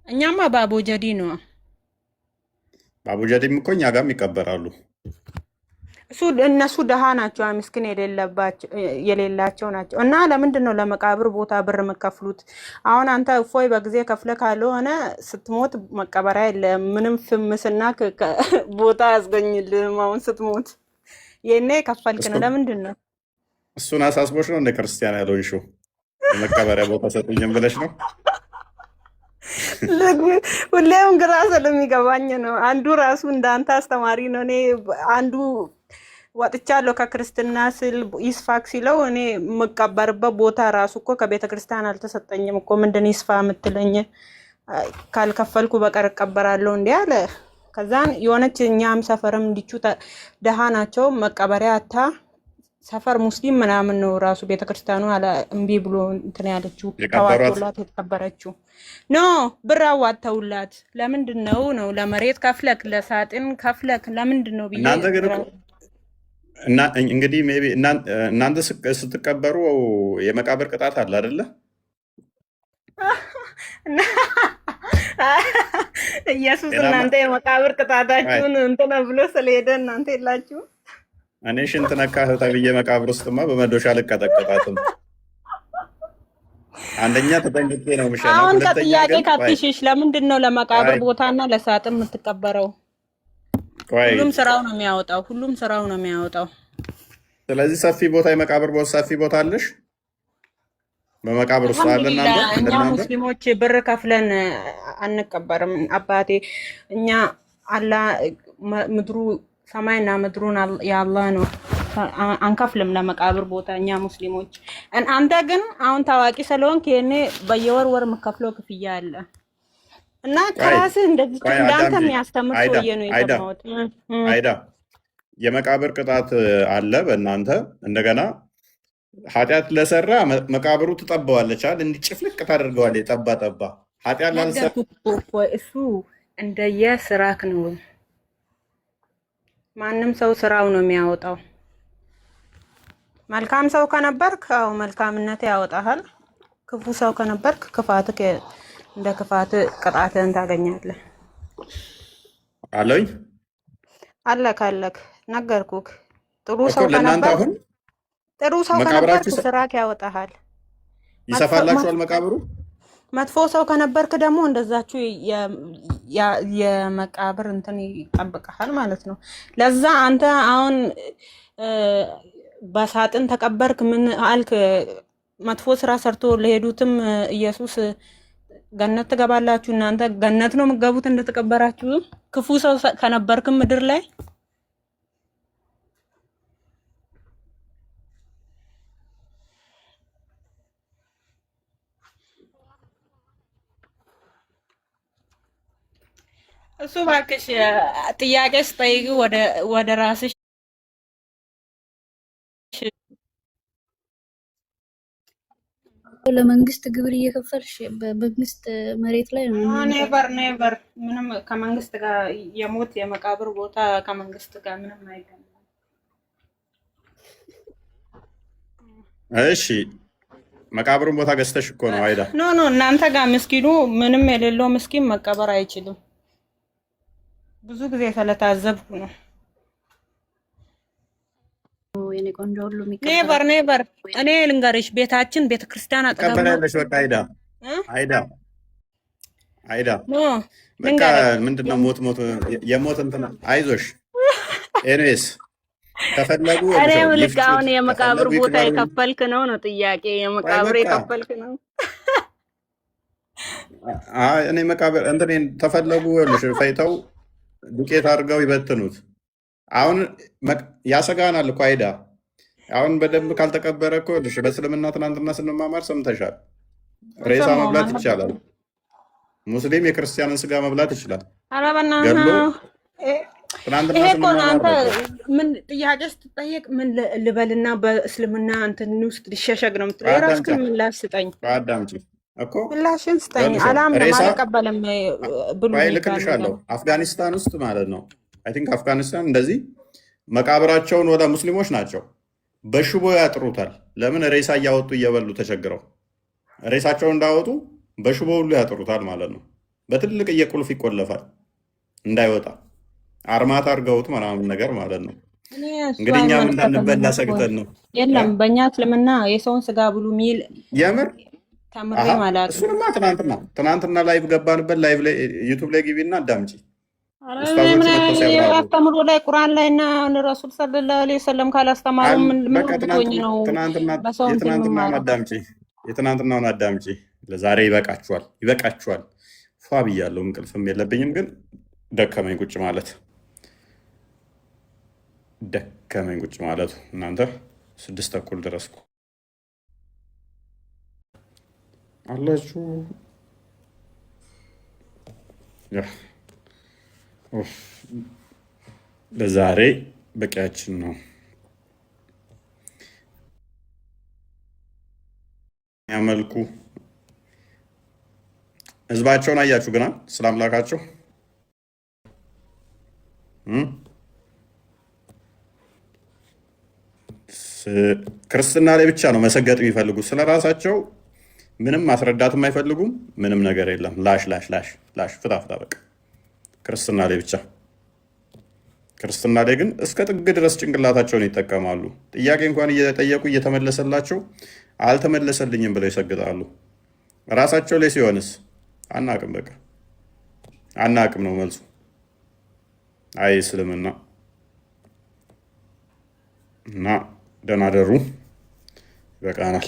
እኛማ በአቦጀዲ ነው። በአቡጀዲም እኮ እኛ ጋርም ይቀበራሉ። እነሱ ደሃ ናቸው፣ ምስኪን የሌላቸው ናቸው። እና ለምንድን ነው ለመቃብር ቦታ ብር የምከፍሉት? አሁን አንተ እፎይ በጊዜ ከፍለ ካልሆነ ስትሞት መቀበሪያ የለም። ምንም ፍምስና ቦታ ያስገኝልህም። አሁን ስትሞት የኔ ከፈልክ ነው። እሱን ለምንድን ነው እሱን አሳስቦች ነው እንደ ክርስቲያን ያልሆንሽው? የመቀበሪያ ቦታ ሰጡኝም ብለሽ ነው? ሁሌም ግራ ስለሚገባኝ ነው። አንዱ ራሱ እንዳንተ አስተማሪ ነው። እኔ አንዱ ወጥቻለሁ ከክርስትና ስል ይስፋክ ሲለው እኔ የምቀበርበት ቦታ ራሱ እኮ ከቤተ ክርስቲያን አልተሰጠኝም እኮ። ምንድን ይስፋ የምትለኝ? ካልከፈልኩ በቀር እቀበራለሁ እንዲህ አለ። ከዛን የሆነች እኛም ሰፈርም እንዲቹ ደሃ ናቸው፣ መቀበሪያ አታ ሰፈር ሙስሊም ምናምን ነው ራሱ ቤተክርስቲያኑ አለ እምቢ ብሎ እንትን ያለችው የቀበሯት ተዋቶላት የተቀበረችው ኖ ብር አዋተውላት። ለምንድን ነው ለመሬት ከፍለክ ለሳጥን ከፍለክ ለምንድን ነው ብዬ እናንተ ግን ግራ እኮ እንግዲህ ሜይ ቢ እናንተ ስትቀበሩ የመቃብር ቅጣት አለ አይደለ? ኢየሱስ ጤናማ እናንተ የመቃብር አይ ቅጣታችሁን እንትን ብሎ ስለሄደ እናንተ የላችሁ። እኔ ሽንት ነካህ ተብዬ መቃብር ውስጥማ በመዶሻ ልቀጠቀጣትም። አንደኛ ተጠንቅቄ ነው የምሸናው። አሁን ሁለተኛ ከጥያቄ ግን ቆይ ካትሽሽ ለምንድን ነው ለመቃብር ቆይ ቦታና ለሳጥን የምትቀበረው? ቆይ ሁሉም ስራው ነው የሚያወጣው። ሁሉም ስራው ነው የሚያወጣው። ስለዚህ ሰፊ ቦታ የመቃብር ቦታ ሰፊ ቦታ አለሽ በመቃብር ውስጥ አለ እናንተ አልሐምዱሊላህ እኛ እንደናንተ ሙስሊሞች ብር ከፍለን አንቀበርም አባቴ። እኛ አላህ ምድሩ ሰማይና ምድሩን የአላህ ነው። አንከፍልም ለመቃብር ቦታ እኛ ሙስሊሞች። አንተ ግን አሁን ታዋቂ ስለሆንክ የኔ በየወር የምከፍለው ክፍያ አለ እና ቆይ ከራስህ እንደዚህ ቆይ እንዳንተ አዳምጪ። የሚያስተምር አይዳ ሰውዬ ነው አይዳ የሰማሁት። አይዳ የመቃብር ቅጣት አለ በእናንተ። እንደገና ኃጢአት ለሰራ መቃብሩ ትጠባዋለች አይደል? እንዲጭፍልቅ ታደርገዋለች። ጠባ ጠባ ኃጢአት ላልሰራ ነገርኩህ እኮ እሱ እንደየስራክ ነው። ማንም ሰው ስራው ነው የሚያወጣው። መልካም ሰው ከነበርክ አው መልካምነት ያወጣሃል። ክፉ ሰው ከነበርክ ክፋትክ እንደ ክፋት ቅጣትን ታገኛለህ። አለኝ አለክ ነገርኩክ። ጥሩ እኮ ሰው ለእናንተ ከነበርክ አሁን ጥሩ ሰው ከነበርክ መቃብራችሁ ስራክ ያወጣሃል። ይሰፋላችኋል መቃብሩ። መጥፎ ሰው ከነበርክ ደግሞ እንደዛችሁ የመቃብር እንትን ይጠብቀሃል ማለት ነው። ለዛ አንተ አሁን በሳጥን ተቀበርክ ምን አልክ? መጥፎ ስራ ሰርቶ ለሄዱትም ኢየሱስ ገነት ትገባላችሁ። እናንተ ገነት ነው የምትገቡት እንደተቀበራችሁ። ክፉ ሰው ከነበርክም ምድር ላይ እሱ እባክሽ ጥያቄ ስጠይቅ ወደ ራስሽ ለመንግስት ግብር እየከፈልሽ በመንግስት መሬት ላይ ነው ኔቨር ምንም ከመንግስት ጋር የሞት የመቃብር ቦታ ከመንግስት ጋር ምንም አይገናኝም። እሺ መቃብሩን ቦታ ገዝተሽ እኮ ነው አይዳ። ኖ እናንተ ጋር ምስኪኑ ምንም የሌለው ምስኪን መቀበር አይችልም። ብዙ ጊዜ ስለታዘብኩ ነው። የኔ ቆንጆ ሁሉ የሚቀበረው ኔቨር እኔ ልንገርሽ፣ ቤታችን ቤተክርስቲያን አጠገብ ነው። ትቀበላለሽ። በቃ አይዳ ኖ በቃ ልንገርሽ ምንድነው ሞት የሞት እንትን አይዞሽ። ኤኒዌይስ ከፈለጉ እኔ ምልክ ይፍጩት፣ አሁን የመቃብር ከፈለጉ ቦታ ይቅበሩ። የከፈልክ ነው ጥያቄ። ቆይ የመቃብር በቃ የከፈልክ ነው። እኔ መቃብር እንትን ተፈለጉ ይኸውልሽ ፈይተው ዱቄት አድርገው ይበትኑት። አሁን ያሰጋናል እኮ አይዳ። አሁን በደንብ ካልተቀበረ እኮ ይኸውልሽ በእስልምና ትናንትና ስንማማር ሰምተሻል። ሬሳ ሰማሁ መብላት ማለት ይቻላል። ሙስሊም የክርስቲያንን ስጋ መብላት ይችላል። ኧረ ገሎ በእናትህ ትናንትና ይሄ እኮ ነው። ስንማማር አንተ ነበር። ምን ጥያቄ ስትጠየቅ ምን ልበልና በእስልምና እንትን ውስጥ ሊሸሸግ ነው የምትለው? አዳምጪ የራስህን ምላሽ ስጠኝ፣ አዳምጪ እኮ ምላሽን ስጠኝ። ይኸውልሽ፣ አላምንም፣ ሬሳ አልቀበልም ብሉ ቆይ የሚባል እልክልሻለሁ። ነገር። አፍጋኒስታን ውስጥ ማለት ነው አይ ቲንክ አፍጋኒስታን እንደዚህ መቃብራቸውን ወደ ሙስሊሞች ናቸው በሽቦ ያጥሩታል። ለምን? ሬሳ እያወጡ እየበሉ ተቸግረው ሬሳቸውን እንዳወጡ በሽቦ ሁሉ ያጥሩታል ማለት ነው። በትልቅ የቁልፍ ይቆለፋል እንዳይወጣ አርማታ አድርገውት ምናምን ነገር ማለት ነው። እኔ እሱ እንግዲህ እኛም ሃይማኖት እንዳንበላ ተከታይ ሰግተን ነው የለም። በእኛ እስልምና የሰውን ስጋ ብሉ ሚል የምር ተምሬ አሀ ማለት እሱንማ ትናንትና ላይቭ ገባንበት። ላይቭ ላይ ዩቱብ ላይ ግቢና አዳምጪ። ኡስታዞቹ ምን መጥተው ሲያብራሩ አስተምሮ ላይ ቁርአን ላይ እና ረሱል ሰለላሁ ዐለይሂ ወሰለም ካላስተማሩ ምን በቃ ብትሆኝ ነው በሰው እንትን የትናንትናውን የምማረው? አዳምጪ፣ የትናንትናውን አዳምጪ። ለዛሬ ይበቃችኋል፣ ይበቃችኋል። ፏ ብያለሁ፣ እንቅልፍም የለብኝም፣ ግን ደከመኝ ቁጭ ማለት ደከመኝ ቁጭ ማለቱ። እናንተ 6 ተኩል ድረስ እኮ አላችሁ። ያ ኡፍ፣ ለዛሬ በቂያችን ነው። ያመልኩ ህዝባቸውን አያችሁ ግና ስለ አምላካቸው ክርስትና ላይ ብቻ ነው መሰገጥ የሚፈልጉት። ስለ ራሳቸው ምንም ማስረዳትም አይፈልጉም። ምንም ነገር የለም። ላሽ ላሽ ላሽ ላሽ ፍታ ፍታ በቃ ክርስትና ላይ ብቻ። ክርስትና ላይ ግን እስከ ጥግ ድረስ ጭንቅላታቸውን ይጠቀማሉ። ጥያቄ እንኳን እየጠየቁ እየተመለሰላቸው አልተመለሰልኝም ብለው ይሰግጣሉ። ራሳቸው ላይ ሲሆንስ አናቅም፣ በቃ አናቅም ነው መልሱ። አይ እስልምና እና ደህና ደሩ። ይበቃናል።